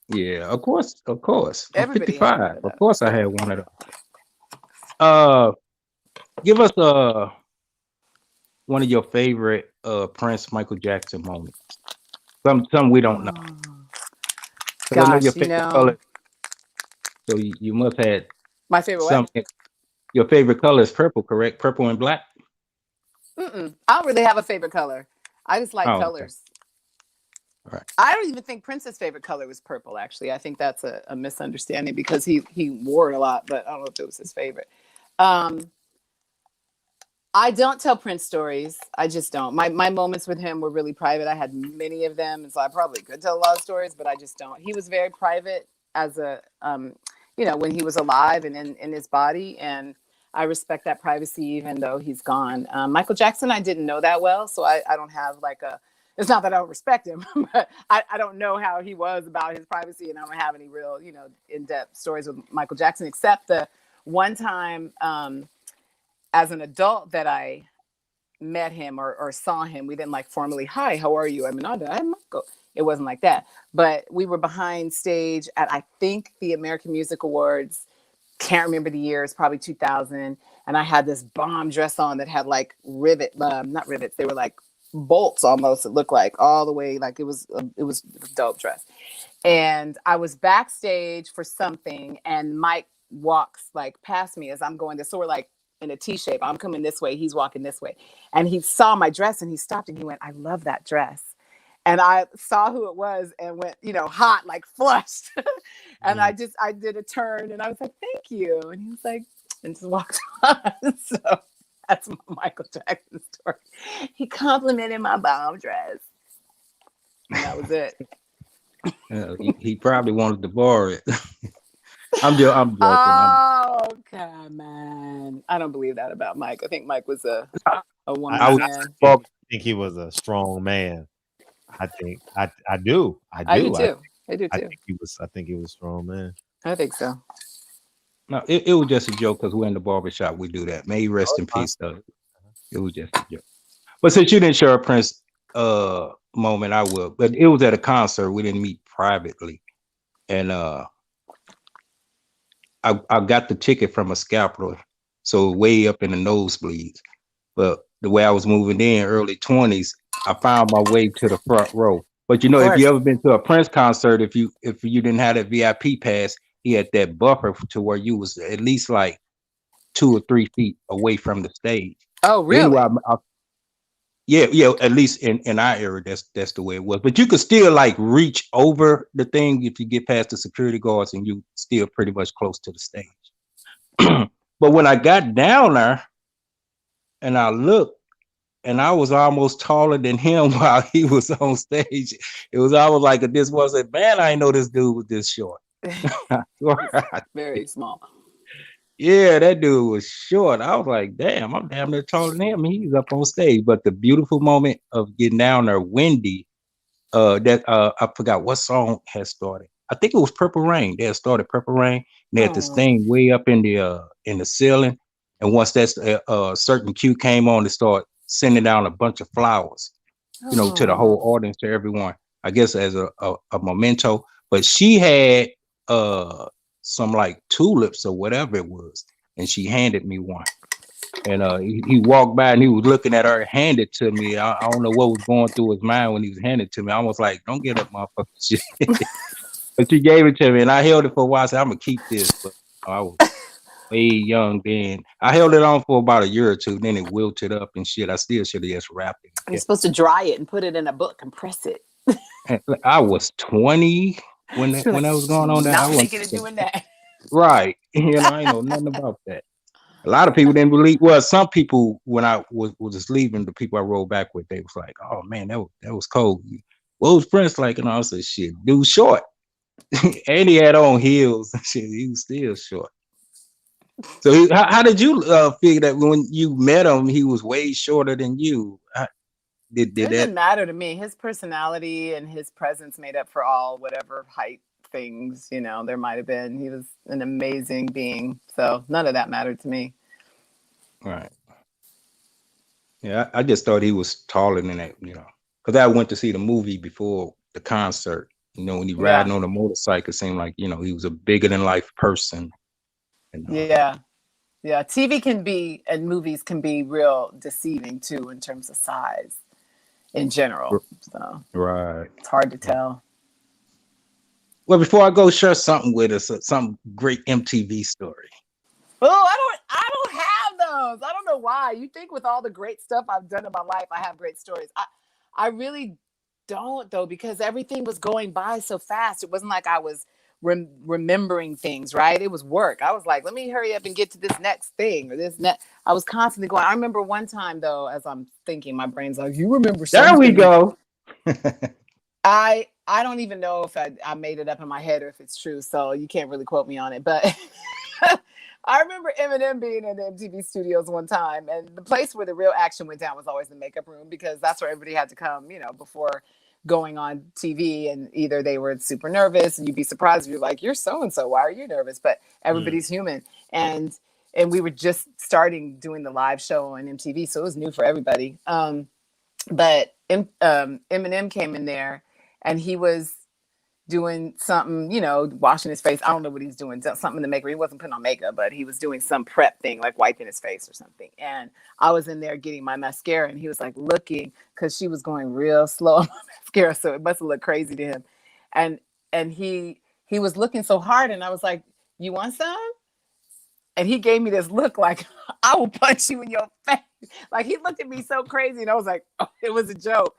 yeah, of course, of course. I'm Everybody had one 55. of Of course I those. had one of those. Uh give us one of your favorite Prince Michael Jackson moments. Some we don't know. Because I know your Gosh, favorite color. So you must have my favorite what? some. Your favorite color is purple, correct? Purple and black. I don't really have a favorite color. I just like Oh, okay. colors. All right. I don't even think Prince's favorite color was purple. Actually, I think that's a misunderstanding because he wore it a lot, but I don't know if it was his favorite. I don't tell Prince stories. I just don't. My moments with him were really private. I had many of them, and so I probably could tell a lot of stories, but I just don't. He was very private as a, when he was alive and in his body, and I respect that privacy even though he's gone. Michael Jackson, I didn't know that well, so I don't have like a. It's not that I don't respect him, but I don't know how he was about his privacy, and I don't have any real, in-depth stories with Michael Jackson, except the one time. As an adult that I met him or saw him, we didn't like formally, hi, how are you? I'm Ananda. I'm Michael. It wasn't like that. But we were behind stage at, I think, the American Music Awards. Can't remember the year. It's probably 2000. And I had this bomb dress on that had like not rivets. They were like bolts almost. It looked like all the way, like it was a dope dress. And I was backstage for something and Mike walks like past me as I'm going this. So we're like, in a T shape. I'm coming this way. He's walking this way. And he saw my dress and he stopped and he went, I love that dress. And I saw who it was and went, hot, like flushed. And I did a turn and I was like, thank you. And he was like, and just walked on. So that's my Michael Jackson story. He complimented my bomb dress. And that was it. He probably wanted to borrow it. I'm joking. Oh, come on. I don't believe that about Mike. I think Mike was a woman's man. I think he was a strong man. I think I do. I do too. I do too. I think he was a strong man. I think so. No, it was just a joke because we're in the barbershop. We do that. May he rest in peace, though. It was just a joke. But since you didn't share a Prince moment, I will. But it was at a concert. We didn't meet privately. And I got the ticket from a scalper, so way up in the nosebleeds. But the way I was moving in early 20s, I found my way to the front row. But if you ever been to a Prince concert, if you didn't have that VIP pass, he had that buffer to where you was at least like 2 or 3 feet away from the stage. Oh, really? Anyway, yeah. At least in our era, that's the way it was. But you could still like reach over the thing if you get past the security guards, and you still pretty much close to the stage. But when I got down there, and I looked, and I was almost taller than him while he was on stage. It was almost like this wasn't, man, I didn't know this dude was this short. Very small. Yeah, that dude was short. I was like, damn, I'm damn near taller than him. He's up on stage. But the beautiful moment of getting down there, Wendy, I forgot what song had started. I think it was Purple Rain. They had started Purple Rain, and they had this thing way up in the ceiling. And once that certain cue came on, to start sending down a bunch of flowers, to the whole audience, to everyone. I guess as a memento. But she had some like tulips or whatever it was, and she handed me one. And he walked by and he was looking at her, handed to me. I don't know what was going through his mind when he was handed to me. I was like, don't get up, motherfucker. Shit. But she gave it to me, and I held it for a while. I said, I'm gonna keep this. But I was way young then. I held it on for about a year or two. Then it wilted up and shit. I still should have just wrapped it. You're supposed to dry it and put it in a book and press it. I was 20 when that was going on. Not thinking of doing that. Right. I ain't know nothing about that. A lot of people didn't believe. Well, some people, when I was just leaving, the people I rode back with, they was like, "Oh man, that was cold. What was Prince like?" And I said, "Shit, dude, short." And he had on heels. Shit, he was still short. So, how did you figure that when you met him, he was way shorter than you? It didn't matter to me. His personality and his presence made up for all whatever height things, you know, there might have been. He was an amazing being. So none of that mattered to me. Right. Yeah, I just thought he was taller than that, you know, because I went to see the movie before the concert. You know, when he riding on a motorcycle, it seemed like, you know, he was a bigger than life person. And, yeah. TV can be, and movies can be real deceiving too in terms of size in general. So right. It's hard to tell. Well, before I go, share something with us, some great MTV story. Oh, I don't have those. I don't know why. You think with all the great stuff I've done in my life, I have great stories. I really don't though, because everything was going by so fast. It wasn't like I was remembering things, right? It was work. I was like, let me hurry up and get to this next thing or this next. I was constantly going. I remember one time though, as I'm thinking, my brain's like, you remember something. There we go. I don't even know if I made it up in my head or if it's true, so you can't really quote me on it. But I remember Eminem being in the MTV studios one time, and the place where the real action went down was always the makeup room, because that's where everybody had to come, you know, before going on TV. And either they were super nervous, and you'd be surprised if you're like, you're so-and-so, why are you nervous? But everybody's human. And we were just starting doing the live show on MTV, so it was new for everybody. But Eminem came in there, and he was doing something, you know, washing his face. I don't know what he's doing, something in the makeup. He wasn't putting on makeup, but he was doing some prep thing, like wiping his face or something. And I was in there getting my mascara, and he was like looking, because she was going real slow on my mascara, so it must have looked crazy to him. And he was looking so hard, and I was like, you want some? And he gave me this look like, I will punch you in your face. Like, he looked at me so crazy, and I was like, oh, it was a joke.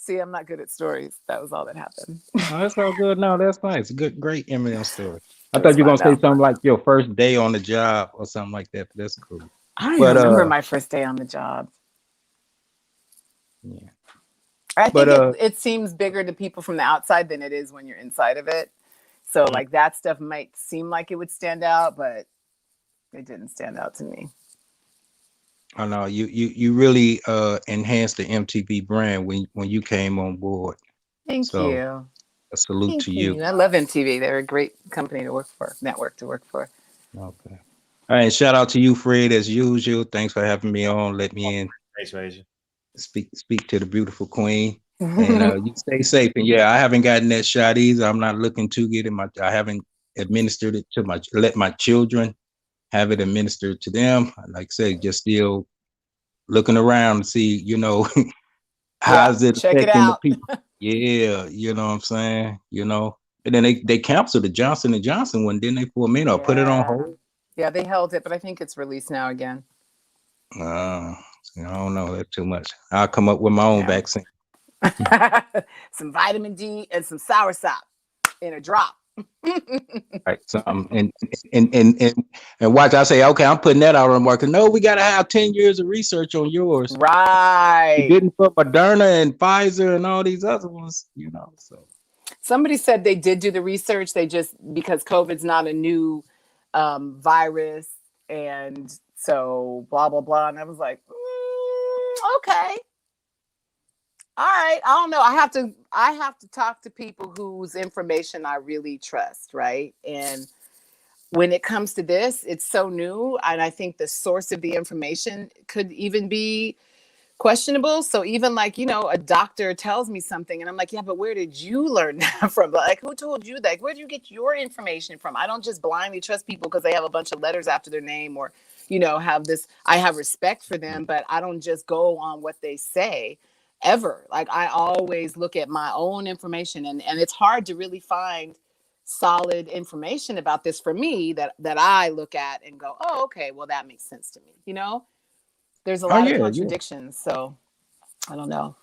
See, I'm not good at stories. That was all that happened. Oh, that's all good. No, that's nice. Good, great Eminem story. I thought you were gonna say something like your first day on the job or something like that. But that's cool. I don't remember my first day on the job. Yeah. I think it seems bigger to people from the outside than it is when you're inside of it. So like that stuff might seem like it would stand out, but it didn't stand out to me. I know you really enhanced the MTV brand when you came on board. Thank you. A salute to you. I love MTV. They're a great company to work for, network to work for. Okay. All right, shout out to you, Fred, as usual. Thanks for having me on. Let me in. Thanks, Raja. Speak to the beautiful queen. And you stay safe. And yeah, I haven't gotten that shot either. I'm not looking to get it. I haven't administered it to let my children have it administered to them. Like I said, just still looking around to see, you know, how's it affecting the people. Yeah, you know what I'm saying? You know, and then they canceled the Johnson & Johnson one, didn't they, for a minute, or put it on hold? Yeah, they held it, but I think it's released now again. I don't know. That's too much. I'll come up with my own vaccine. Some vitamin D and some soursop in a drop. Right. So and watch. I say, okay, I'm putting that out on the market. No, we gotta have 10 years of research on yours. Right. You didn't put Moderna and Pfizer and all these other ones, you know. So somebody said they did do the research. They just, because COVID's not a new virus, and so blah blah blah. And I was like, okay. All right, I don't know. I have to talk to people whose information I really trust, right? And when it comes to this, it's so new, and I think the source of the information could even be questionable. So even like, you know, a doctor tells me something, and I'm like, yeah, but where did you learn that from? Like, who told you that? Where did you get your information from? I don't just blindly trust people because they have a bunch of letters after their name, or, you know, I have respect for them, but I don't just go on what they say. Ever. Like, I always look at my own information, and it's hard to really find solid information about this for me that I look at and go, oh, okay, well, that makes sense to me. You know, there's a lot of contradictions. So I don't know.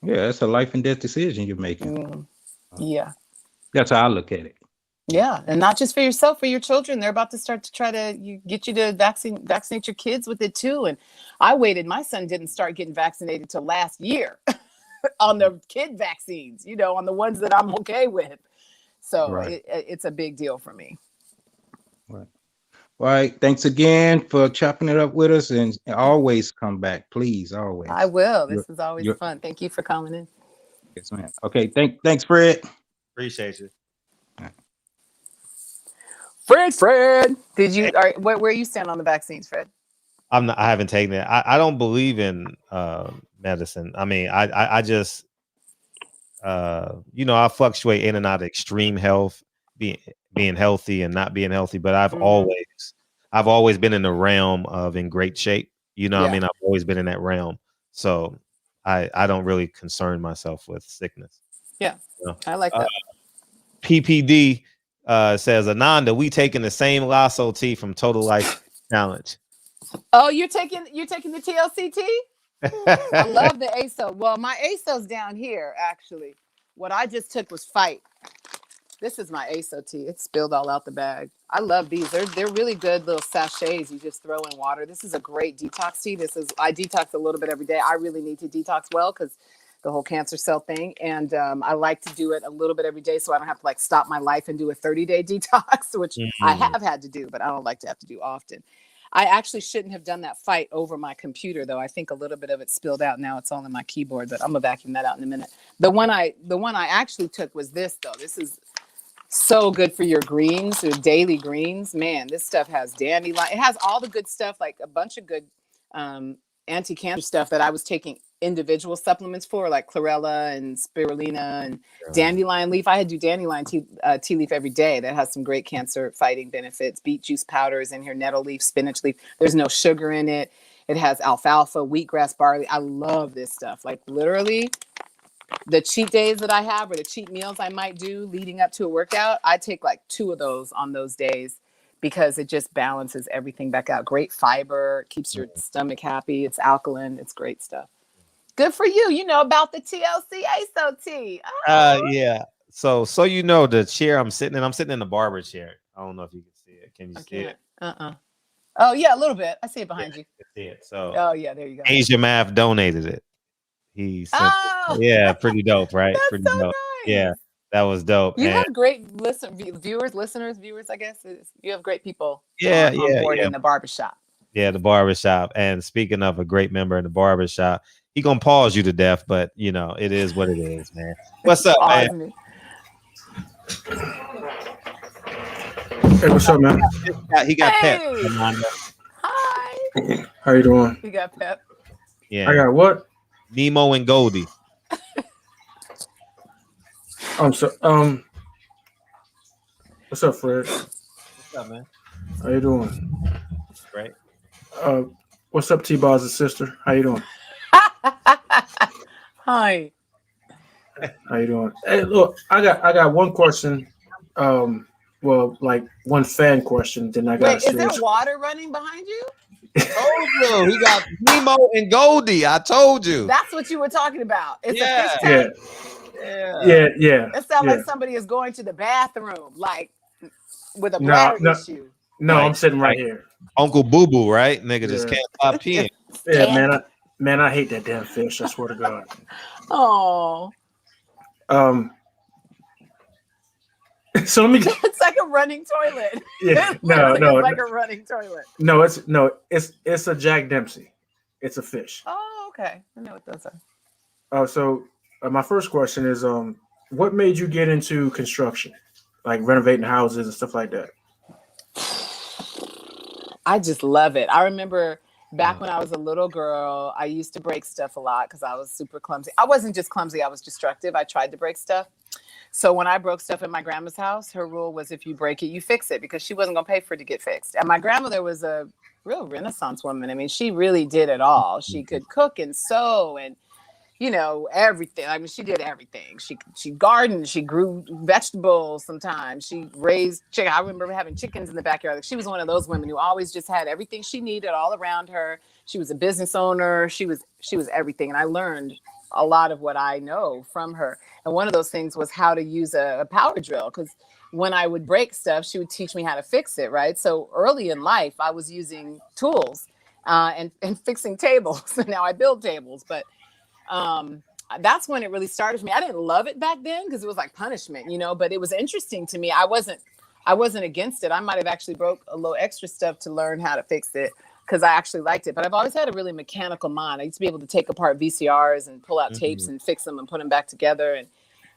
Yeah, it's a life and death decision you're making. Yeah. That's how I look at it. Yeah. And not just for yourself, for your children. They're about to start to try to get you to vaccinate your kids with it too. And I waited. My son didn't start getting vaccinated till last year on the kid vaccines, you know, on the ones that I'm okay with. So it's a big deal for me. Right. All right. Thanks again for chopping it up with us, and always come back, please. Always. I will. This is always fun. Thank you for coming in. Yes, ma'am. Okay. Thanks, Fred. Appreciate you. All right. Fred. Did you? Where you stand on the vaccines, Fred? I haven't taken it. I don't believe in medicine. I mean, I just I fluctuate in and out of extreme health, being healthy and not being healthy. But I've always been in the realm of in great shape. I mean, I've always been in that realm. So I don't really concern myself with sickness. Yeah, I like that. PPD says, Ananda, we taking the same lasso tea from Total Life Challenge. Oh, you're taking the TLC tea? I love the ASO. Well, my ASO's down here, actually. What I just took was Fight. This is my ASO tea. It spilled all out the bag. I love these. They're really good little sachets you just throw in water. This is a great detox tea. I detox a little bit every day. I really need to detox well because the whole cancer cell thing. And I like to do it a little bit every day so I don't have to stop my life and do a 30-day detox, which I have had to do, but I don't like to have to do often. I actually shouldn't have done that Fight over my computer, though. I think a little bit of it spilled out. Now it's all in my keyboard, but I'm gonna vacuum that out in a minute. The one I actually took was this, though. This is so good for your greens, your daily greens. Man, this stuff has dandelion. It has all the good stuff, like a bunch of good anti-cancer stuff that I was taking individual supplements for, like chlorella and spirulina and dandelion leaf. I had to do dandelion tea leaf every day. That has some great cancer fighting benefits. Beet juice powder is in here, nettle leaf, spinach leaf. There's no sugar in it. It has alfalfa, wheatgrass, barley. I love this stuff. Like literally the cheat days that I have or the cheat meals I might do leading up to a workout, I take like 2 of those on those days because it just balances everything back out. Great fiber, keeps your stomach happy. It's alkaline. It's great stuff. Good for you. You know about the TLC ASO tea. Yeah. So the chair I'm sitting in the barber chair. I don't know if you can see it. Can you see it? Oh yeah, a little bit. I see it behind you. I see it. So oh yeah, there you go. Asia Math donated it. He said, yeah, pretty dope, right? That's pretty so dope. nice. Yeah, that was dope. You have great viewers, I guess. You have great people on board in the barbershop. Yeah, the barbershop. And speaking of a great member in the barbershop, he gonna pause you to death, but it is what it is, man. What's up, man? Hey, what's up, man? He got pep. Hi. How you doing? You got pep. Yeah. I got what? Nemo and Goldie. What's up, Fred? What's up, man? How you doing? Great. What's up, T-Boz's sister? How you doing? Hi. How you doing? Hey, look, I got one question. Well, like one fan question. Then I got. Wait, is there water running behind you? Oh, he got Nemo and Goldie. I told you. That's what you were talking about. It's a fish tank. Yeah. It sounds like somebody is going to the bathroom, like with a bladder issue. No, I'm sitting right here. Uncle Boo Boo, right? Nigga just can't stop peeing. Yeah, man, I hate that damn fish. I swear to God. Oh. So let me. It's like a running toilet. Yeah, it's like a running toilet. No, it's a Jack Dempsey. It's a fish. Oh, okay. I know what those are. So my first question is, what made you get into construction, like renovating houses and stuff like that? I just love it. I remember back when I was a little girl, I used to break stuff a lot because I was super clumsy. I wasn't just clumsy, I was destructive. I tried to break stuff. So when I broke stuff in my grandma's house, her rule was if you break it, you fix it because she wasn't going to pay for it to get fixed. And my grandmother was a real Renaissance woman. I mean, she really did it all. She could cook and sew and, everything. I mean, she did everything. She gardened. She grew vegetables sometimes. She raised chicken. I remember having chickens in the backyard. She was one of those women who always just had everything she needed all around her. She was a business owner. She was everything. And I learned a lot of what I know from her. And one of those things was how to use a power drill, because when I would break stuff, she would teach me how to fix it, right? So early in life, I was using tools and fixing tables. Now I build tables, but that's when it really started for me. I didn't love it back then because it was like punishment, but it was interesting to me. I wasn't against it. I might have actually broke a little extra stuff to learn how to fix it because I actually liked it. But I've always had a really mechanical mind. I used to be able to take apart VCRs and pull out tapes and fix them and put them back together. And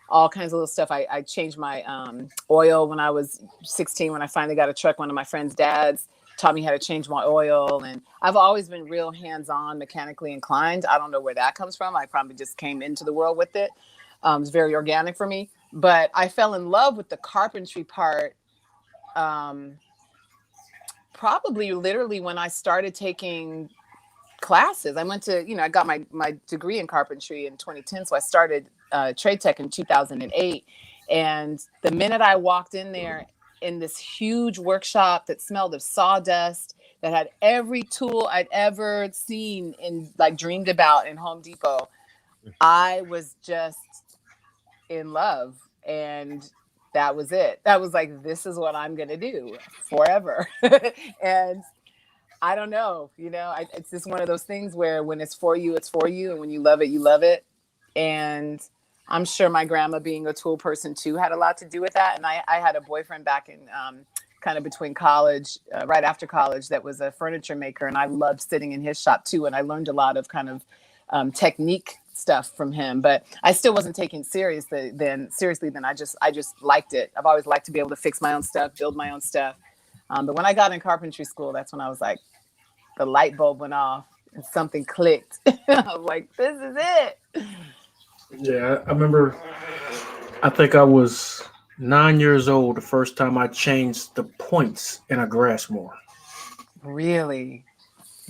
all kinds of little stuff. I changed my oil when I was 16. When I finally got a truck, one of my friend's dads taught me how to change my oil. And I've always been real hands-on, mechanically inclined. I don't know where that comes from. I probably just came into the world with it. It's very organic for me. But I fell in love with the carpentry part probably literally when I started taking classes. I went to, I got my degree in carpentry in 2010. So I started trade tech in 2008. And the minute I walked in there in this huge workshop that smelled of sawdust, that had every tool I'd ever seen and like dreamed about in Home Depot, I was just in love. And that was it. That was like, this is what I'm going to do forever. And I don't know, it's just one of those things where when it's for you, it's for you. And when you love it, you love it. And I'm sure my grandma being a tool person too had a lot to do with that. And I had a boyfriend back in kind of between college, right after college, that was a furniture maker. And I loved sitting in his shop too. And I learned a lot of kind of technique stuff from him, but I still wasn't taking seriously then. I just liked it. I've always liked to be able to fix my own stuff, build my own stuff. But when I got in carpentry school, that's when I was like, the light bulb went off and something clicked. I was like, this is it. Yeah, I remember, I think I was 9 years old the first time I changed the points in a grass mower. Really?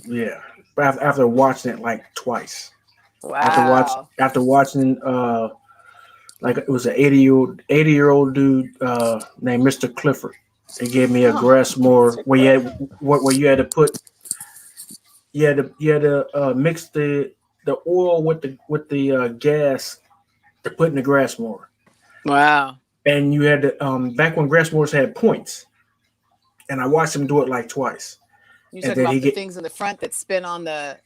Yeah. After watching it like twice. Wow. After watching like it was an 80-year-old dude named Mr. Clifford. He gave me a grass mower where you had to put you had to mix the oil with the gas to put in the grass mower. Wow. And you had to back when grass mowers had points, and I watched him do it like twice. You talking about the things in the front that spin on the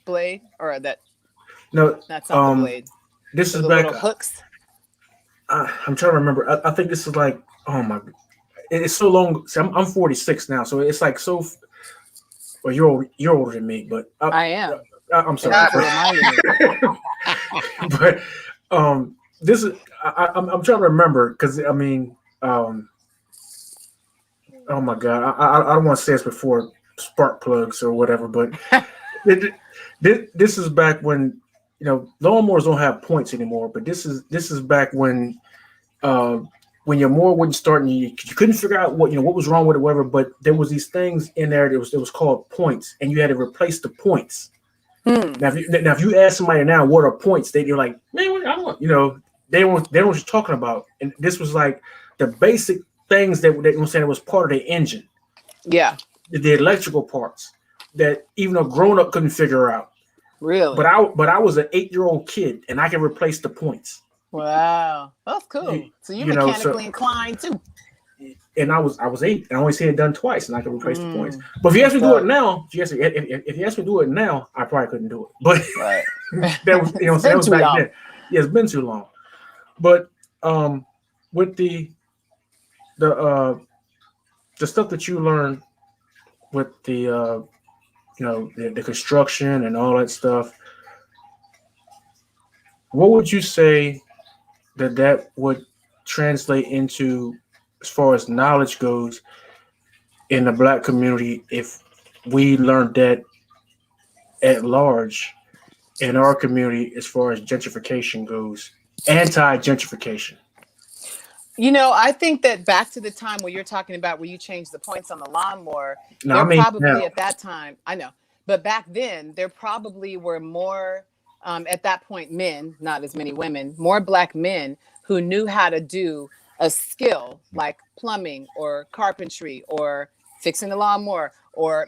blade, or that? No, that's not the blade. This is the back. Little hooks. I'm trying to remember. I think this is like, oh my, it's so long. See, I'm 46 now, so it's like so. Well, you're older than me, but I am. I'm sorry. But this is I'm trying to remember because I mean, oh my God, I don't want to say this before spark plugs or whatever, but this is back when lawnmowers don't have points anymore. But this is back when your mower wouldn't start and you couldn't figure out what was wrong with it, whatever. But there was these things in there that was called points, and you had to replace the points. Now, if you ask somebody now what are points, they're like, man, I don't they don't know what you're talking about. And this was like the basic things that they were saying it was part of the engine. Yeah, the electrical parts that even a grown up couldn't figure out. Really? But I was an 8-year-old kid and I could replace the points. Wow, that's cool. So you're mechanically inclined too. And I was 8 and I only seen it done twice and I could replace the points. But if you ask me to do it now, if you ask me to do it now, I probably couldn't do it. But right. that was that was back then. Yeah, it's been too long. But with the stuff that you learned with the the construction and all that stuff, what would you say that would translate into as far as knowledge goes in the Black community if we learned that at large in our community as far as gentrification goes, anti-gentrification? I think that back to the time where you're talking about where you changed the points on the lawnmower, probably at that time, I know, but back then there probably were more, at that point, men, not as many women, more Black men who knew how to do a skill like plumbing or carpentry or fixing the lawnmower or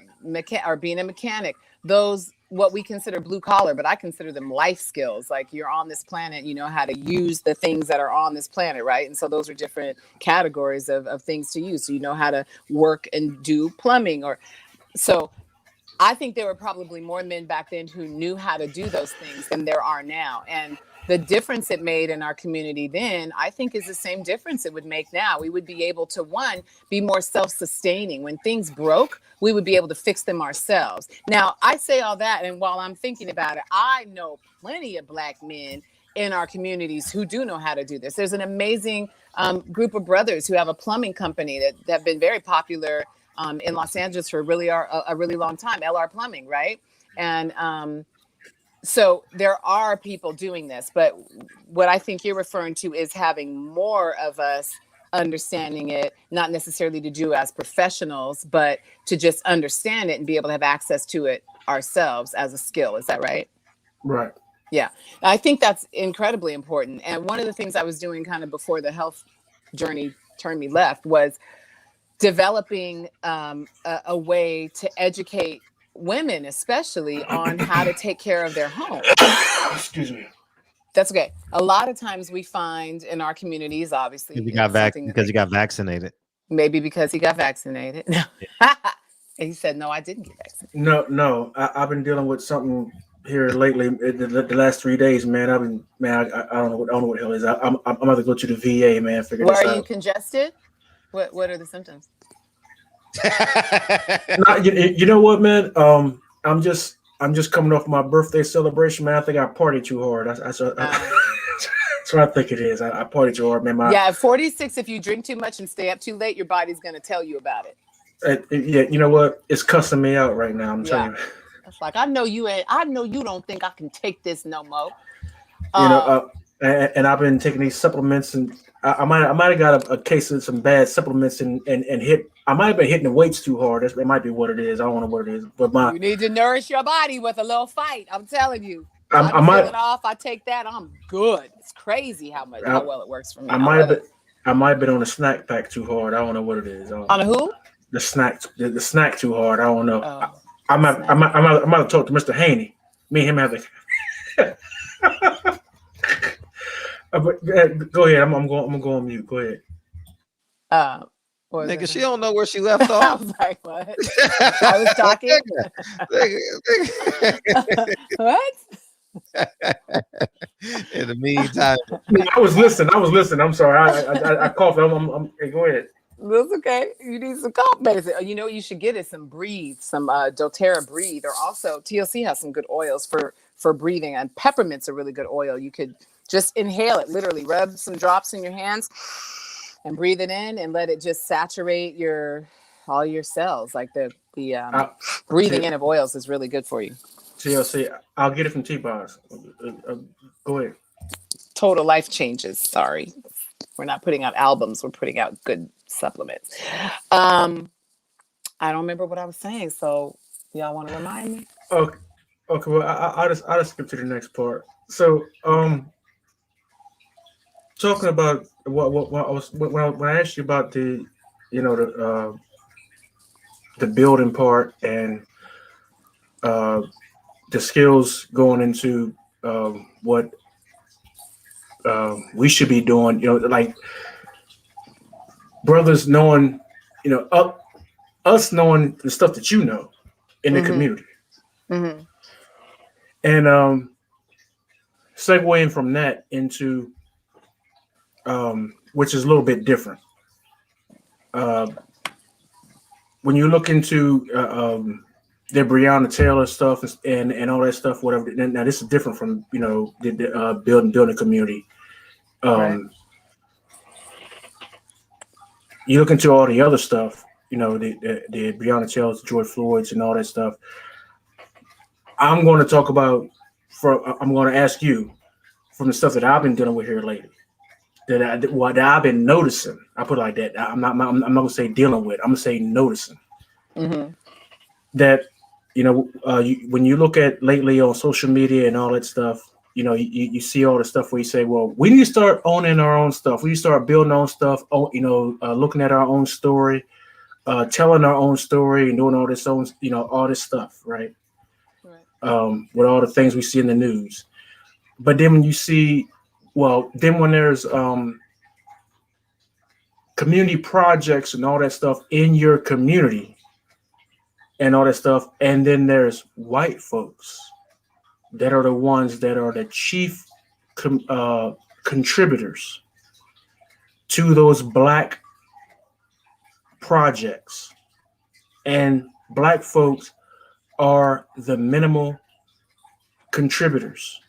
being a mechanic. Those what we consider blue collar, but I consider them life skills. Like you're on this planet, you know how to use the things that are on this planet, right? And so those are different categories of things to use. So you know how to work and do plumbing so I think there were probably more men back then who knew how to do those things than there are now. And the difference it made in our community then, I think, is the same difference it would make now. We would be able to, one, be more self-sustaining. When things broke, we would be able to fix them ourselves. Now, I say all that, and while I'm thinking about it, I know plenty of Black men in our communities who do know how to do this. There's an amazing group of brothers who have a plumbing company that have been very popular in Los Angeles for a really long time, LR Plumbing, right? And so there are people doing this, but what I think you're referring to is having more of us understanding it, not necessarily to do as professionals, but to just understand it and be able to have access to it ourselves as a skill. Is that right? Right. Yeah, I think that's incredibly important. And one of the things I was doing kind of before the health journey turned me left was developing a way to educate women, especially, on how to take care of their home. Excuse me. That's okay. A lot of times we find in our communities, obviously, Because you got vaccinated. Maybe because he got vaccinated. And he said, "No, I didn't get vaccinated." No. I've been dealing with something here lately. The last 3 days, man. I don't know what the hell it is. I'm about to go to the VA, man. Figure this out. Are you congested? What are the symptoms? You know what, man? I'm just coming off my birthday celebration, man. I think I partied too hard. That's what I think it is. I partied too hard, man. At 46, if you drink too much and stay up too late, your body's gonna tell you about it. Yeah, you know what? It's cussing me out right now. I'm telling you. It's like, I know you don't think I can take this no more. And I've been taking these supplements, and I might have got a case of some bad supplements and hit. I might have been hitting the weights too hard. It might be what it is. I don't know what it is. But you need to nourish your body with a little fight. I'm telling you. I might it off. I take that. I'm good. It's crazy how well it works for me. I might have been on the snack pack too hard. I don't know what it is. On a who? The snack too hard. I don't know. I might talk to Mr. Haney. Me and him have a. But go ahead. I'm going on mute. Go ahead. Nigga, she don't know where she left off. I was like, what? I was talking. What? In the meantime, I was listening. I'm sorry. I coughed. Hey, go ahead. That's okay. You need some cough medicine. You know what you should get is some Breathe, some doTERRA Breathe, or also TLC has some good oils for breathing, and peppermint's a really good oil. You could just inhale it, literally rub some drops in your hands and breathe it in and let it just saturate all your cells. Like the breathing in of oils is really good for you. TLC, I'll get it from T-Boss. Go ahead. Total life changes. Sorry. We're not putting out albums. We're putting out good supplements. I don't remember what I was saying. So y'all want to remind me? Okay. Well, I'll just skip to the next part. So, talking about when I asked you about the building part and the skills going into what we should be doing, like brothers knowing, us knowing the stuff that you know in the community. Mm-hmm. And segueing from that into which is a little bit different. When you look into the Breonna Taylor stuff and all that stuff, whatever. Now this is different from the building community. Right. You look into all the other stuff, the Breonna Taylor, George Floyd's, and all that stuff. I'm going to talk about. I'm going to ask you from the stuff that I've been dealing with here lately. What I've been noticing. I put it like that. I'm not going to say dealing with. I'm going to say noticing. Mm-hmm. That when you look at lately on social media and all that stuff, you see all the stuff where you say, well, we need to start owning our own stuff. We need to start building our own stuff. Looking at our own story, telling our own story, and doing all this all this stuff, right? With all the things we see in the news. But then when you see, when there's community projects and all that stuff in your community and all that stuff, and then there's white folks that are the ones that are the chief contributors to those black projects, and black folks are the minimal contributors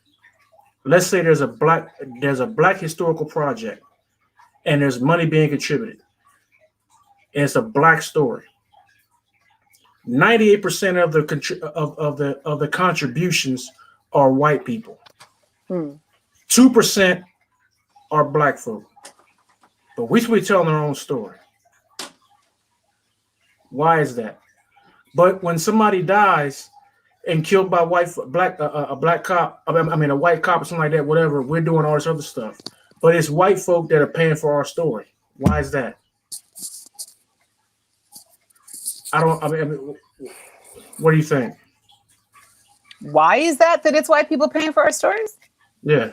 let's say there's a black historical project, and there's money being contributed, and it's a black story. 98% of the contributions are white people. 2% are black folk. But we should be telling our own story. Why is that? But when somebody dies and killed by a white cop or something like that, whatever, we're doing all this other stuff. But it's white folk that are paying for our story. Why is that? What do you think? Why is that it's white people paying for our stories? Yeah.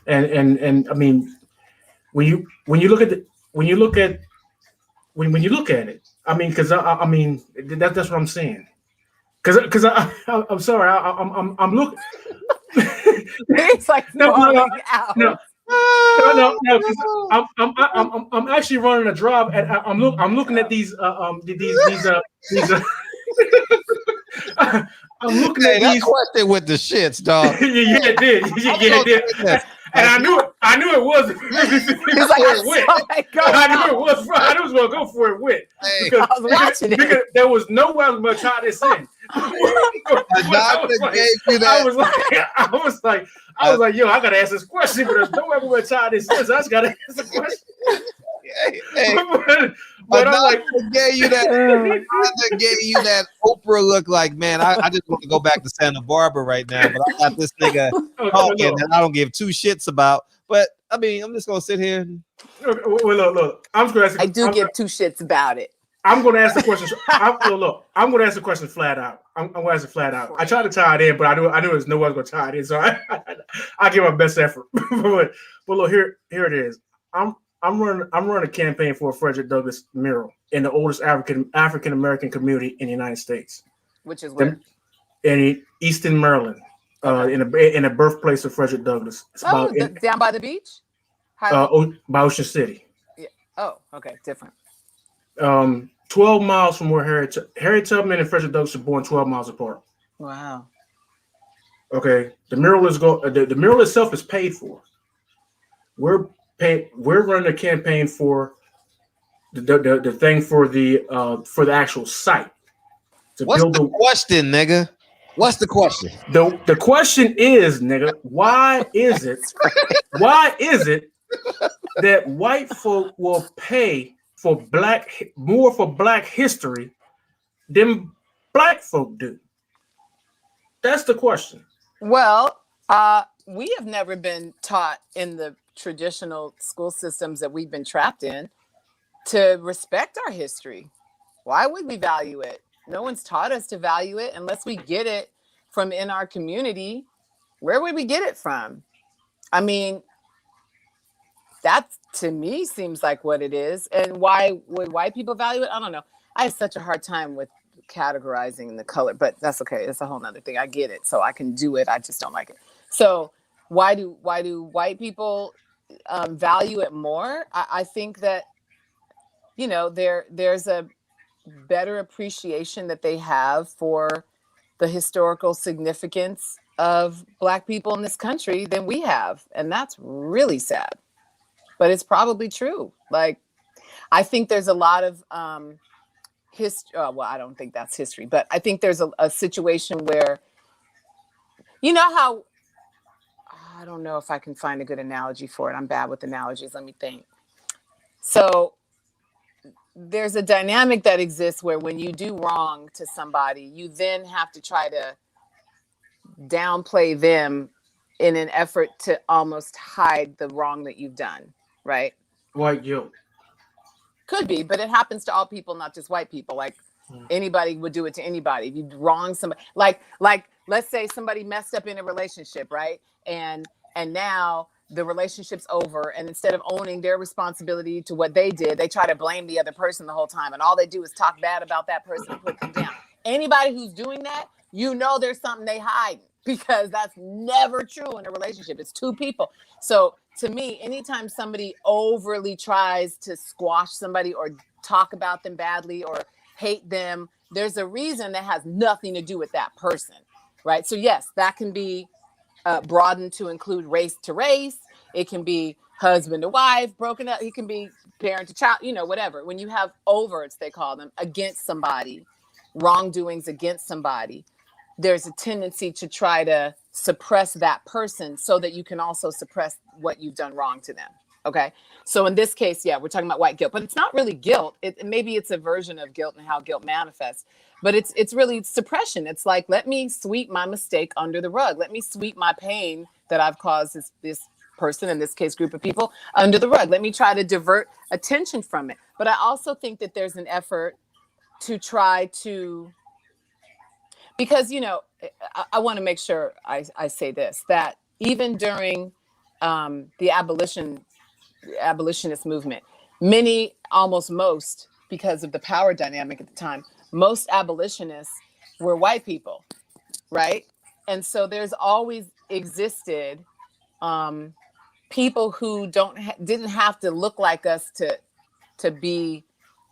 And I mean, when you look at it, I mean, because I mean that's what I'm saying. Because I'm sorry, I'm looking. It's like no. Because I'm actually running a job, and I'm looking at these I'm looking at these. Question with the shits, dog. Yeah, it did. Yeah, it did. And I knew it was. He's like, I knew it was going to go for it with. Because there was no way I was going to try this in. I was like, yo, I got to ask this question, but there's no way I'm going to try this in, so I just got to ask the question. But I'm like, gave you that Oprah look. Like, man, I just want to go back to Santa Barbara right now, but I got this nigga talking that I don't give two shits about. But I mean, I'm just gonna sit here. Look. I'm just gonna ask. I do give two shits about it. I'm gonna ask the question. I'm gonna ask the question flat out. I'm gonna ask it flat out. I tried to tie it in, but I knew there's no one gonna tie it in, so I give my best effort. but look, here it is. I'm running a campaign for a Frederick Douglass mural in the oldest African American community in the United States, which is where? In Easton, Maryland, in the birthplace of Frederick Douglass. It's down by the beach, by Ocean City. Yeah. Oh, okay, different. 12 miles from where Harriet Tubman and Frederick Douglass were born, 12 miles apart. Wow. Okay, the mural the mural itself is paid for. We're running a campaign for the thing for the actual site. What's the question, nigga? What's the question? The question is, nigga, why is it that white folk will pay for more for black history than black folk do? That's the question. Well, we have never been taught in the traditional school systems that we've been trapped in to respect our history. Why would we value it? No one's taught us to value it unless we get it from in our community. Where would we get it from? I mean, that to me seems like what it is. And why would white people value it? I don't know. I have such a hard time with categorizing the color, but that's okay. It's a whole nother thing. I get it. So I can do it. I just don't like it. So why do white people value it more? I think that, there's a better appreciation that they have for the historical significance of Black people in this country than we have. And that's really sad, but it's probably true. Like, I think there's a lot of history. Well, I don't think that's history, but I think there's a situation where, how, I don't know if I can find a good analogy for it. I'm bad with analogies. Let me think. So there's a dynamic that exists where when you do wrong to somebody, you then have to try to downplay them in an effort to almost hide the wrong that you've done, right? White guilt. Could be, but it happens to all people, not just white people. Like anybody would do it to anybody. If you wrong somebody, like let's say somebody messed up in a relationship, right? And now the relationship's over, and instead of owning their responsibility to what they did, they try to blame the other person the whole time, and all they do is talk bad about that person and put them down. Anybody who's doing that, there's something they hide, because that's never true in a relationship. It's two people. So to me, anytime somebody overly tries to squash somebody or talk about them badly or hate them, there's a reason that has nothing to do with that person, right? So yes, that can be broadened to include race to race. It can be husband to wife, broken up. It can be parent to child, whatever. When you have overts, they call them, against somebody, wrongdoings against somebody, there's a tendency to try to suppress that person so that you can also suppress what you've done wrong to them. Okay. So in this case, yeah, we're talking about white guilt, but it's not really guilt. Maybe it's a version of guilt and how guilt manifests, but it's really suppression. It's like, let me sweep my mistake under the rug. Let me sweep my pain that I've caused this person, in this case, group of people, under the rug. Let me try to divert attention from it. But I also think that there's an effort to try to, because, I want to make sure I say this, that even during the abolitionist movement, many, almost most, because of the power dynamic at the time, most abolitionists were white people, right? And so there's always existed people who didn't have to look like us to be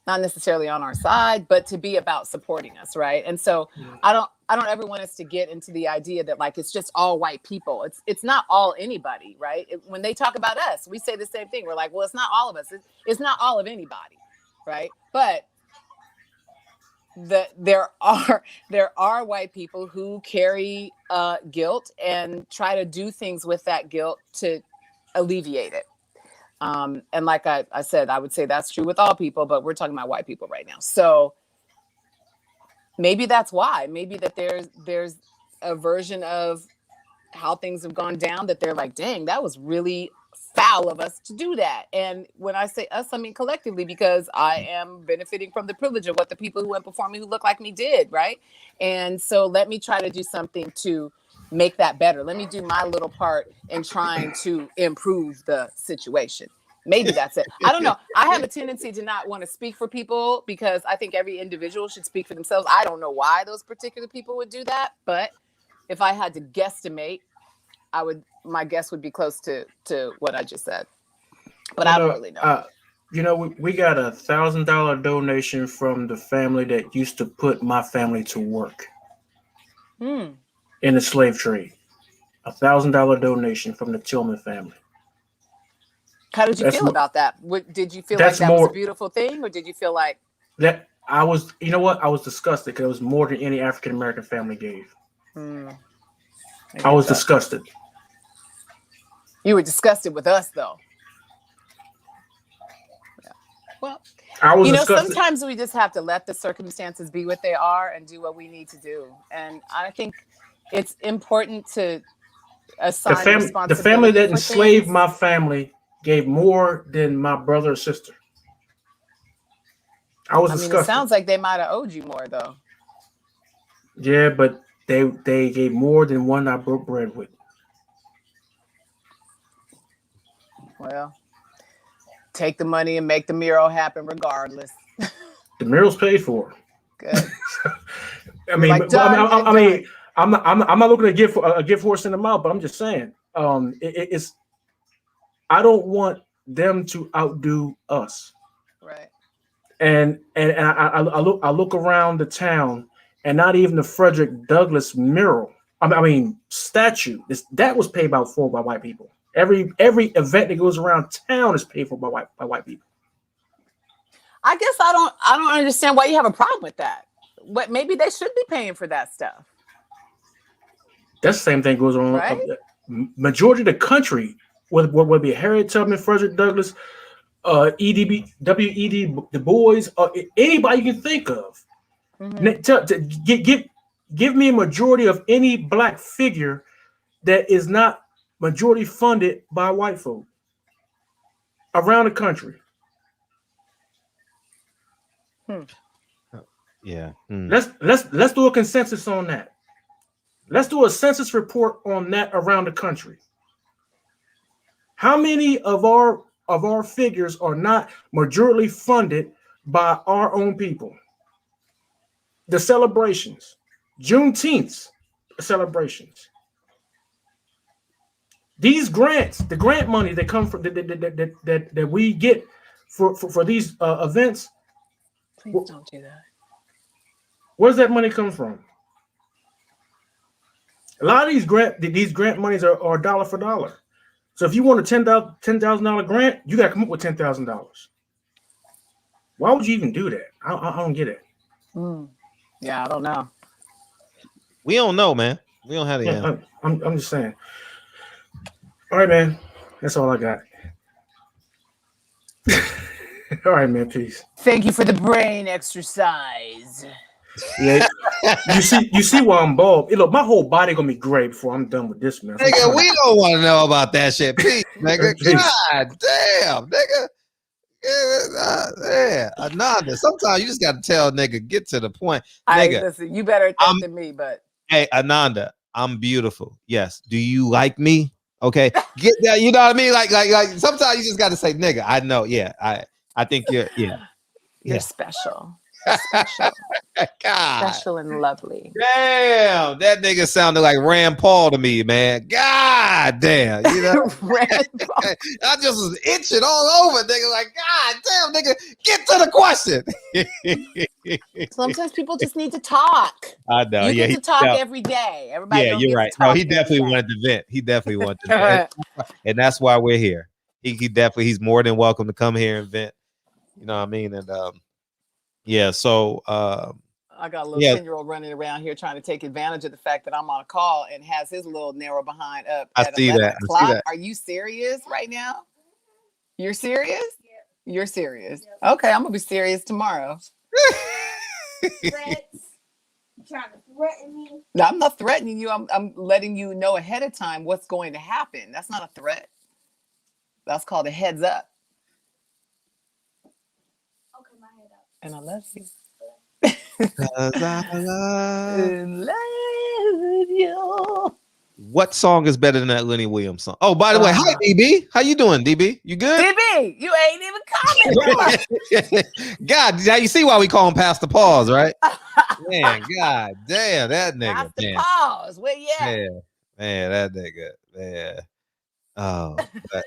not necessarily on our side, but to be about supporting us, right? And so I don't ever want us to get into the idea that like it's just all white people. It's not all anybody, right? When they talk about us, we say the same thing. We're like, well, it's not all of us. It's not all of anybody, right? But there are white people who carry guilt and try to do things with that guilt to alleviate it. And like I said, I would say that's true with all people, but we're talking about white people right now. So maybe that's why. Maybe that there's a version of how things have gone down that they're like, dang, that was really foul of us to do that. And when I say us, I mean collectively, because I am benefiting from the privilege of what the people who went before me who look like me did, right? And so let me try to do something to make that better. Let me do my little part in trying to improve the situation. Maybe that's it. I don't know. I have a tendency to not want to speak for people because I think every individual should speak for themselves. I don't know why those particular people would do that, but if I had to guesstimate, my guess would be close to what I just said. But I don't really know. We got $1,000 donation from the family that used to put my family to work in the slave trade. $1,000 donation from the Tillman family. How did you feel about that? Did you feel like that was a beautiful thing, or did you feel like that? I was disgusted because it was more than any African American family gave. I was disgusted. You were disgusted with us, though. Yeah. Well, I was disgusted. Sometimes we just have to let the circumstances be what they are and do what we need to do. And I think it's important to assign responsibility. The family that enslaved my family gave more than my brother or sister. I was disgusted. It sounds like they might have owed you more, though. Yeah, but they gave more than one I broke bread with. Well, take the money and make the mural happen regardless. The mural's paid for. Good. I'm not looking to give a gift horse in the mouth, but I'm just saying, it's. I don't want them to outdo us. Right. And I look around the town, and not even the Frederick Douglass mural. Statue. That was paid for by white people. Every event that goes around town is paid for by white people. I guess I don't understand why you have a problem with that. Maybe they should be paying for that stuff. That's the same thing goes on. Right? Majority of the country, whether it be Harriet Tubman, Frederick Douglass, W.E.B. Du Bois, anybody you can think of. Give me a majority of any black figure that is not majority funded by white folk around the country. Yeah. Let's do a consensus on that. Let's do a census report on that around the country. How many of our figures are not majority funded by our own people? The celebrations, Juneteenth celebrations. These grants, the grant money that come from that we get for these events. Please don't do that. Where's that money come from? A lot of these grant monies are dollar for dollar. So if you want a $10,000 grant, you got to come up with $10,000. Why would you even do that? I don't get it. Yeah, I don't know. We don't know, man. We don't have the Yeah, answer. I'm just saying. All right, man. That's all I got. All right, man. Peace. Thank you for the brain exercise. Yeah. you see why I'm bald. Look, my whole body gonna be gray before I'm done with this, man. Nigga, we don't want to know about that shit. Peace, nigga. Peace. God damn, nigga. Yeah, Ananda. Sometimes you just got to tell nigga, get to the point. Nigga, Listen, you better at that than me, but hey, Ananda, I'm beautiful. Yes. Do you like me? Okay. Get that. You know what I mean? Like sometimes you just got to say, nigga, I know. Yeah. I think you're special. You're special. God. Special and lovely. Damn. That nigga sounded like Rand Paul to me, man. God damn. You know? Rand Paul. I just was itching all over, nigga. Like, God damn, nigga, get to the question. Sometimes people just need to talk. I know. You Yeah, get to talk every day. Everybody. Yeah, you're right. No, he definitely wanted to vent. He definitely wanted to vent. And that's why we're here. He's more than welcome to come here and vent. You know what I mean? And yeah, so I got a little 10-year-old running around here trying to take advantage of the fact that I'm on a call and has his little narrow behind up I at see 11 that. o'clock. I see that. Are you serious right now? You're serious? Yeah. You're serious. Yeah. Okay, I'm gonna be serious tomorrow. Trying to threaten me? No, I'm not threatening you. I'm letting you know ahead of time what's going to happen. That's not a threat. That's called a heads up. Okay, my head up. And I love you. 'Cause I love you. What song is better than that Lenny Williams song? Oh, by the way, hi DB. How you doing, DB? You good? DB, you ain't even coming. God, now you see why we call him Pastor Pause, right? Man, God damn, that nigga. Pastor Pause. Where you at? Man, that nigga. Man. Oh, but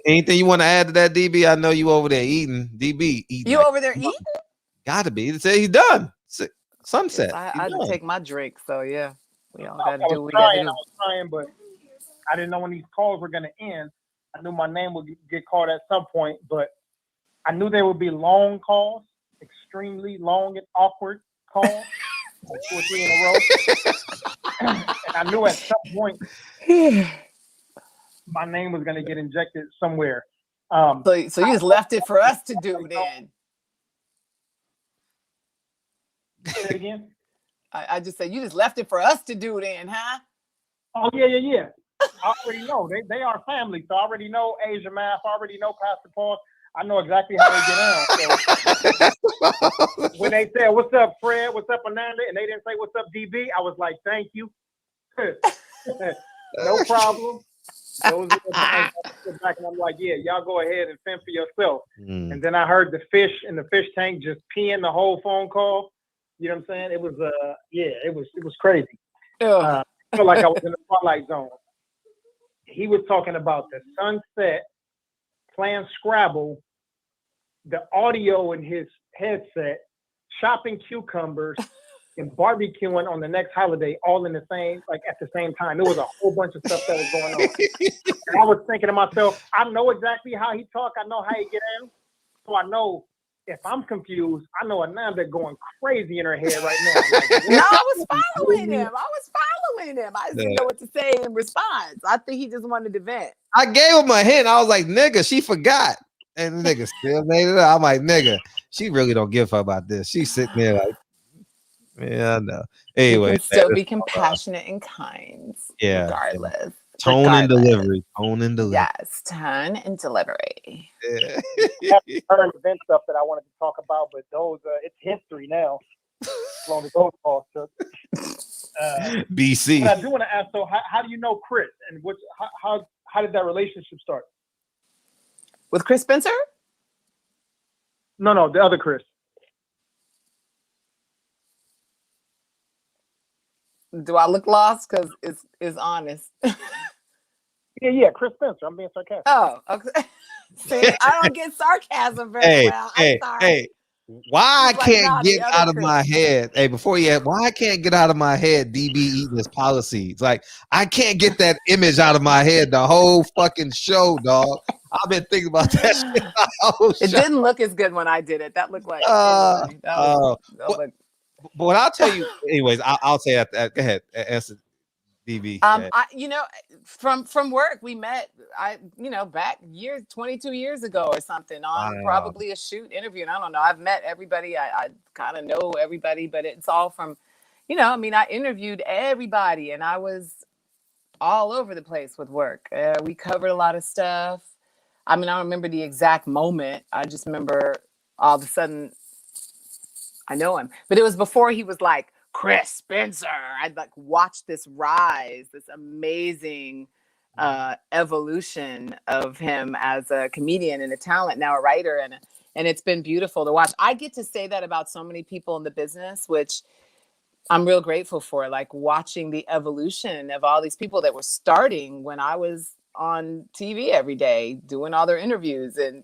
anything you want to add to that, DB? I know you over there eating. DB eating. You over there eating? Gotta be. He said he's done. Sunset. Yes, I had to take my drink, so yeah. We all gotta do what we I gotta do. was trying, but I didn't know when these calls were gonna end. I knew my name would get called at some point, but I knew there would be long calls, extremely long and awkward calls, like 2 or 3 in a row. And I knew at some point my name was gonna get injected somewhere. So you just left it for us to do then. Say it again. I just said you just left it for us to do then, huh? Oh yeah. I already know. They are family, so I already know Asia Math. I already know Pastor Paul. I know exactly how they get on. So when they said, "What's up, Fred? What's up, Ananda?" and they didn't say, "What's up, DB," I was like, "Thank you." No problem. Those back and I'm like, "Yeah, y'all go ahead and fend for yourself." And then I heard the fish in the fish tank just peeing the whole phone call. You know what I'm saying? It was it was crazy. I feel like I was in the Twilight Zone. He was talking about the sunset, playing Scrabble, the audio in his headset, chopping cucumbers, and barbecuing on the next holiday, all in the same, like at the same time. There was a whole bunch of stuff that was going on. And I was thinking to myself, I know exactly how he talk. I know how he get in. So I know if I'm confused, I know Ananda going crazy in her head right now. Like, no, I was following him. I just didn't know what to say in response. I think he just wanted to vent. I gave him a hint. I was like, nigga, she forgot. And the nigga still made it up. I'm like, nigga, she really don't give a fuck about this. She's sitting there like, yeah, I know. Anyway, you can still be compassionate and kind. Yeah. Regardless. Tone and delivery. Yes, tone and delivery. Yeah. Current event stuff that I wanted to talk about, but those it's history now. As long as those calls took. BC. But I do want to ask, so how do you know Chris, and how did that relationship start? With Chris Spencer? No, the other Chris. Do I look lost? Because it's honest. Yeah, Chris Spencer. I'm being sarcastic. Oh, okay. See, I don't get sarcasm very well. I'm sorry. Why I He's like, can't nah, get the other out of Chris. my head? Hey, before you, why I can't get out of my head? DB eating his policies. Like I can't get that image out of my head. The whole fucking show, dog. I've been thinking about that shit the whole It show. didn't look as good when I did it. That looked like anyway. That But, looked. but I'll tell you. Anyways, I'll say that. Go ahead, answer DB. I, from work we met. Back 22 years ago or something on Wow. probably a shoot interview. And I don't know. I've met everybody. I kind of know everybody, but it's all from, I interviewed everybody, and I was all over the place with work. We covered a lot of stuff. I don't remember the exact moment. I just remember all of a sudden I know him, but it was before he was like Chris Spencer. I'd like watched this rise, this amazing evolution of him as a comedian and a talent, now a writer, and it's been beautiful to watch. I get to say that about so many people in the business, which I'm real grateful for, like watching the evolution of all these people that were starting when I was on TV every day doing all their interviews. And,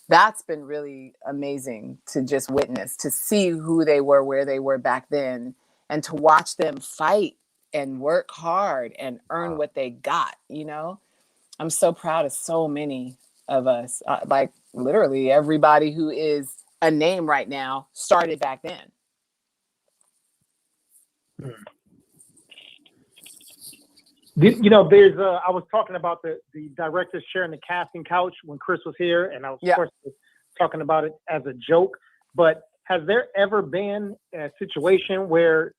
that's been really amazing to just witness, to see who they were, where they were back then, and to watch them fight and work hard and earn what they got. I'm so proud of so many of us. Like literally everybody who is a name right now started back then. There's I was talking about the directors sharing the casting couch when Chris was here, and I was, of course, talking about it as a joke. But has there ever been a situation where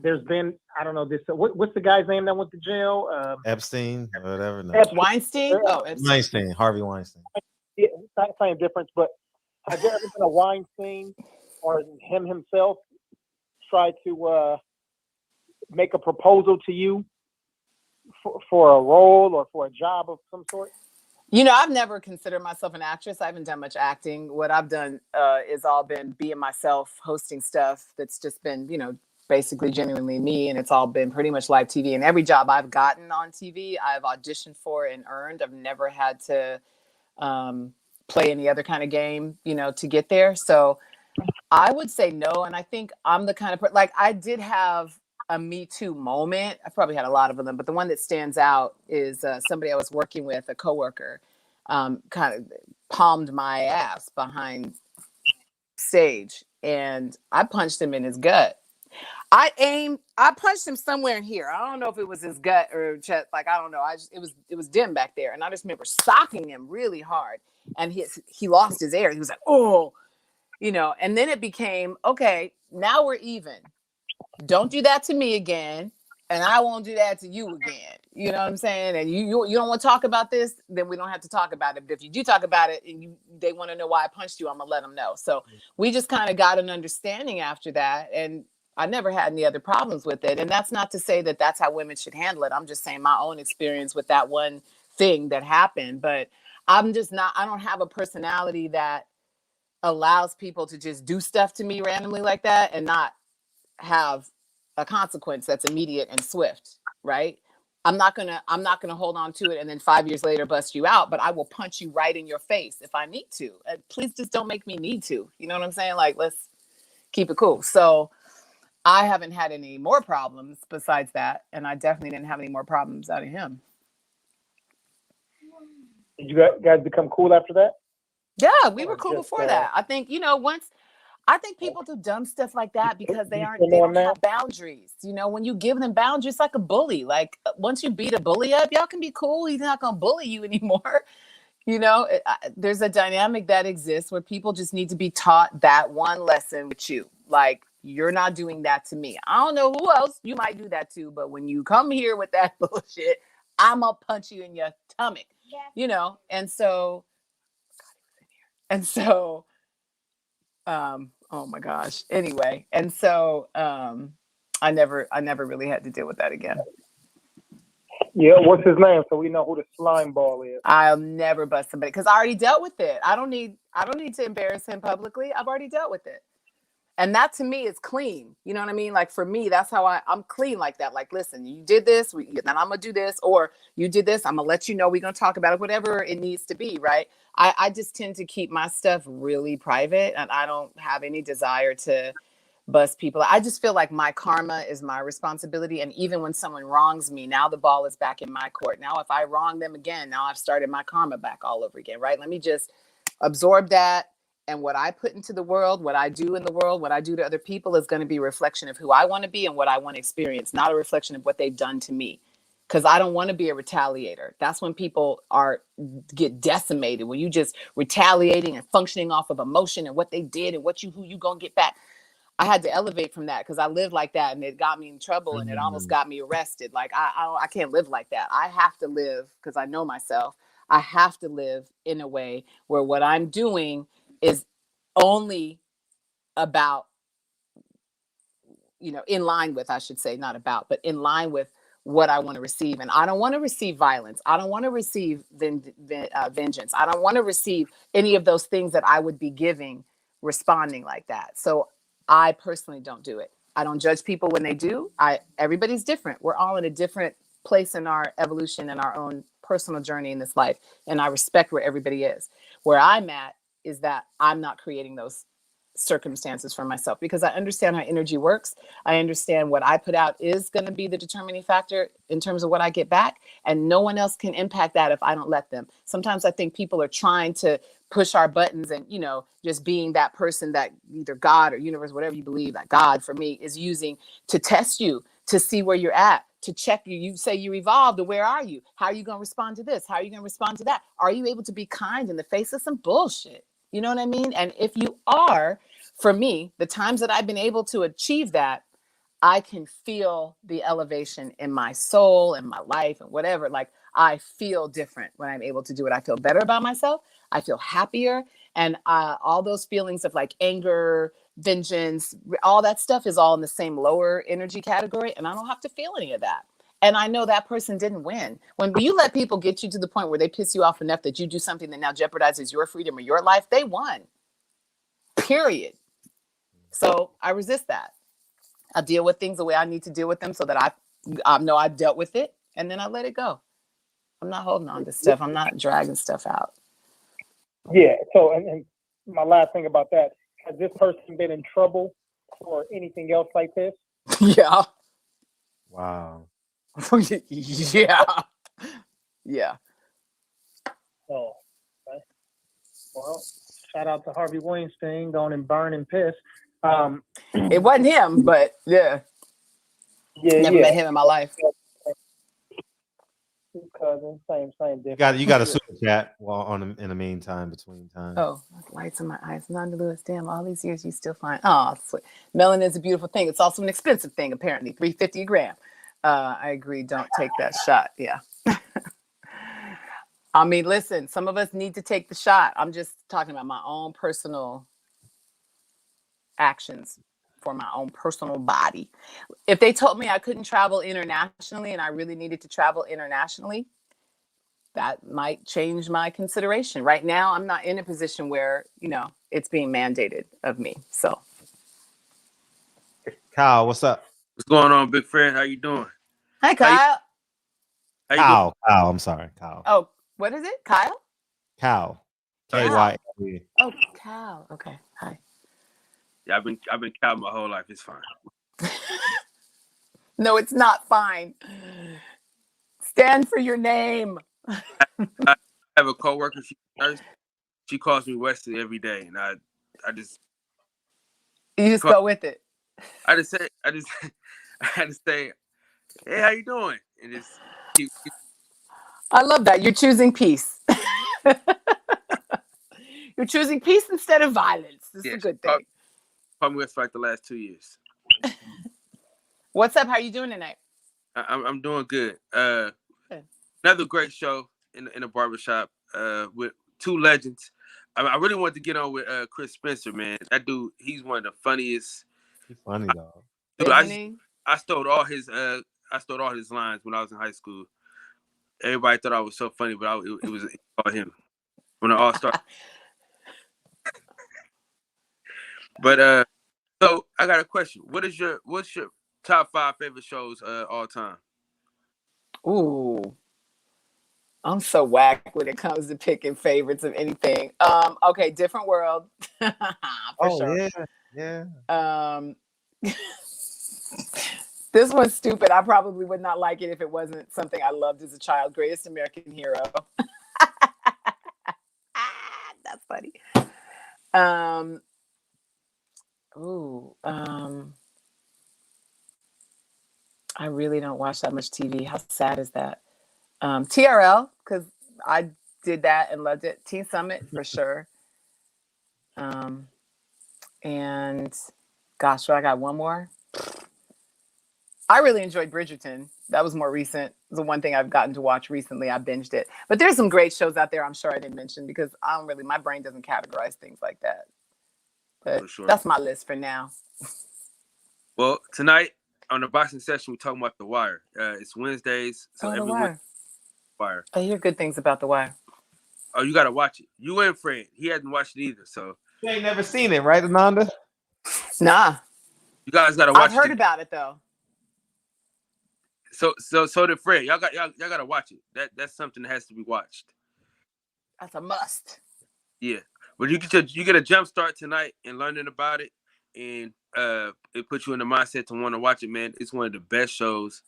there's been, I don't know, this what's the guy's name that went to jail? Epstein or whatever. No. Weinstein? Oh, Weinstein. Harvey Weinstein. Yeah, it's not saying difference, but has there ever been a Weinstein or him himself try to make a proposal to you for a role or for a job of some sort? I've never considered myself an actress. I haven't done much acting. What I've done is all been being myself, hosting stuff that's just been, basically genuinely me. And it's all been pretty much live TV. And every job I've gotten on TV, I've auditioned for and earned. I've never had to play any other kind of game, to get there. So I would say no. And I think I'm the kind of person, like I did have a Me Too moment. I probably had a lot of them, but the one that stands out is somebody I was working with, a coworker, kind of palmed my ass behind stage, and I punched him in his gut. I punched him somewhere in here. I don't know if it was his gut or chest. Like, I don't know. It was dim back there. And I just remember socking him really hard, and he lost his air. He was like, oh, and then it became, okay, now we're even. Don't do that to me again, and I won't do that to you again. You know what I'm saying? And you don't want to talk about this, then we don't have to talk about it. But if you do talk about it and they want to know why I punched you, I'm gonna let them know. So we just kind of got an understanding after that, and I never had any other problems with it. And that's not to say that that's how women should handle it. I'm just saying my own experience with that one thing that happened. But I don't have a personality that allows people to just do stuff to me randomly like that and not have a consequence that's immediate and swift, right? I'm not gonna hold on to it and then 5 years later bust you out, but I will punch you right in your face if I need to. Please just don't make me need to. You know what I'm saying? Like, let's keep it cool. So I haven't had any more problems besides that, and I definitely didn't have any more problems out of him. Did you guys become cool after that? Yeah, we were cool before that. I think, I think people do dumb stuff like that because they don't have boundaries. When you give them boundaries, it's like a bully. Like once you beat a bully up, y'all can be cool. He's not going to bully you anymore. There's a dynamic that exists where people just need to be taught that one lesson with you. Like, you're not doing that to me. I don't know who else you might do that to, but when you come here with that bullshit, I'm going to punch you in your stomach, And so, oh my gosh. Anyway. And so, I never really had to deal with that again. Yeah. What's his name? So we know who the slime ball is. I'll never bust somebody because I already dealt with it. I don't need to embarrass him publicly. I've already dealt with it. And that to me is clean. You know what I mean? Like for me, that's how I'm clean like that. Like, listen, you did this, then I'm gonna do this, or you did this, I'm gonna let you know, we're gonna talk about it, whatever it needs to be, right? I just tend to keep my stuff really private, and I don't have any desire to bust people. I just feel like my karma is my responsibility. And even when someone wrongs me, now the ball is back in my court. Now, if I wrong them again, now I've started my karma back all over again, right? Let me just absorb that. And what I put into the world, what I do in the world, what I do to other people is going to be a reflection of who I want to be and what I want to experience, not a reflection of what they've done to me. Because I don't want to be a retaliator. That's when people get decimated, when you just retaliating and functioning off of emotion and what they did and who you gonna get back. I had to elevate from that because I lived like that, and it got me in trouble, and it almost got me arrested. Like I can't live like that. I have to live, because I know myself. I have to live in a way where what I'm doing is only about, in line with, I should say, not about, but in line with what I want to receive. And I don't want to receive violence. I don't want to receive vengeance. I don't want to receive any of those things that I would be giving, responding like that. So I personally don't do it. I don't judge people when they do. Everybody's different. We're all in a different place in our evolution and our own personal journey in this life. And I respect where everybody is. Where I'm at is that I'm not creating those circumstances for myself, because I understand how energy works. I understand what I put out is going to be the determining factor in terms of what I get back, and no one else can impact that if I don't let them. Sometimes I think people are trying to push our buttons, and just being that person that either God or universe, whatever you believe, that God for me is using to test you, to see where you're at, to check you. You say you evolved, or where are you? How are you going to respond to this? How are you going to respond to that? Are you able to be kind in the face of some bullshit? You know what I mean? And if you are, for me, the times that I've been able to achieve that, I can feel the elevation in my soul and my life and whatever. Like, I feel different when I'm able to do it. I feel better about myself. I feel happier. And all those feelings of like anger, vengeance, all that stuff is all in the same lower energy category. And I don't have to feel any of that. And I know that person didn't win. When you let people get you to the point where they piss you off enough that you do something that now jeopardizes your freedom or your life, they won. Period. So I resist that. I deal with things the way I need to deal with them so that I know I've dealt with it, and then I let it go. I'm not holding on to stuff. I'm not dragging stuff out. Yeah. So, and my last thing about that, has this person been in trouble for anything else like this? Yeah. Wow. Yeah. Yeah. Oh, okay. Well, shout out to Harvey Weinstein, going and burn and piss. It wasn't him, but yeah. Never met him in my life. Cousin, same You got a super chat in the meantime, between time. Oh, lights in my eyes. Nanda Lewis, damn, all these years you still fine. Oh, sweet. Melanin is a beautiful thing. It's also an expensive thing, apparently. $3.50 a gram. I agree. Don't take that shot. Yeah. I mean, listen, some of us need to take the shot. I'm just talking about my own personal actions for my own personal body. If they told me I couldn't travel internationally and I really needed to travel internationally, that might change my consideration. Right now, I'm not in a position where, it's being mandated of me. So, Kyle, what's up? What's going on, big friend? How you doing? Hi, Kyle. Kyle. I'm sorry, Kyle. Oh, what is it? Kyle? Kyle. K-Y-L-E. Oh, Kyle. Okay. Hi. Yeah, I've been Cal my whole life. It's fine. No, it's not fine. Stand for your name. I have a coworker. She calls me Wesley every day, and I just go with it. I just say, hey, how you doing? And just keep. I love that. You're choosing peace. You're choosing peace instead of violence. This is a good thing. Called me Wesley for like the last 2 years. What's up? How are you doing tonight? I'm doing good. Another great show in a barbershop with two legends. I really wanted to get on with Chris Spencer, man. That dude, he's one of the funniest. He's funny though. Dude, I stole all his lines when I was in high school. Everybody thought I was so funny, but it was all him when I all started. But So I got a question. What's your top 5 favorite shows all time? Ooh, I'm so whack when it comes to picking favorites of anything. Okay, Different World, for sure. Yeah. This one's stupid. I probably would not like it if it wasn't something I loved as a child. Greatest American Hero. That's funny. I really don't watch that much TV. How sad is that? TRL, because I did that and loved it. Teen Summit for sure. And gosh, so I got one more. I really enjoyed Bridgerton. That was more recent. The one thing I've gotten to watch recently. I binged it. But there's some great shows out there I'm sure I didn't mention because my brain doesn't categorize things like that. But Sure. That's my list for now. Well, tonight on the boxing session, we're talking about The Wire. It's Wednesdays. So The Wire. Wire. I hear good things about The Wire. Oh, you got to watch it. You and Fred. He hasn't watched it either. So You ain't never seen it, right, Ananda? Nah. You guys got to watch it. I've heard about it, though. So did Fred. Y'all got to watch it. That's something that has to be watched. That's a must. Yeah. But you get a jump start tonight in learning about it, and it puts you in the mindset to want to watch it, man. It's one of the best shows.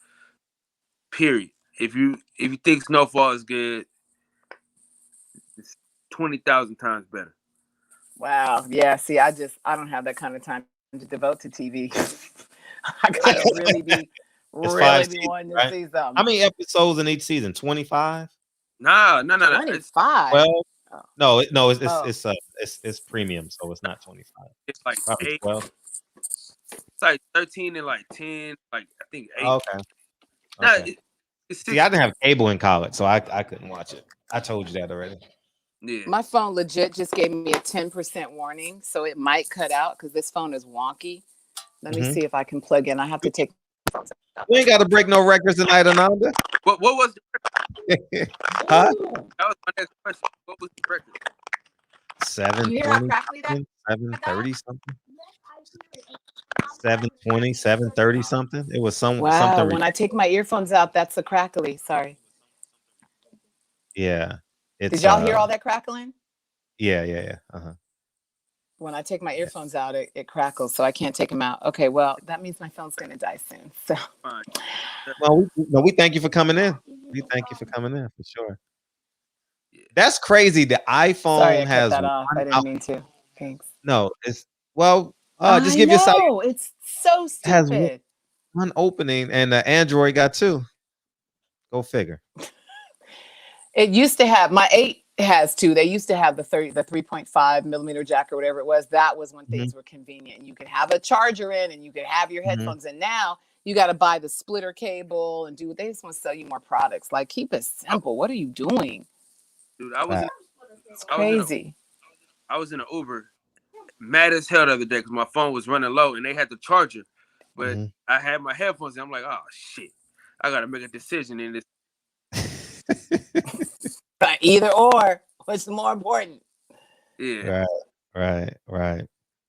Period. If you think Snowfall is good, it's 20,000 times better. Wow. Yeah. See, I don't have that kind of time to devote to TV. I gotta really be wanting to see something. How many episodes in each season? 25? No. 25. Well, no, it's premium, so it's not 25. It's like probably 8. 12. It's like 13 and like 10, like I think 8. Okay. No, See, I didn't have cable in college, so I couldn't watch it. I told you that already. Yeah. My phone legit just gave me a 10% warning, so it might cut out because this phone is wonky. Let me see if I can plug in. I have to take. You ain't got to break no records tonight, Ananda. What was the record? Huh? That was my next question. What was the record? 7:20, 7:30 something. 7:20, 7:30 something. It was something. When I take my earphones out, that's the crackly. Sorry. Yeah. Did y'all hear all that crackling? Yeah. Uh-huh. When I take my earphones out, it crackles, so I can't take them out. Okay, well, that means my phone's gonna die soon. So, well, we thank you for coming in. We thank you for coming in for sure. That's crazy. The iPhone sorry, I has cut that off. I didn't mean to. Thanks. No, it's just give yourself. It's so stupid. Has one opening, and the Android got 2. Go figure. It used to have my 8 has 2. They used to have the 3.5 millimeter jack or whatever it was. That was when things were convenient. You could have a charger in and you could have your headphones in. Now you got to buy the splitter cable and they just want to sell you more products. Like, keep it simple. What are you doing? Dude, it's crazy. I was in an Uber, mad as hell the other day because my phone was running low and they had the charger, but I had my headphones in. I'm like, oh shit, I gotta make a decision in this. Either or, what's more important? Yeah. Right.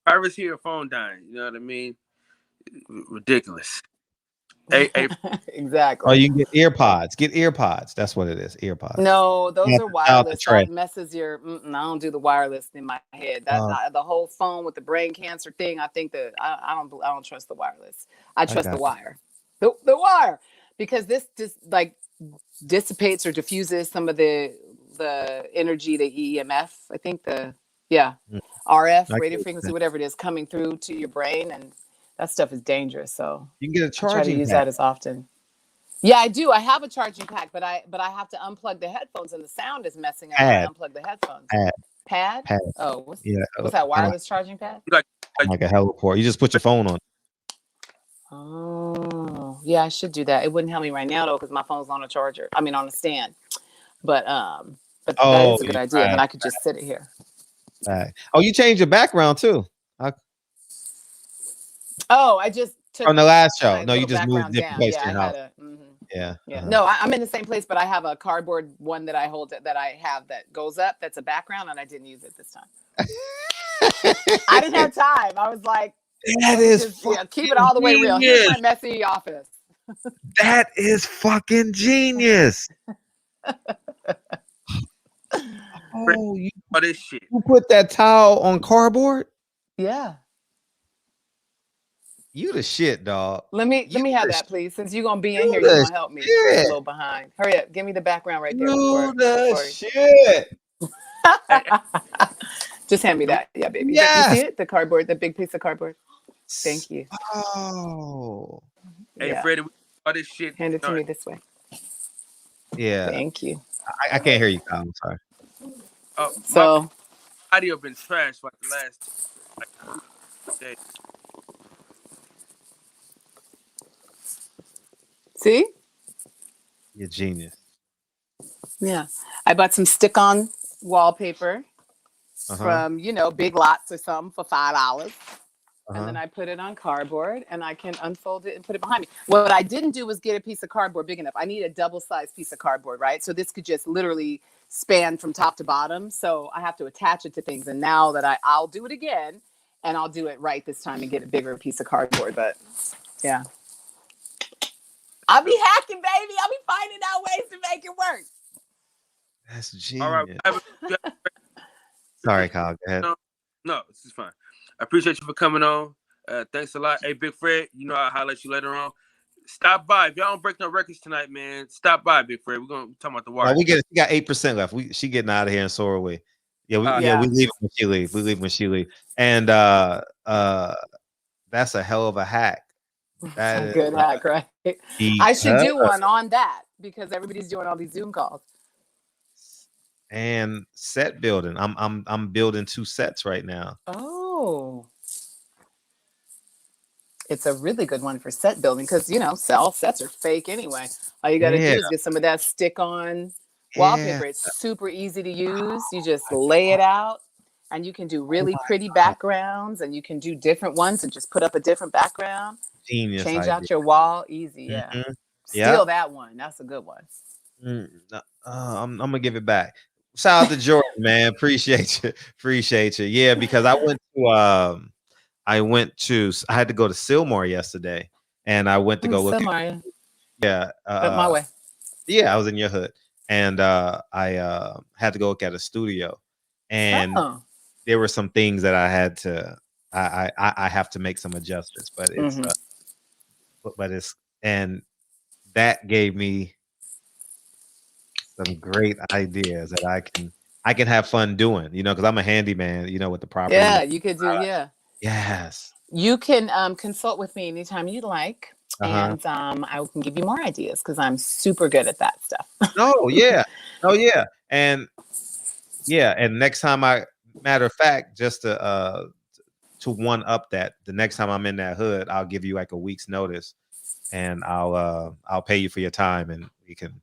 Privacy or phone dying, you know what I mean? Ridiculous. Hey. Exactly. Oh, you can get earpods. Get earpods. That's what it is. Earpods. No, those are wireless. That messes your. I don't do the wireless in my head. The whole phone with the brain cancer thing. I think that I don't trust the wireless. I trust the wire. The wire, because this just like dissipates or diffuses some of the energy, the EMF. I think RF, radio frequency, whatever it is, coming through to your brain, and that stuff is dangerous. So you can get a charging. I try to use that as often. Yeah, I do. I have a charging pack, but I have to unplug the headphones, and the sound is messing up. When I unplug the headphones. Pad? Oh, what's that? Wireless charging pad? Like a heliport. You just put your phone on. Oh, yeah, I should do that. It wouldn't help me right now though, because my phone's on a charger. I mean, on a stand. But that is a good idea. Then I could just sit it here. Right. Oh, you changed your background too. I just took from the last show. No, you just moved different place in the house. Yeah. Uh-huh. No, I'm in the same place, but I have a cardboard one that I hold that I have that goes up. That's a background, and I didn't use it this time. I didn't have time. I was like, That is keep it all the way real. Here's my genius. messy office. That is fucking genius. Oh, all this shit. you put that towel on cardboard? Yeah. You the shit, dog. Let me have that, please. Since you're gonna be in here, you're gonna help me. I'm a little behind. Hurry up. Give me the background right there. You the shit. Just hand me that. Yeah, baby. Yes. You see it? The cardboard, the big piece of cardboard. Thank you. Oh. Hey, Freddie, all this shit. Hand it to me this way. Yeah. Thank you. I can't hear you, Kyle. I'm sorry. So my audio been trash for the last day. See? You're genius. Yeah. I bought some stick-on wallpaper from, Big Lots or something for $5. And then I put it on cardboard and I can unfold it and put it behind me. What I didn't do was get a piece of cardboard big enough. I need a double-sized piece of cardboard, right? So this could just literally span from top to bottom. So I have to attach it to things. And now that I'll do it again and I'll do it right this time and get a bigger piece of cardboard. But yeah. I'll be hacking, baby. I'll be finding out ways to make it work. That's genius. All right. Sorry, Kyle. Go ahead. No, this is fine. I appreciate you for coming on. Thanks a lot. Hey, Big Fred, I'll holler at you later on. Stop by. If y'all don't break no records tonight, man, stop by, Big Fred. We're going to talk about the wire. We got 8% left. She getting out of here and soar away. We leave when she leave. We leave when she leave. And that's a hell of a hack. That's a good hack, right? I should do one on that because everybody's doing all these Zoom calls. And set building. I'm building 2 sets right now. Oh. It's a really good one for set building because all sets are fake anyway. All you gotta do is get some of that stick-on wallpaper. It's super easy to use. You just lay it out and you can do really pretty backgrounds and you can do different ones and just put up a different background. Genius. Change out your wall easy. Yeah. Steal that one. That's a good one. I'm gonna give it back. Shout out to Jordan, man. Appreciate you. Yeah, because I had to go to Sylmar yesterday, and I went to go look at my way. Yeah, I was in your hood, and I had to go look at a studio, and there were some things that I had to I have to make some adjustments, but it's and that gave me some great ideas that I can have fun doing, because I'm a handyman, with the property. Yeah, you could do, Yes. You can consult with me anytime you'd like. And I can give you more ideas because I'm super good at that stuff. And next time matter of fact, just to one up that, the next time I'm in that hood, I'll give you like a week's notice and I'll pay you for your time and we can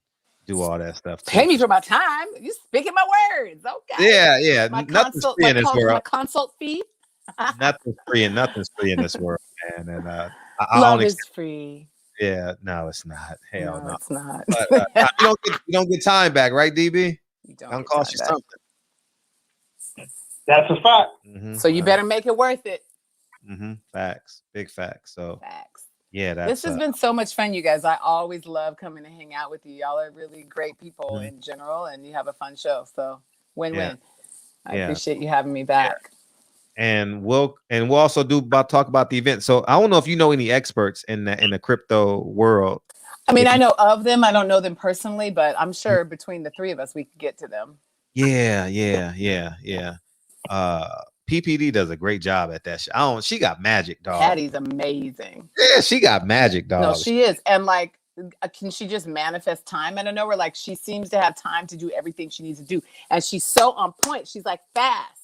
do all that stuff too. Pay me for my time. You speaking my words. Okay. Yeah. Nothing's free in this world. My consult fee. Nothing's free in this world, man. And love is free. Yeah, no, it's not. Hell no. It's not. But, you don't get time back, right, DB? You don't cost you something. That's a fact. So you better make it worth it. Facts. Big facts. So facts. Yeah, this has been so much fun, you guys. I always love coming to hang out with you. Y'all are really great people in general, and you have a fun show. So win-win. I appreciate you having me back. And we'll also talk about the event. So I don't know if you know any experts in the crypto world. I mean, I know of them. I don't know them personally, but I'm sure between the three of us, we could get to them. Yeah. PPD does a great job at that. She got magic, dog. Patty's amazing. Yeah, she got magic, dog. No, she is. And can she just manifest time out of nowhere? Like, she seems to have time to do everything she needs to do. And she's so on point. She's like fast.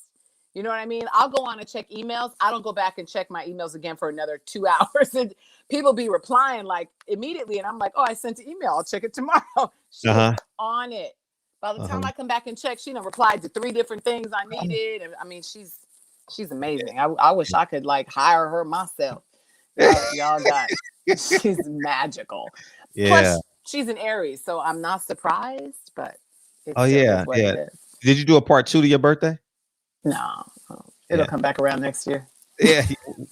You know what I mean? I'll go on and check emails. I don't go back and check my emails again for another 2 hours. And people be replying like immediately. And I'm like, oh, I sent an email. I'll check it tomorrow. She's on it. By the time I come back and check, she done replied to 3 different things I needed. And I mean, she's amazing. I wish I could hire her myself. Y'all got, she's magical. Yeah. Plus, she's an Aries, so I'm not surprised, but it's it is. Did you do a part 2 to your birthday? No, it'll come back around next year. Yeah,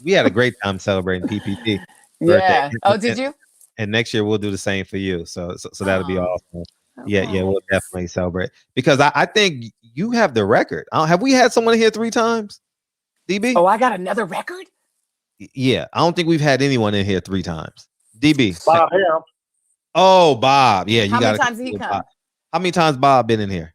we had a great time celebrating PPT birthday. Yeah. Oh, did you? And next year we'll do the same for you. So that'll be awesome. Yeah, Okay. we'll definitely celebrate because I think you have the record. Have we had someone here 3 times? DB? Oh, I got another record? Yeah, I don't think we've had anyone in here 3 times. DB. Bob here. Oh, Bob. Yeah, you How got many times did he come? Bob. How many times Bob been in here?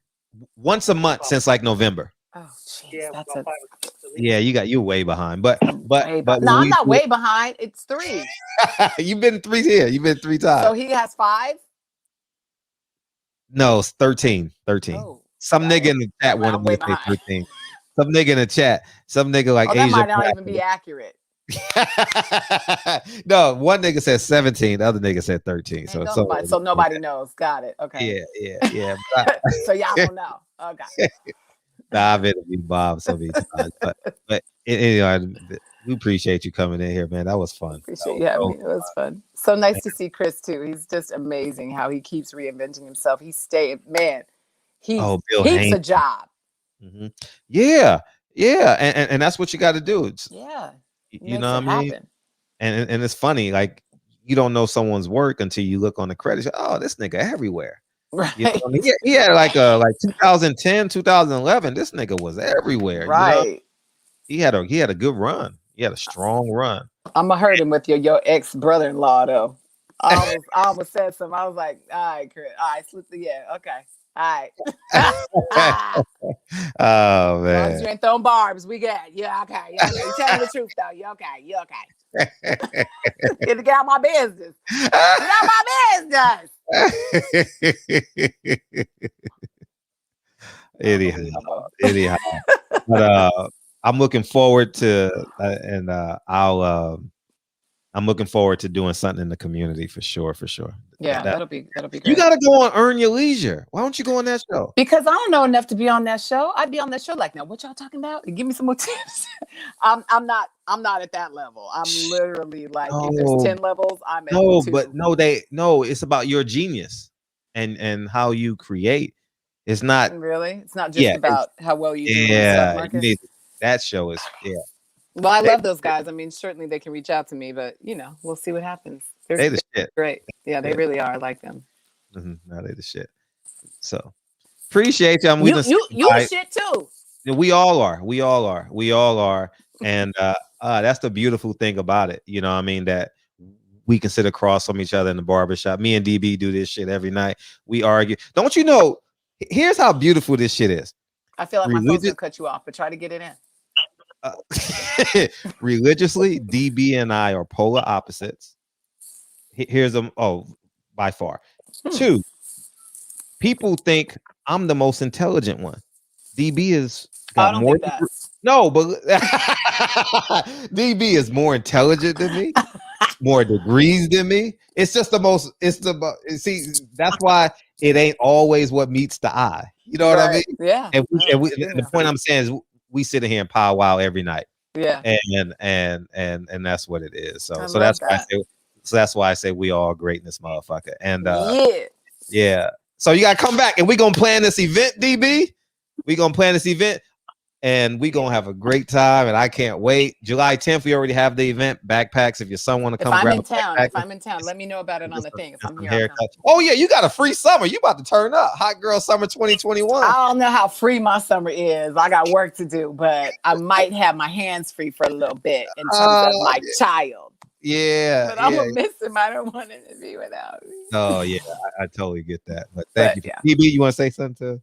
Once a month since like November. Oh, jeez, Yeah, that's about a 5 or 6 at least. Yeah, you way behind. But way but no, when I'm not way behind. It's 3. You've been 3 here. You've been 3 times. So he has 5? No, it's 13. 13. Oh, Some nigga in the chat wanted me to say 13. Some nigga in the chat. Some nigga like that Asia. might not even be accurate. No, one nigga said 17, the other nigga said 13. So nobody knows. Got it. Okay. Yeah. So y'all don't know. Okay. Nah, I've interviewed Bob so many times, but anyway, we appreciate you coming in here, man. That was fun. Appreciate you having me. It was fun. So nice to see Chris too. He's just amazing how he keeps reinventing himself. He stayed, man. He keeps a job. Mm-hmm. Yeah, and that's what you got to do. Yeah, you know what I mean. And it's funny, like you don't know someone's work until you look on the credits. Oh, this nigga everywhere. Right. You know what I mean? He had like 2010, 2011. This nigga was everywhere. Right. You know? He had a good run. He had a strong run. I'm gonna hurt him with your ex brother-in-law though. I almost said something. I was like, all right, Chris. All right, okay. All right. Oh man. As you ain't throwing barbs, we got yeah, okay. Yeah, you tell me the truth though. You okay? You okay? Get out my business. Get out my business. Anyhow. But I'm looking forward to I'm looking forward to doing something in the community for sure. Yeah, that'll be great. You gotta go on Earn Your Leisure. Why don't you go on that show? Because I don't know enough to be on that show. I'd be on that show like, now what y'all talking about? Give me some more tips. I'm not at that level. I'm literally like, if there's 10 levels, I'm at 2. But it's about your genius and how you create. It's not really. It's not just about how well you do. Yeah, that show is Well, I love those guys. I mean, certainly they can reach out to me, but we'll see what happens. They're the shit. Great. Yeah, they really are. I like them. No, they the shit. So appreciate them. You the shit too. We all are. And that's the beautiful thing about it. You know what I mean? That we can sit across from each other in the barbershop. Me and DB do this shit every night. We argue. Don't you know? Here's how beautiful this shit is. I feel like my phone's gonna cut you off, but try to get it in. Religiously, DB and I are polar opposites. Here's them. By far. 2, people think I'm the most intelligent one. DB is got more. No, but DB is more intelligent than me, more degrees than me. It's just the most. See, that's why it ain't always what meets the eye. You know what I mean? Yeah. And the point I'm saying is we sit in here and powwow every night. Yeah. And that's what it is. So that's why I say. So that's why I say we all great in this motherfucker. And yeah. So you gotta come back and we're gonna plan this event, DB. We're gonna plan this event and we're gonna have a great time. And I can't wait. July 10th, we already have the event. Backpacks. If your son want to come, if I'm in town, let me know about it on the thing. If I'm here, oh yeah, you got a free summer. You about to turn up. Hot Girl Summer 2021. I don't know how free my summer is. I got work to do, but I might have my hands free for a little bit in terms of my child. Yeah, but I'm gonna miss him. I don't want him to be without me. Oh yeah, I totally get that. But thank you. Yeah. DB, you want to say something too?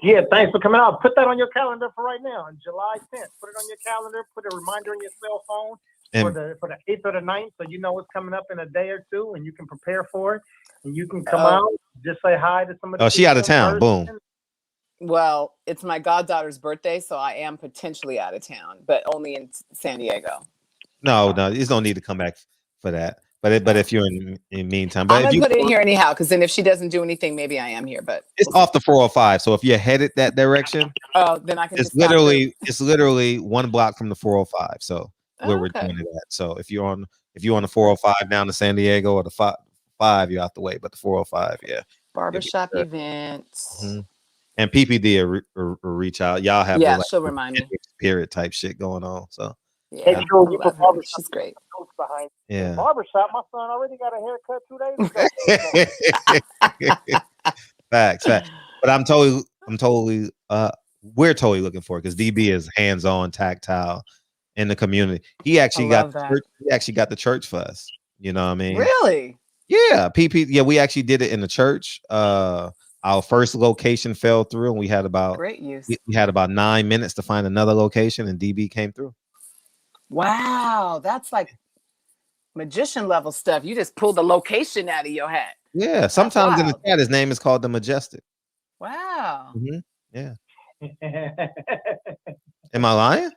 Yeah, thanks for coming out. Put that on your calendar for right now, on July 10th. Put it on your calendar. Put a reminder on your cell phone for the 8th or the 9th, so you know it's coming up in a day or two, and you can prepare for it. And you can come out, just say hi to somebody. Oh, she out of town. Boom. Well, it's my goddaughter's birthday, so I am potentially out of town, but only in San Diego. No, there's no need to come back for that. But if you're in the meantime, I'm gonna put it in here anyhow, because then if she doesn't do anything, maybe I am here. But it's off the 405. So if you're headed that direction, then I can. It's literally 1 block from the 405. So where we're doing it at. So if you're on the 405 down to San Diego or the 5, you're out the way. But the 405, barbershop event. Mm-hmm. And PPD will reach out. Y'all have she'll remind me. Spirit type shit going on. So Yeah, Make sure I you love put her. barbershop She's great. notes behind. Yeah. Barbershop. My son already got a haircut 2 days ago. Facts. But we're totally looking for it because DB is hands-on, tactile in the community. He actually got love the that. church, he actually got the church for us. You know what I mean? Really? Yeah, PP. Yeah, we actually did it in the church. Our first location fell through, and we had about Great use. we had about 9 minutes to find another location, and DB came through. Wow, that's like magician level stuff. You just pulled the location out of your hat. Yeah, sometimes in the wild. chat, his name is called the Majestic. Wow. Yeah. Am I lying?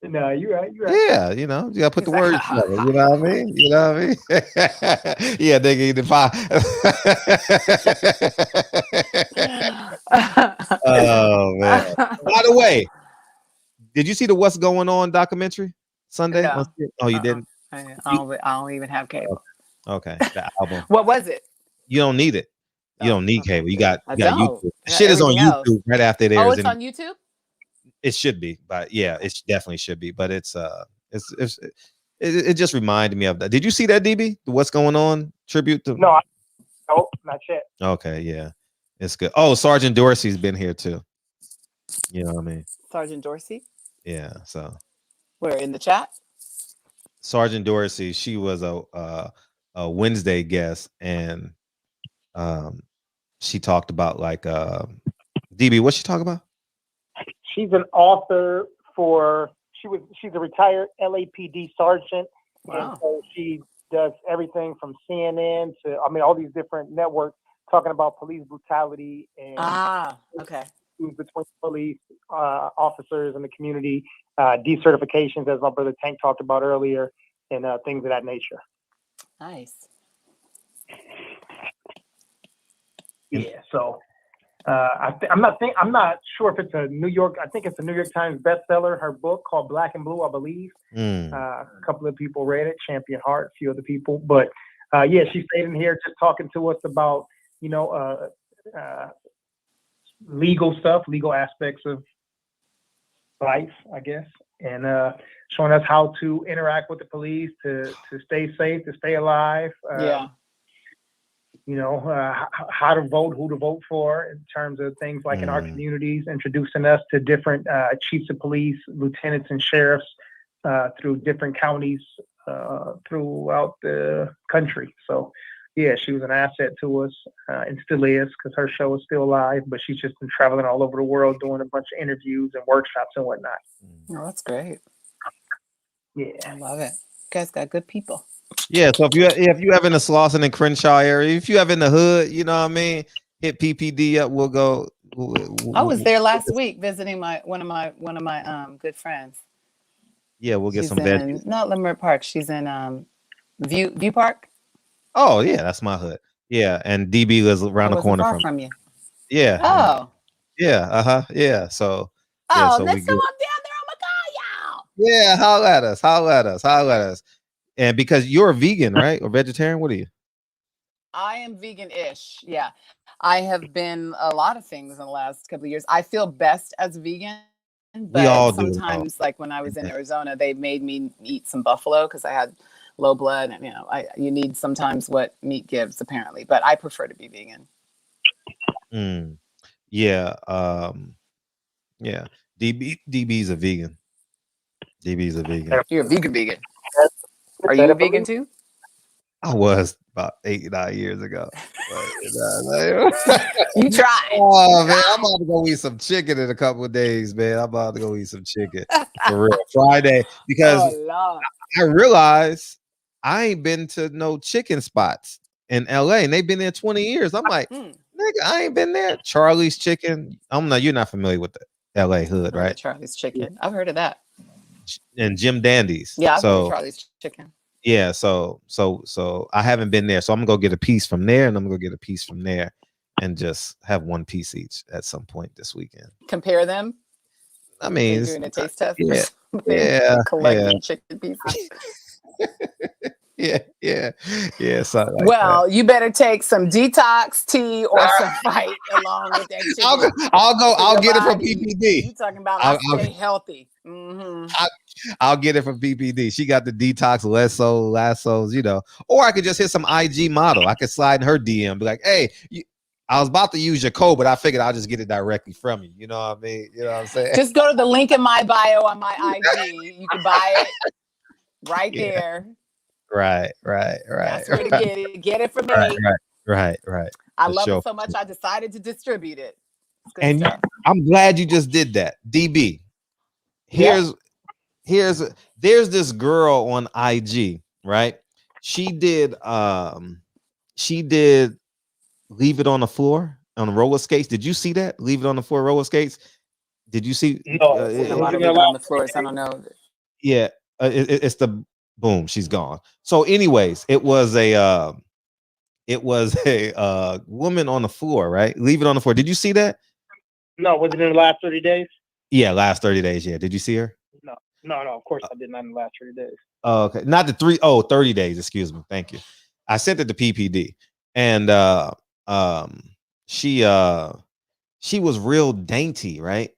No, you're right. Yeah, you know, you gotta put He's the like, words together. You know what I mean? You know what I mean? Yeah, they get the pie. Oh man. By the way, did you see the What's Going On documentary Sunday? No. Oh, you didn't? I don't even have cable. Okay, the album. What was it? You don't need it. You don't need okay, cable. You good. got I YouTube. don't. The shit is on Everything else. YouTube right after it Oh, airs. it's on YouTube? It should be, but yeah, it definitely should be. But it just reminded me of that. Did you see that, DB? What's Going On tribute to? No, nope, not yet. Okay, yeah, it's good. Oh, Sergeant Dorsey's been here too. You know what I mean? Sergeant Dorsey? Yeah. So Where in the chat? Sergeant Dorsey, she was a Wednesday guest, and she talked about like DB. What's she talk about? She's an author she's a retired LAPD sergeant. Wow. And so she does everything from CNN to all these different networks talking about police brutality and okay. between police officers and the community, decertifications, as my brother Tank talked about earlier, and things of that nature. Nice. Yeah, so I'm not sure if it's a New York. I think it's a New York Times bestseller. Her book called Black and Blue, I believe. A couple of people read it. Champion Hart, a few other people. But yeah, she stayed in here just talking to us about legal stuff, legal aspects of life, I guess, and showing us how to interact with the police to stay safe, to stay alive. Yeah. How to vote, who to vote for in terms of things like in our communities, introducing us to different chiefs of police, lieutenants and sheriffs through different counties throughout the country. So yeah, she was an asset to us and still is, because her show is still alive, but she's just been traveling all over the world doing a bunch of interviews and workshops and whatnot. Oh, that's great. Yeah. I love it. You guys got good people. Yeah, so if you have in the Slauson and Crenshaw area, if you have in the hood, you know what I mean, hit PPD up. We'll go. I was there last week visiting one of my good friends. Yeah, we'll get She's some veggies. not Leimert Park. She's in View Park. Oh yeah, that's my hood. Yeah, and DB lives around the corner from you. Yeah. Oh. Yeah. Yeah. So. Oh, yeah, so next time I'm down there, I'm gonna call y'all. Yeah, holla at us. And because you're a vegan, right? Or vegetarian? What are you? I am vegan-ish. Yeah. I have been a lot of things in the last couple of years. I feel best as vegan, but We all do. sometimes, like when I was in Arizona, they made me eat some buffalo because I had low blood, and you need sometimes what meat gives, apparently. But I prefer to be vegan. Yeah. Yeah. DB's a vegan. DB's a vegan. You're a vegan. Are you a vegan too? I was about 8-9 years ago. You tried. Oh man, I'm about to go eat some chicken in a couple of days, man. I'm about to go eat some chicken for real Friday, because I realized I ain't been to no chicken spots in LA, and they've been there 20 years. I'm like, nigga, I ain't been there. Charlie's Chicken. You're not familiar with the LA hood, right? Charlie's Chicken. I've heard of that. And Jim Dandy's. Yeah, I've heard of Charlie's Chicken. Yeah, so I haven't been there. So I'm gonna go get a piece from there, and I'm gonna go get a piece from there, and just have one piece each at some point this weekend. Compare them. I mean, doing a taste test. Yeah. Collecting chicken pieces. yeah, something like that. Well, you better take some detox tea or some fight along with that chicken. I'll get it from body. PPD. You talking about I'll stay healthy. Mm-hmm. I'll get it from PPD. She got the detox lassos, you know. Or I could just hit some IG model. I could slide in her DM, be like, hey, I was about to use your code, but I figured I'll just get it directly from you. You know what I mean? You know what I'm saying? Just go to the link in my bio on my IG. You can buy it right there. Right. That's where to get it. Get it from me. Right. I love it so much. I decided to distribute it. And I'm glad you just did that. DB. There's this girl on IG, right? She did Leave It on the Floor on roller skates. Did you see that? Leave It on the Floor roller skates. Did you see? No, a lot of Leave It on the Floors. I don't know. Yeah, it's the boom. She's gone. So, anyways, it was a woman on the floor, right? Leave It on the Floor. Did you see that? No, was it in the last 30 days? Yeah, last 30 days. Yeah. Did you see her? No, of course I did not in the last 30 days. Okay. Not the 30 days, excuse me. Thank you. I sent it to PPD. And she was real dainty, right?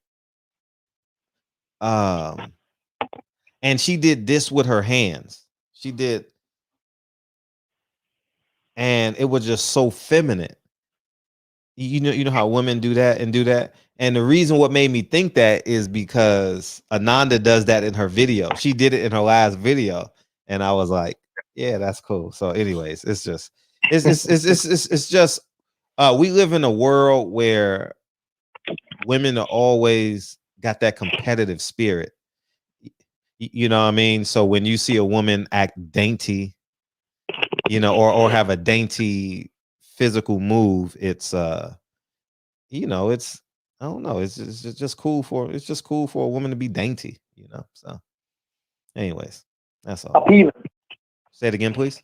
And she did this with her hands. She did, and it was just so feminine. You know how women do that. And the reason what made me think that is because Ananda does that in her video. She did it in her last video, and I was like, yeah, that's cool. So, anyways, it's just we live in a world where women are always got that competitive spirit. You know what I mean? So when you see a woman act dainty, you know, or have a dainty physical move, it's you know, it's I don't know, it's just cool for a woman to be dainty, you know. So anyways, that's all. Appealing. Say it again, please.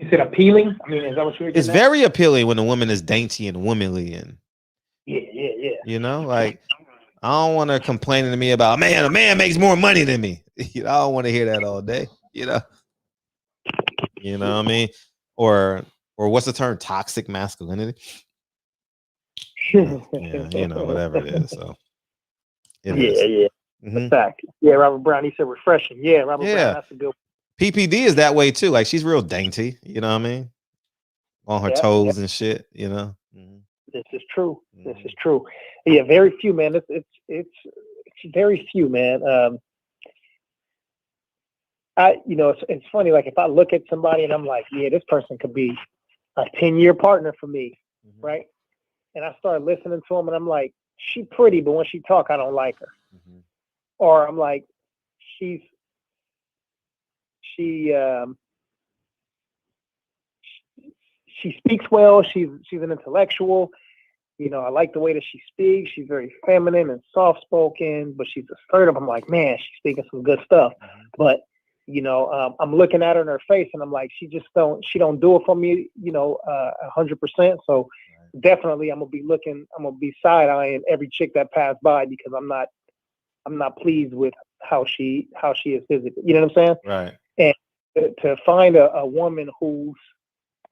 You said appealing? I mean, is that what you were getting It's very appealing when a woman is dainty and womanly, and yeah. You know, like I don't want her complaining to me about a man makes more money than me. I don't want to hear that all day, you know. You know what I mean? Or what's the term? Toxic masculinity. Yeah, you know, whatever it is. So it is. Mm-hmm. Fact. Yeah, Robert Brown, he said refreshing. Yeah, Robert Brown, that's a good one. PPD is that way too. Like she's real dainty, you know what I mean? On her toes and shit, you know. Mm-hmm. This is true. This is true. Yeah, very few, man. It's very few, man. It's funny. Like if I look at somebody and I'm like, yeah, this person could be a 10-year partner for me, right? And I start listening to them and I'm like, she pretty, but when she talk, I don't like her. Or I'm like, she speaks well. She's an intellectual. You know, I like the way that she speaks. She's very feminine and soft-spoken, but she's assertive. I'm like, man, she's speaking some good stuff. But, you know, I'm looking at her in her face and I'm like, she don't do it for me, you know, 100%. So definitely I'm going to be side-eyeing every chick that passed by because I'm not pleased with how she is physically. You know what I'm saying? Right. And to find a woman who's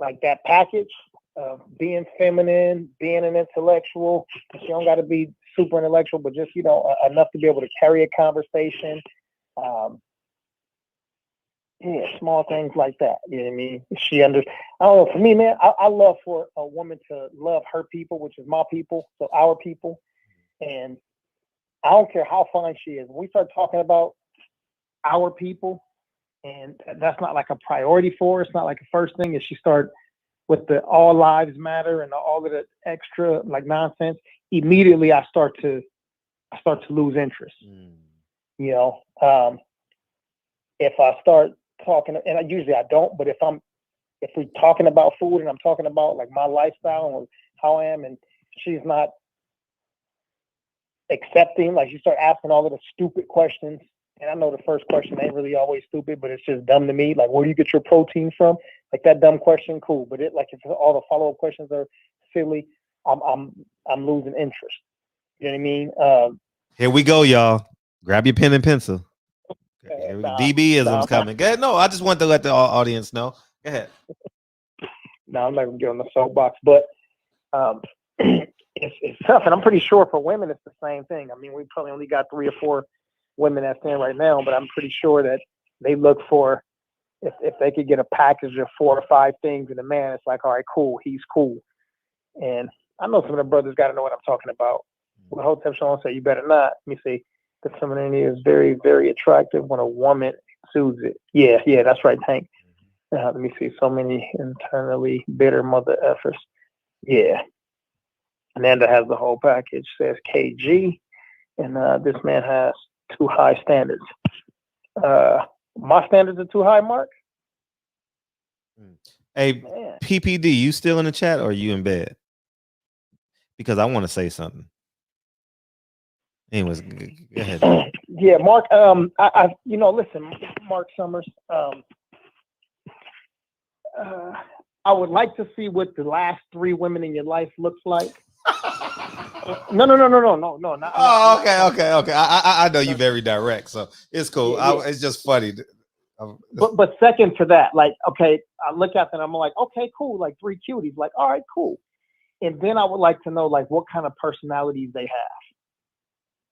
like that package, being feminine, being an intellectual. She don't got to be super intellectual, but just, you know, enough to be able to carry a conversation. Small things like that. You know what I mean? I don't know. For me, man, I love for a woman to love her people, which is my people, so our people. And I don't care how fine she is. When we start talking about our people, and that's not like a priority for her. It's not like a first thing. If she start with the all lives matter and all of the extra like nonsense, immediately I start to lose interest. You know, if I start talking, and usually I don't, but if we're talking about food and I'm talking about like my lifestyle and how I am, and she's not accepting, like you start asking all of the stupid questions. And I know the first question ain't really always stupid, but it's just dumb to me. Like, where do you get your protein from? Like that dumb question, cool. But if all the follow-up questions are silly, I'm losing interest. You know what I mean? Here we go, y'all. Grab your pen and pencil. DB-ism's coming. Go ahead. No, I just want to let the audience know. Go ahead. No, I'm not gonna get on the soapbox, but it's tough, and I'm pretty sure for women it's the same thing. I mean, we probably only got 3 or 4 women that's in right now, but I'm pretty sure that they look for if they could get a package of 4 or 5 things in a man, it's like, all right, cool, he's cool. And I know some of the brothers got to know what I'm talking about. Well, Hotep Sean say you better not. Let me see. The femininity is very, very attractive when a woman exudes it. Yeah, that's right, Tank. Let me see. So many internally bitter mother effers. Yeah. Ananda has the whole package, says KG. And this man has too high standards. My standards are too high, Mark? Hey, man. PPD, you still in the chat or are you in bed? Because I want to say something. Anyways, go ahead. Yeah, Mark. I listen, Mark Summers. I would like to see what the last 3 women in your life looks like. No. Oh, okay. I know you're very direct, so it's cool. Yeah. It's just funny. But second to that, like, okay, I look at them and I'm like, okay, cool, like 3 cuties, like, all right, cool. And then I would like to know, like, what kind of personalities they have.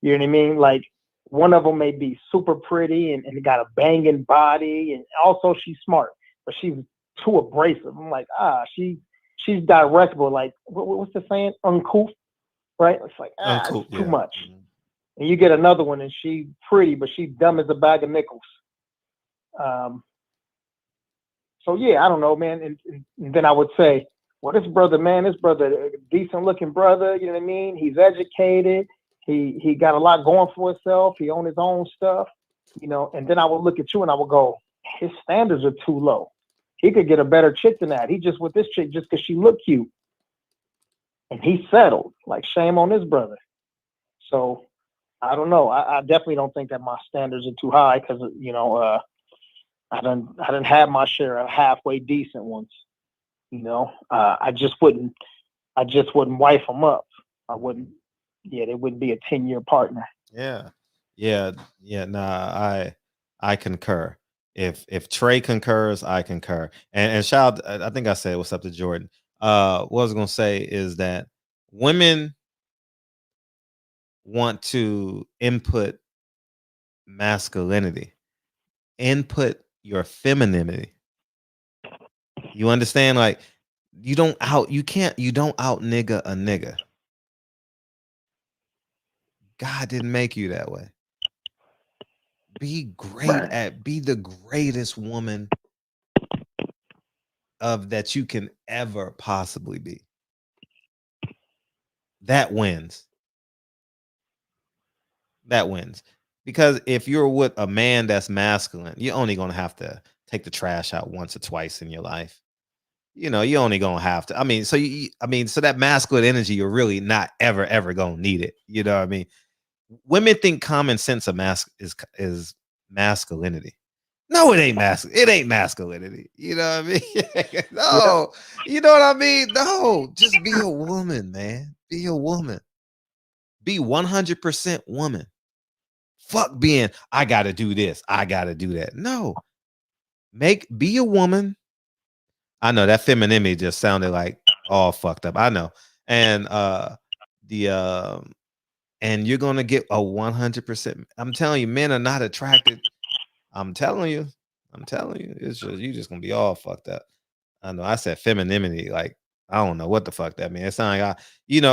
You know what I mean? Like, one of them may be super pretty and got a banging body, and also she's smart, but she's too abrasive. I'm like, she's directable. Like, what's the saying? Uncouth, right? It's like, uncouth, it's too much. Mm-hmm. And you get another one, and she's pretty, but she's dumb as a bag of nickels. So yeah, I don't know, man. And then I would say, well, this brother, a decent looking brother. You know what I mean? He's educated. He got a lot going for himself. He owns his own stuff, you know. And then I would look at you and I would go, his standards are too low. He could get a better chick than that. He just with this chick just because she looked cute. And he settled. Like, shame on this brother. So I don't know. I definitely don't think that my standards are too high because, you know, I didn't have my share of halfway decent ones. You know, I just wouldn't wife them up. I wouldn't. Yeah, they wouldn't be a 10-year partner. Yeah. Nah, I concur. If Trey concurs, I concur. And shout out, I think I said what's up to Jordan. What I was gonna say is that women want to input masculinity, input your femininity. You understand? Like, you don't out nigga a nigga. God didn't make you that way. Be great be the greatest woman that you can ever possibly be. That wins. Because if you're with a man that's masculine, you're only going to have to take the trash out once or twice in your life. You know, you're only going to have to. I mean, so so that masculine energy, you're really not ever going to need it. You know what I mean? Women think common sense of is masculinity. No, it ain't It ain't masculinity. You know what I mean? No, you know what I mean? No, just be a woman, man. Be a woman. Be 100% woman. Fuck being, I got to do this. I got to do that. No, be a woman. I know that femininity just sounded like all fucked up. I know. And and you're going to get a 100%. I'm telling you, men are not attracted. I'm telling you, it's just, you just going to be all fucked up. I know I said femininity. Like, I don't know what the fuck that means. It sounds like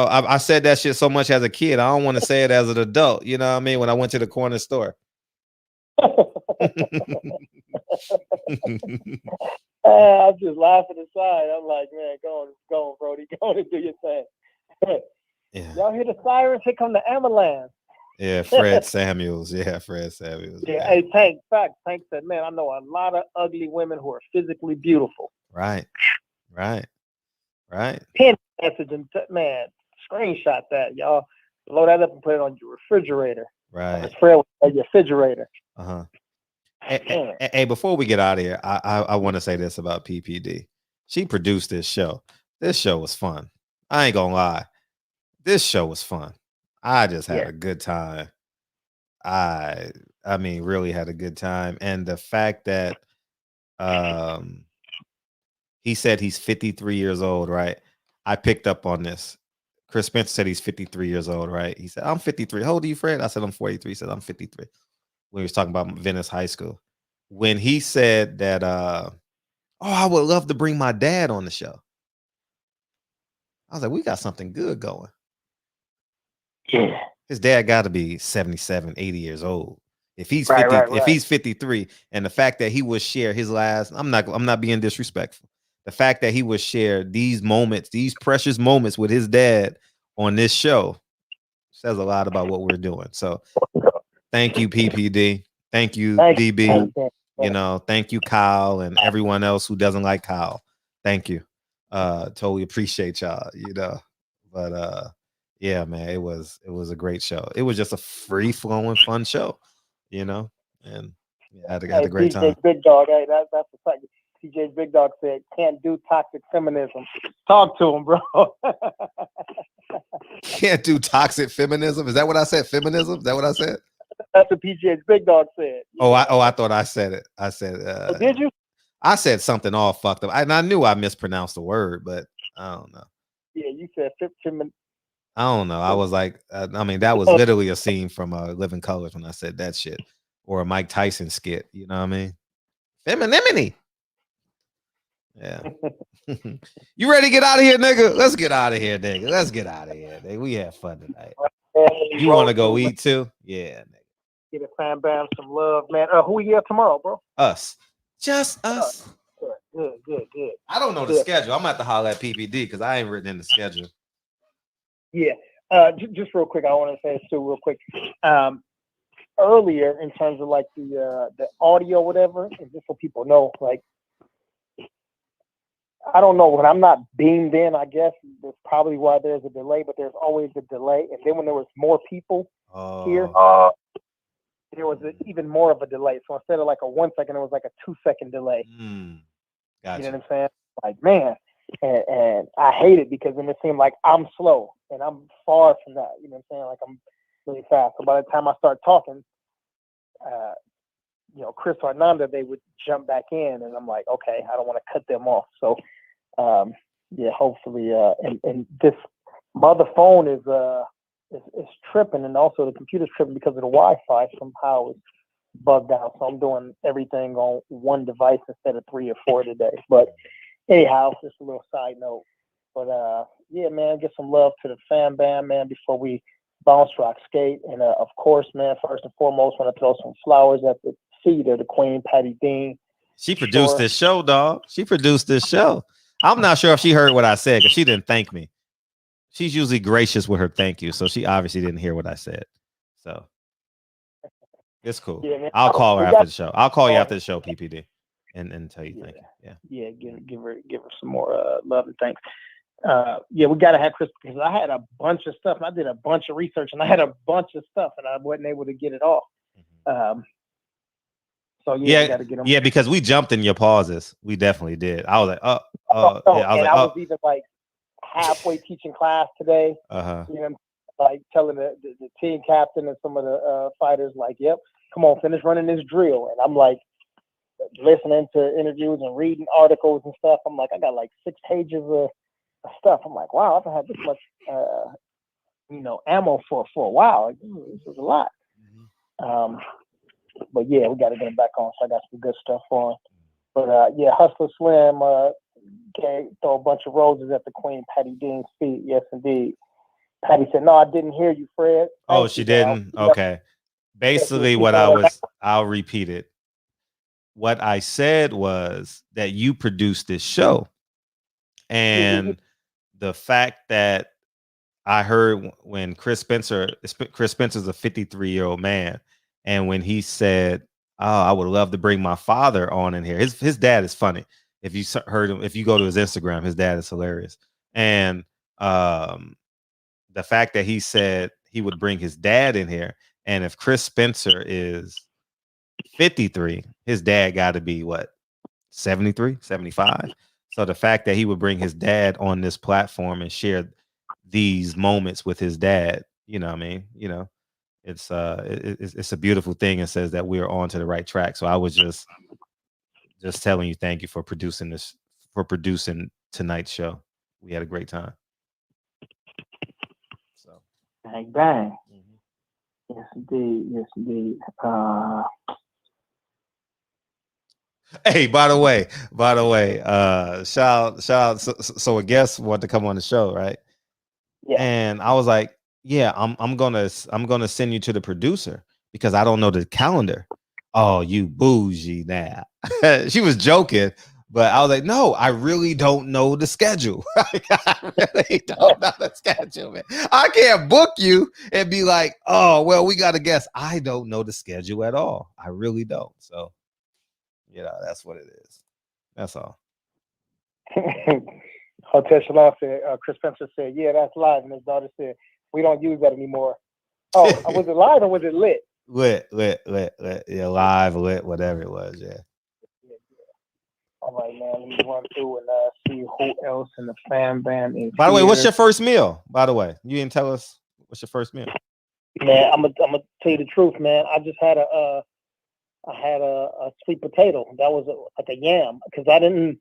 I said that shit so much as a kid. I don't want to say it as an adult. You know what I mean? When I went to the corner store. I'm just laughing aside. I'm like, man, go on, Brody. Go on and do your thing. Yeah. Y'all hear the sirens? Here come the ambulance. Yeah, Fred Samuels. Yeah, Fred Samuels. Yeah, hey, Tank said, man, I know a lot of ugly women who are physically beautiful. Right. Pin message and man, screenshot that, y'all. Blow that up and put it on your refrigerator. Right. Your refrigerator. Uh-huh. Hey, before we get out of here, I want to say this about PPD. She produced this show. This show was fun. I ain't gonna lie. This show was fun. I just had a good time. I I mean, really had a good time. And the fact that he said he's 53 years old, right? I picked up on this. Chris Spencer said he's 53 years old, right? He said, I'm 53. How old are you, Fred? I said, I'm 43. He said, I'm 53. When he was talking about Venice High School. When he said that, oh, I would love to bring my dad on the show. I was like, we got something good going. Yeah. His dad got to be 77, 80 years old. If he's 50, if he's 53, and the fact that he would share his last, I'm not being disrespectful. The fact that he would share these moments, these precious moments with his dad on this show says a lot about what we're doing. So thank you, PPD. Thank you, DB. You know, thank you, Kyle, and everyone else who doesn't like Kyle. Thank you. Totally appreciate y'all, you know. But yeah, man, it was a great show. It was just a free flowing, fun show, you know, and yeah, I had a great time. Big Dog, hey, that's the fact. TJ's Big Dog said, "Can't do toxic feminism." Talk to him, bro. Can't do toxic feminism. Is that what I said? Feminism? Is that what I said? That's what PJ's Big Dog said. I thought I said it. I said. Did you? I said something all fucked up. And I knew I mispronounced the word, but I don't know. Yeah, you said feminism. I don't know. I was like, I mean, that was literally a scene from Living Colors when I said that shit, or a Mike Tyson skit. You know what I mean? Femininity. Yeah. You ready to get out of here, nigga? Let's get out of here, nigga. Let's get out of here, nigga. We had fun tonight. You want to go eat too? Yeah, nigga. Get a fan bam some love, man. Who we here tomorrow, bro? Us. Just us. Good. I don't know the schedule. I'm at the holler at PPD because I ain't written in the schedule. Yeah. Just real quick, I want to say this too, real quick. Earlier, in terms of like the audio, whatever, and just so people know, like, I don't know, when I'm not beamed in, I guess that's probably why there's a delay, but there's always a delay. And then when there was more people here, there was even more of a delay. So instead of like a 1 second, it was like a 2 second delay. Gotcha. You know what I'm saying? Like, man, and I hate it because then it seemed like I'm slow and I'm far from that. You know what I'm saying? Like, I'm really fast. So by the time I start talking, you know, Chris or Ananda, they would jump back in, and I'm like, okay, I don't want to cut them off. So, yeah, hopefully, and this mother phone is tripping, and also the computer's tripping because of the Wi-Fi. Somehow it's bugged out, so I'm doing everything on one device instead of 3 or 4 today. But anyhow, just a little side note. But yeah, man, get some love to the fan band, man, before we bounce, rock, skate, and of course, man, first and foremost, want to throw some flowers at the feet of the Queen Patty Dean. She produced this show, dog. She produced this show. I'm not sure if she heard what I said because she didn't thank me. She's usually gracious with her thank you, so she obviously didn't hear what I said. So it's cool. Yeah, I'll call her after the show. I'll call you after the show, PPD, and tell you thank you. Yeah, give her some more love and thanks. Yeah, we gotta have Chris because I had a bunch of stuff. And I did a bunch of research and I had a bunch of stuff and I wasn't able to get it all. So yeah, we gotta get them. Yeah, because we jumped in your pauses. We definitely did. I was like, I was even like halfway teaching class today. You know, like telling the team captain and some of the fighters, like, yep, come on, finish running this drill. And I'm like listening to interviews and reading articles and stuff. I'm like, I got like 6 pages of stuff. I'm like, wow, I've had this much you know, ammo for a while. Like, this is a lot. But yeah, we got to get him back on. So I got some good stuff for him. But yeah, Hustler Slim throw a bunch of roses at the Queen Patty Dean's feet. Yes, indeed. Patty said, "No, I didn't hear you, Fred." Oh, she didn't. Okay. Basically, I'll repeat it. What I said was that you produced this show, and the fact that I heard when Chris Spencer's a 53-year-old man, and when he said, "Oh, I would love to bring my father on in here." His dad is funny. If you heard him, if you go to his Instagram, his dad is hilarious. And the fact that he said he would bring his dad in here, and if Chris Spencer is 53, his dad got to be what, 73, 75? So the fact that he would bring his dad on this platform and share these moments with his dad, you know what I mean? You know, it's a beautiful thing. It says that we are on to the right track. So I was just telling you thank you for producing tonight's show. We had a great time. So bang bang. Yes indeed, yes indeed. Hey, by the way, shout out. So a guest wanted to come on the show, right? Yeah. And I was like, yeah, I'm gonna send you to the producer because I don't know the calendar. Oh, you bougie now. She was joking, but I was like, no, I really don't know the schedule. I really don't know the schedule, man. I can't book you and be like, oh, well, we got a guest. I don't know the schedule at all. I really don't. So, that's what it is. That's all. Hotel Shalom said, Chris Spencer said, yeah, that's live. And his daughter said, we don't use that anymore. Oh, was it live or was it lit? Lit. Yeah, live, lit, whatever it was. Yeah. All right, man. Let me run through and see who else in the fan band is. By the way, what's your first meal? By the way, you didn't tell us what's your first meal. Man, I'm gonna tell you the truth, man. I just had a sweet potato. That was like a yam because I didn't.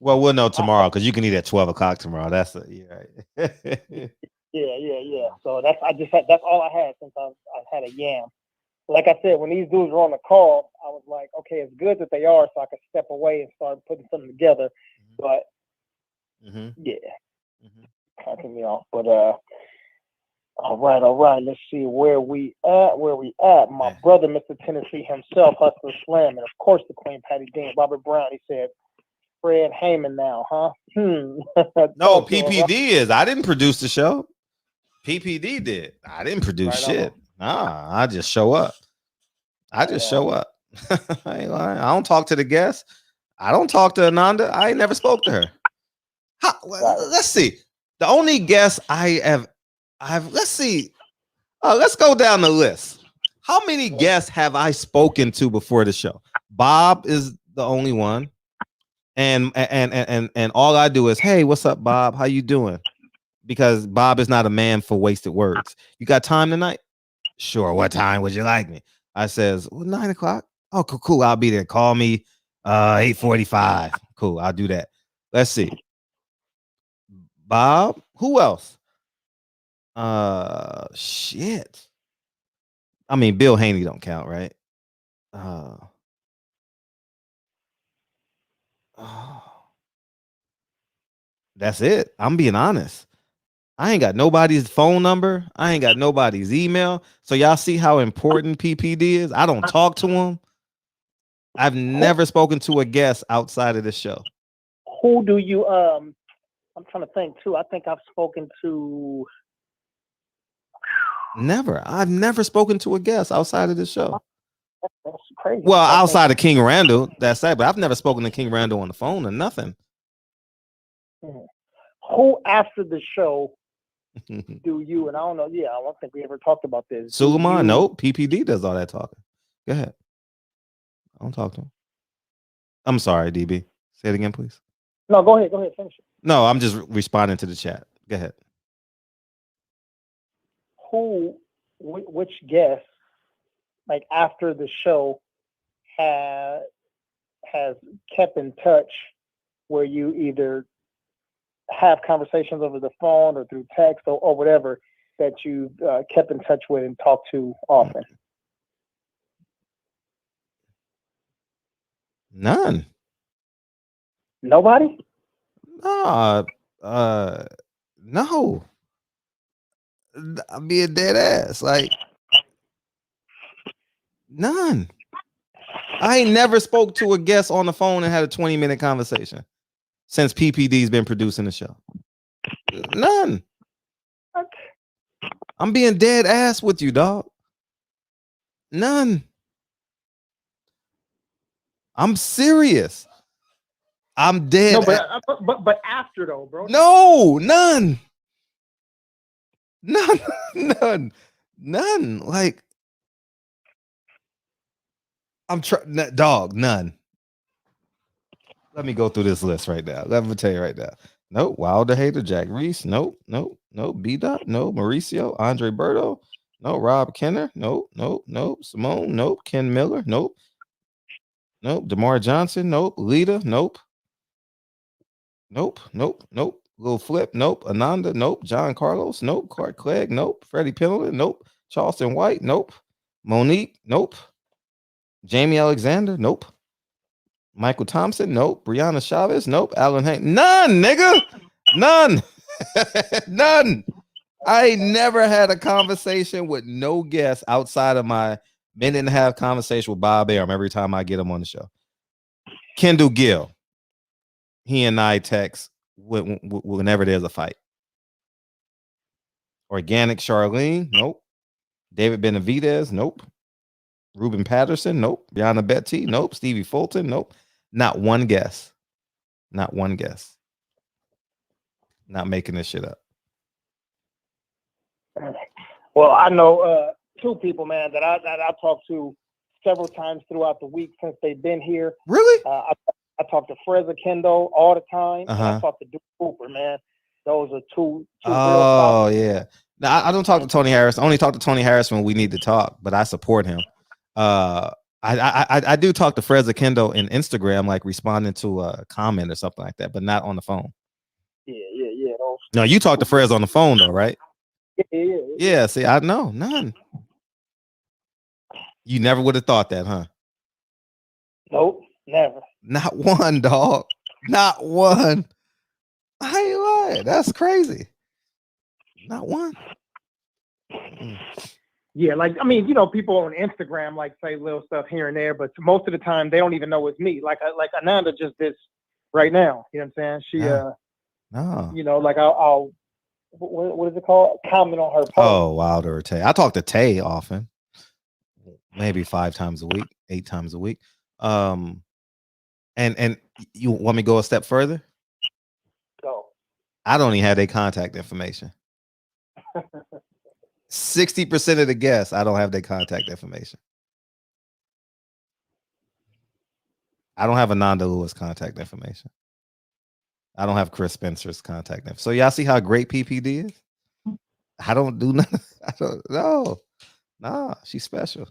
Well, we'll know tomorrow because you can eat at 12 o'clock tomorrow. That's right. Yeah. So that's all I had since I had a yam. Like I said, when these dudes were on the call, I was like, okay, it's good that they are, so I could step away and start putting something together. But yeah, cutting me off. But all right. Let's see where we at. My brother, Mr. Tennessee himself, Hustler Slam, and of course the Queen Patty Dean, Robert Brown. He said, Fred Heyman now, huh? No, PPD is. I didn't produce the show. PPD did. I didn't produce shit. I just show up. I ain't lying. I don't talk to the guests. I don't talk to Ananda. I ain't never spoke to her. Let's see. The only guest I've let's see. Let's go down the list. How many guests have I spoken to before the show? Bob is the only one. And all I do is, hey, what's up, Bob? How you doing? Because Bob is not a man for wasted words. You got time tonight? Sure. What time would you like me? I says, 9 o'clock. Oh, cool. I'll be there. Call me 8:45. Cool. I'll do that. Let's see. Bob. Who else? Shit. I mean, Bill Haney don't count, right? That's it. I'm being honest. I ain't got nobody's phone number. I ain't got nobody's email. So y'all see how important PPD is? I don't talk to him. I've never spoken to a guest outside of the show. Who do you I'm trying to think too. I think I've spoken to Never. I've never spoken to a guest outside of the show. That's crazy. Well, outside of King Randall, that's that, but I've never spoken to King Randall on the phone or nothing. Who after the show do you, and I don't know, I don't think we ever talked about this. Suleiman, nope. PPD does all that talking. Go ahead. I don't talk to him. I'm sorry, DB. Say it again, please. No, go ahead, finish it. No, I'm just responding to the chat. Go ahead. Which guest, like after the show, has kept in touch where you either have conversations over the phone or through text or whatever that you kept in touch with and talked to often? None. Nobody? No. I'm being dead ass. Like, none. I ain't never spoke to a guest on the phone and had a 20-minute conversation since PPD's been producing the show. None. I'm being dead ass with you, dog. None. I'm serious. I'm dead. No, but after though, bro. No, none. None. Like, I'm trying, dog. None. Let me go through this list right now. Let me tell you right now. Nope. Wilder Hater, Jack Reese. Nope. B Dot. No. Mauricio. Andre Berto. No. Rob Kenner. Nope. Simone. Nope. Ken Miller. Nope. DeMar Johnson. Nope. Lita. Nope. Lil Flip. Nope. Ananda. Nope. John Carlos. Nope. Clark Clegg. Nope. Freddie Pendleton. Nope. Charleston White. Nope. Monique. Nope. Jamie Alexander. Nope. Michael Thompson. Nope. Brianna Chavez. Nope. Alan Hank. None, nigga. None. None. I never had a conversation with no guest outside of my minute and a half conversation with Bob Arum every time I get him on the show. Kendall Gill. He and I text whenever there's a fight. Organic Charlene. Nope. David Benavidez. Nope. Ruben Patterson. Nope. Brianna Betty. Nope. Stevie Fulton. Nope. Not one guess. Not one guess. Not making this shit up. Well, I know two people, man, that I talked to several times throughout the week since they've been here. Really? I talk to Freza Kendall all the time. And I Uh-huh. talk to Duke Cooper, man. Those are two real Oh, solid. yeah. Now, I don't talk to Tony Harris. I only talk to Tony Harris when we need to talk, but I support him. I do talk to Freza Kendall in Instagram, like responding to a comment or something like that, but not on the phone. Yeah. No, you talk to Frez on the phone though, right? Yeah. Yeah, see, I know none. You never would have thought that, huh? Nope, never. Not one, dog. Not one. I ain't lying. That's crazy. Not one. Yeah, like, I mean, you know, people on Instagram like say little stuff here and there, but most of the time they don't even know it's me. Like Ananda just did right now. You know what I'm saying? She No. you know, like I'll what is it called? Comment on her post. Oh, Wilder or Tay. I talk to Tay often. Maybe 5 times a week, 8 times a week. And you want me to go a step further? Go. I don't even have their contact information. 60% of the guests, I don't have their contact information. I don't have Ananda Lewis contact information. I don't have Chris Spencer's contact information. So y'all see how great PPD is? I don't do nothing. I don't know. Nah, she's special.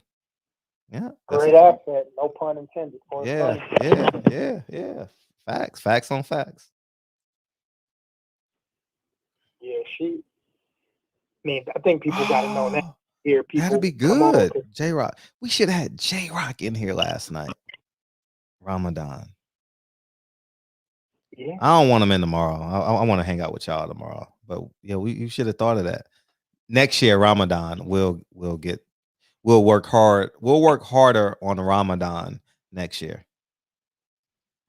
Yeah. Great asset, no pun intended. Yeah. Facts on facts. Yeah, I mean, I think people got to know that. Here, people that'd be good. J-Rock. We should have had J-Rock in here last night. Ramadan. Yeah. I don't want him in tomorrow. I want to hang out with y'all tomorrow. But yeah, you should have thought of that. Next year, Ramadan, we'll work hard. We'll work harder on Ramadan next year.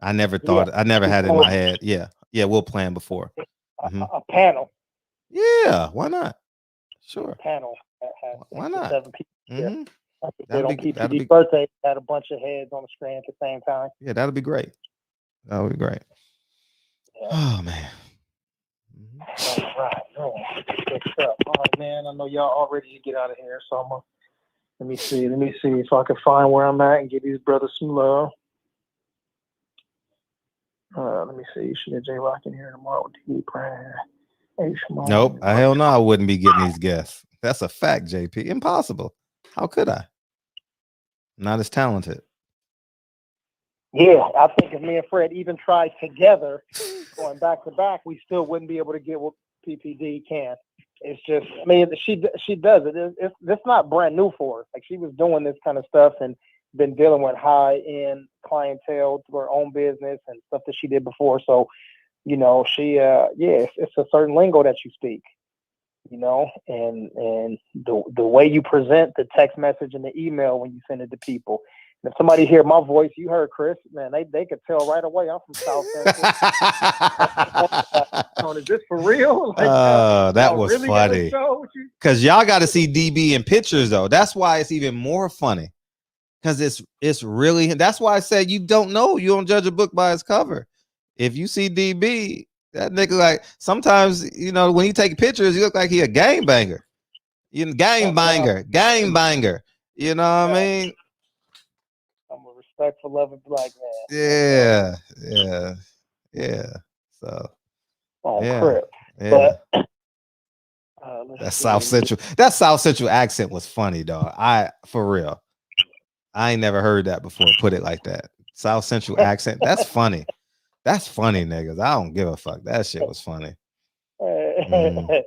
I never thought. I never had it in my head. Yeah, we'll plan before. A panel. Yeah, why not? Sure. A panel. Why not? 7 people. Mm-hmm. They don't PPD's birthday. Had a bunch of heads on the screen at the same time. Yeah, that'll be great. That would be great. Yeah. Oh man. All right. All right, man. I know y'all all ready to get out of here, so I'm gonna let me see if I can find where I'm at and give these brothers some love. Let me see. Should get J-Rock in here tomorrow with D Brand. Nope. Hell no, I wouldn't be getting these guests. That's a fact, JP. Impossible. How could I? Not as talented. Yeah, I think if me and Fred even tried together, going back to back, we still wouldn't be able to get what PPD can. It's just, I mean, she does it. It's not brand new for her. Like, she was doing this kind of stuff and been dealing with high end clientele through her own business and stuff that she did before. So, you know, she it's a certain lingo that you speak, you know, and the way you present the text message and the email when you send it to people. And if somebody hear my voice, you heard Chris, man, they could tell right away I'm from South Central. Is this for real? Like, that was really funny. Because y'all got to see DB in pictures though. That's why it's even more funny. Because it's really, that's why I said you don't know. You don't judge a book by its cover. If you see DB, that nigga, like, sometimes, you know, when he take pictures, he look like he a game banger. You know, game banger. You know what I mean? I'm a respectful, loving black man. Yeah. So on yeah. Crip. Yeah. But That South Central accent was funny, dog. For real. I ain't never heard that before. Put it like that. South Central accent. That's funny. That's funny, niggas. I don't give a fuck. That shit was funny. Hey,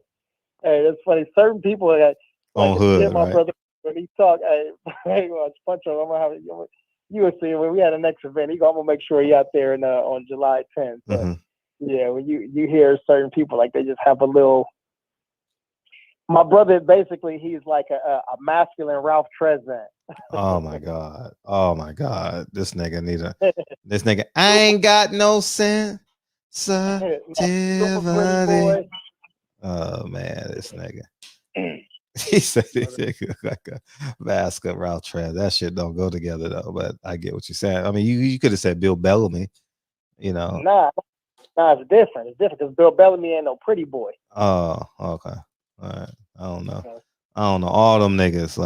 that's funny. Certain people like On hood, my right? brother when he talk. Hey, punch him. I'm gonna have you will see when we had the next event. I'm gonna make sure he out there on July 10th. But yeah, when you hear certain people like they just have a little. My brother basically he's like a masculine Ralph Tresvant. Oh my god. This nigga I ain't got no sensitivity. Oh man, this nigga. He said this nigga like a mascot Ralph Tresvant. That shit don't go together though, but I get what you're saying. I mean, you could have said Bill Bellamy, you know. Nah, it's different. It's different because Bill Bellamy ain't no pretty boy. Oh, okay. All right. I don't know. All them niggas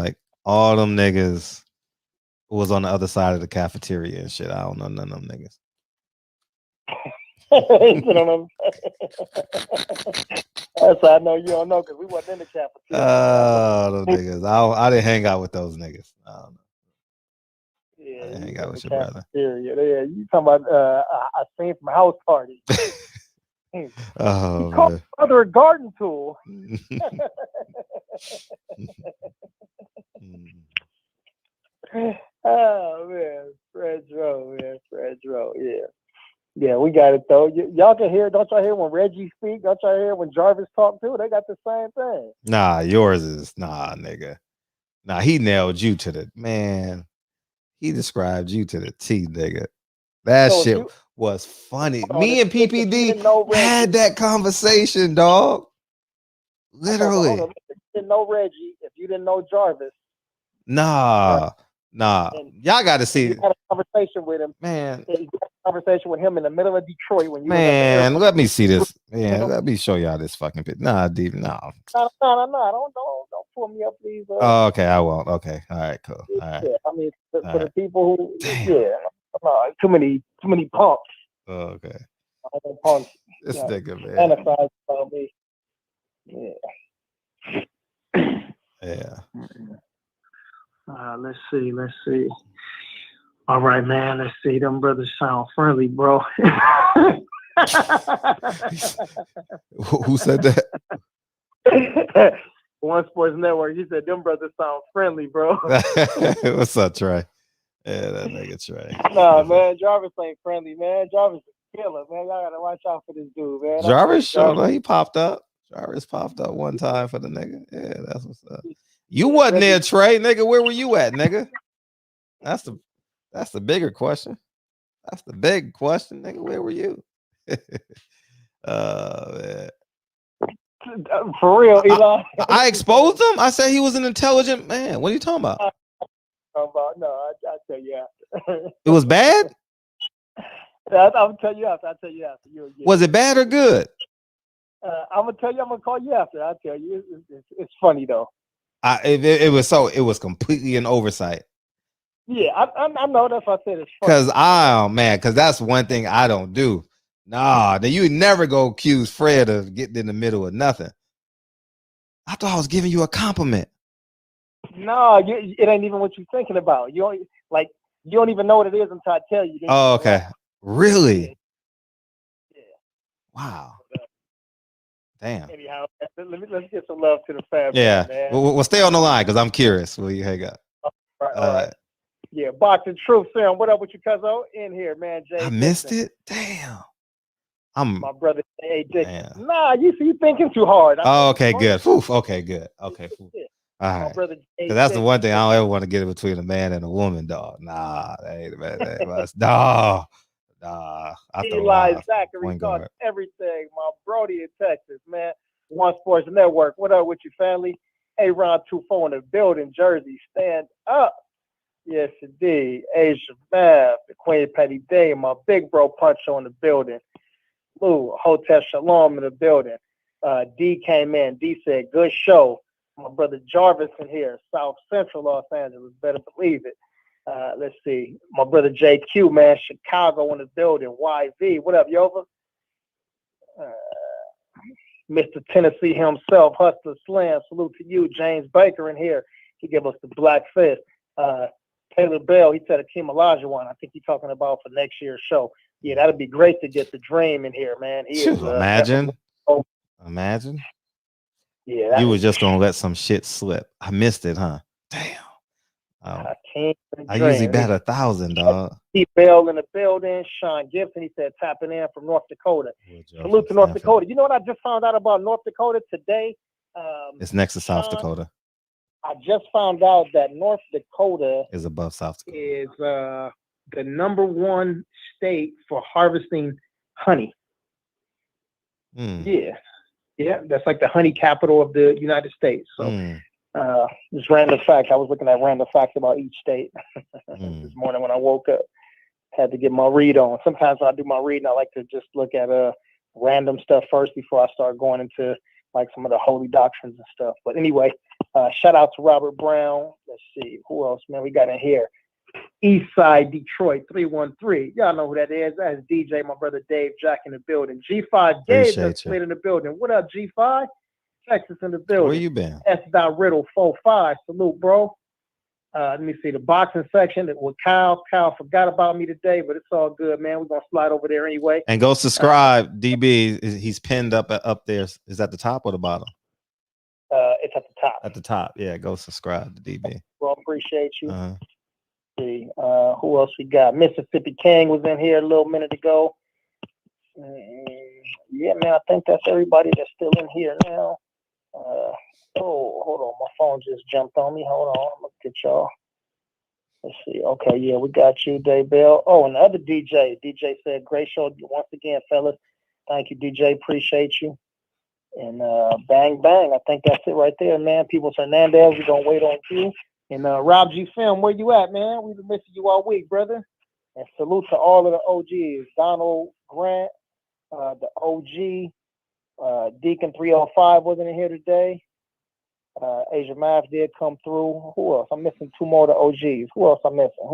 was on the other side of the cafeteria and shit. I don't know none of them niggas. That's why I know you don't know because we wasn't in the cafeteria. Those niggas. I didn't hang out with those niggas. I don't know. Yeah, I didn't hang out with your brother. Yeah, you talking about a scene from House Party. Oh man. Brother a garden tool. Oh man, Fred Dro, yeah. Yeah, we got it though. Y'all can hear, don't y'all hear when Reggie speak? Don't y'all hear when Jarvis talk too? They got the same thing. Nah, yours is nigga. Nah, he nailed you to the man. He described you to the T, nigga. That shit was funny. Me and PPD had that conversation, dog. Literally. If you didn't know Reggie, if you didn't know Jarvis. Nah. Y'all got to see. You had a conversation with him, man. You had a conversation with him in the middle of Detroit when you. Man, let me see this. Man, let me show y'all this fucking picture. Nah, deep. No. No. Don't pull me up, please. Oh, okay, I won't. Okay, all right, cool. All right. Yeah, I mean, for the people who, too many punks. Oh, okay. Punks. This nigga, man. Fantasize about me. Yeah. Let's see. All right, man. Let's see. Them brothers sound friendly, bro. Who said that? One Sports Network. He said them brothers sound friendly, bro. What's up, Trey? Yeah, that nigga Trey. Nah, man, Jarvis ain't friendly, man. Jarvis is a killer, man. Y'all gotta watch out for this dude, man. Jarvis he popped up. Jarvis popped up one time for the nigga. Yeah, that's what's up. You wasn't there, Trey, nigga. Where were you at, nigga? That's the bigger question. That's the big question, nigga. Where were you? Man. For real, Eli. I exposed him. I said he was an intelligent man. What are you talking about? No, I'll tell you after. It was bad? I'll tell you after. Was it bad or good? I'm gonna tell you. I'm gonna call you after. I'll tell you. It's funny though. It was completely an oversight. Yeah, I know. That's why I said it's funny. Because that's one thing I don't do. Nah, then you would never go accuse Fred of getting in the middle of nothing. I thought I was giving you a compliment. No, it ain't even what you're thinking about. You don't even know what it is until I tell you. Oh, okay. Really? Yeah. Wow. Damn. Anyhow, let's get some love to the fam. Yeah. Man. We'll stay on the line because I'm curious. Will you hang up? All right. Yeah, Boxing Truth, Sam. What up with you, cuzzo? In here, man. Jay. I missed it. Damn. My brother Jay Dixon. Nah, you thinking too hard. Okay, good. Oof, okay, good. Okay. Yeah. All right. Because that's the one thing I don't ever want to get in between a man and a woman, dog. Nah, nah. Eli Zachary thought everything. My Brody in Texas, man. One Sports Network. What up with you, family? A-Ron 24 in the building, Jersey. Stand up. Yes, indeed. Asia Mav, the Queen Patty Day, my big bro Puncho in the building. Lou, Hotel Shalom in the building. D came in. D said, good show. My brother Jarvis in here, South Central Los Angeles. Better believe it. Let's see. My brother JQ, man, Chicago in the building. YV. What up, Yova? Mr. Tennessee himself, Hustler Slam. Salute to you, James Baker in here. He gave us the Black Fist. Taylor Bell, he said Akeem Olajuwon. I think he's talking about for next year's show. Yeah, that'd be great to get the Dream in here, man. He is, imagine. Yeah, you were just gonna let some shit slip. I missed it, huh? Damn. I usually bat 1,000, dog. Steve Bell in the building. Sean Gibson, he said tapping in from North Dakota. Salute to North Dakota. You know what I just found out about North Dakota today? It's next to South Dakota. I just found out that North Dakota is above South Dakota. Is the #1 state for harvesting honey. Yeah, that's like the honey capital of the United States. So, just random facts. I was looking at random facts about each state this morning when I woke up. Had to get my read on. Sometimes when I do my reading, I like to just look at random stuff first before I start going into like some of the holy doctrines and stuff. But anyway, shout out to Robert Brown. Let's see who else, man. We got in here. Eastside Detroit 313. Y'all know who that is. That's DJ, my brother Dave Jack in the building. G5 Dave that's played in the building. What up, G5? Texas in the building. Where you been? S. Riddle 45. Salute, bro. Let me see the boxing section with Kyle. Kyle forgot about me today, but it's all good, man. We're gonna slide over there anyway. And go subscribe. DB, he's pinned up there. Is that the top or the bottom? It's at the top. At the top, yeah. Go subscribe to DB. Well, appreciate you. See, who else we got? Mississippi King was in here a little minute ago. Yeah, man, I think that's everybody that's still in here now. Hold on, my phone just jumped on me. Hold on, I'm gonna get y'all. Let's see. Okay, yeah, we got you, Dave Bell. Oh, and the other DJ. DJ said, "Great show once again, fellas." Thank you, DJ. Appreciate you. And bang bang. I think that's it right there, man. Peoples Hernandez, we're gonna wait on you. And Rob G Film, where you at, man? We've been missing you all week, brother. And salute to all of the OGs. Donald Grant, the OG, Deacon 305 wasn't in here today. Asia Math did come through. Who else? I'm missing 2 more of the OGs. Who else I'm missing?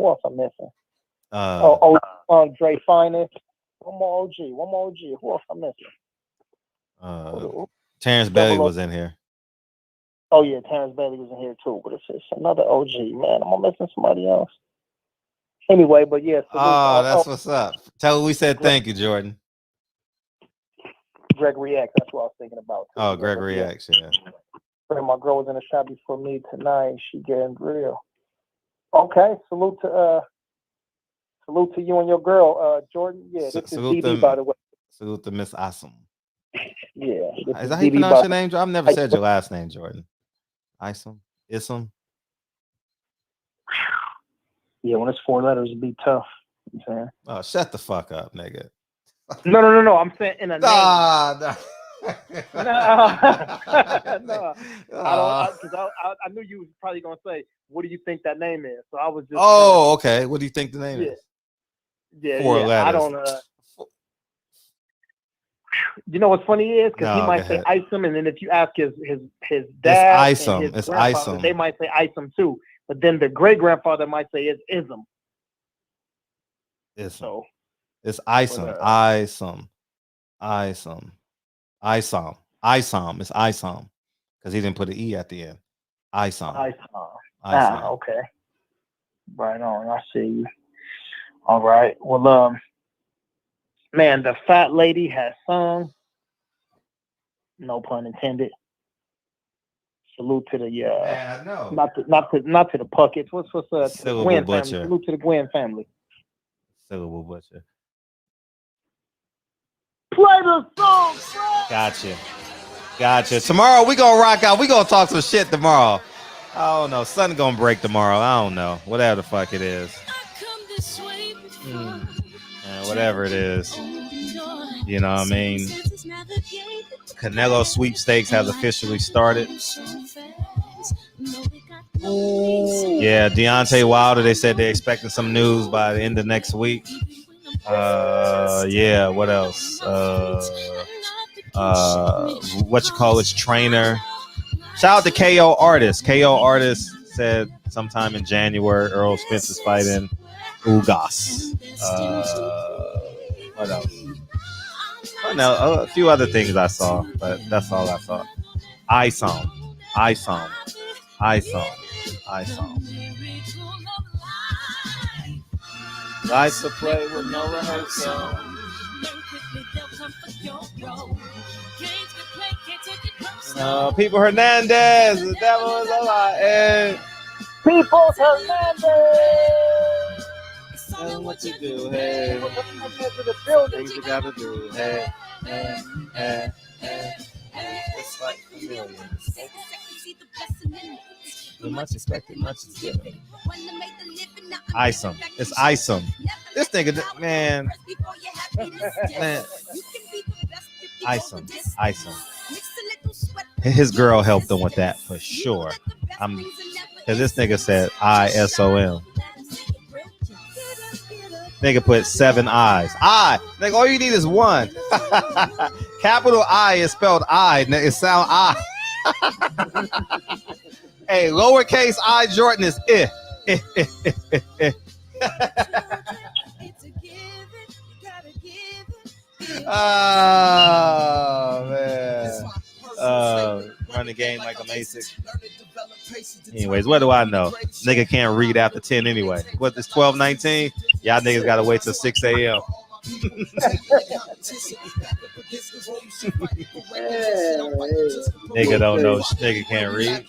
Andre Finest. One more OG. Who else I'm missing? Terrence Bailey was in here. Oh yeah, Terrence Bailey was in here too. But it's another OG, man. Am I missing somebody else? Anyway, but yeah. That's what's up. Tell her we said thank you, Jordan. Gregory X. That's what I was thinking about. Too. Oh, Gregory X. Yeah. My girl was in the shop before me tonight. She getting real. Okay. Salute to you and your girl, Jordan. Yeah, this is DB, by the way. Salute to Miss Awesome. Yeah. Is that how you pronounce your name? I've never said your last name, Jordan. Isum. Yeah, when it's 4 letters, it'd be tough. You know what I'm saying? Oh, shut the fuck up, nigga. No. I'm saying in a name. No. No. I knew you was probably gonna say, "What do you think that name is?" So I was just. Okay. What do you think the name is? Yeah, 4 letters. I don't. You know what's funny is because he might say Isom, and then if you ask his dad, it's Isom. It's Isom. They might say Isom too, but then the great grandfather might say it's Ism. So it's Isom. Isom. It's Isom because he didn't put an E at the end. Isom. Okay. Right on. I see you. All right. Well, man, the fat lady has sung. No pun intended. Salute to the not to the Puckets. What's to the Gwynn family? Salute to the Gwynn family. Syllable Butcher. Play the song. Gotcha. Tomorrow we gonna rock out. We gonna talk some shit tomorrow. I don't know. Sun gonna break tomorrow. I don't know. Whatever the fuck it is. Whatever it is. You know what I mean? Canelo sweepstakes has officially started. Yeah, Deontay Wilder, they said they're expecting some news by the end of next week. Yeah, what else? Trainer. Shout out to KO Artist. KO Artist said sometime in January, Earl Spence is fighting Ugas. What else? No, a few other things I saw, but that's all I saw. I song. Lights to play with no rehearsal. People Hernandez, the devil is a lie. And People Hernandez. tell them what to do. Hey, things you gotta do. Hey. It's like millions. Much expected, much is given. Isom. It's Isom. This nigga, man. Isom. His girl helped him with that for sure. Because this nigga said ISOM. Nigga put 7 I's. I. Nigga, all you need is one. Capital I is spelled I. It sound I. Hey, lowercase I Jordan is I. Oh, man. Run the game like I'm A6. Anyways, what do I know? Nigga can't read after 10 anyway. What, this 12:19? Y'all niggas gotta wait till 6 a.m. Nigga don't know. Nigga can't read.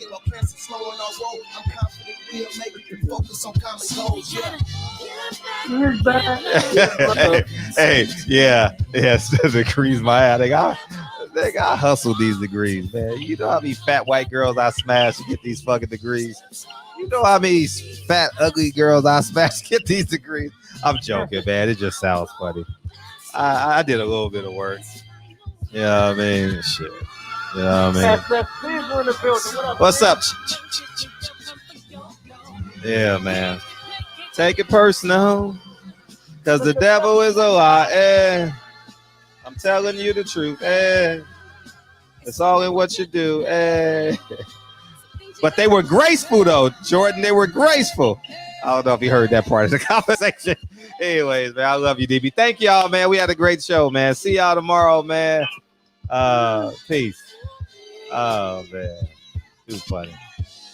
Hey, yeah, degrees my ass. Nigga, I hustle these degrees, man. You know how many fat white girls I smash to get these fucking degrees? You know how many fat, ugly girls I smash to get these degrees? I'm joking, man. It just sounds funny. I did a little bit of work. You know what I mean? Shit. You know what I mean? What's up? Yeah, man. Take it personal, because the devil is a lie. I'm telling you the truth. It's all in what you do. But they were graceful, though, Jordan. They were graceful. I don't know if you heard that part of the conversation. Anyways, man, I love you, DB. Thank y'all, man. We had a great show, man. See y'all tomorrow, man. Peace. Oh, man. Too funny.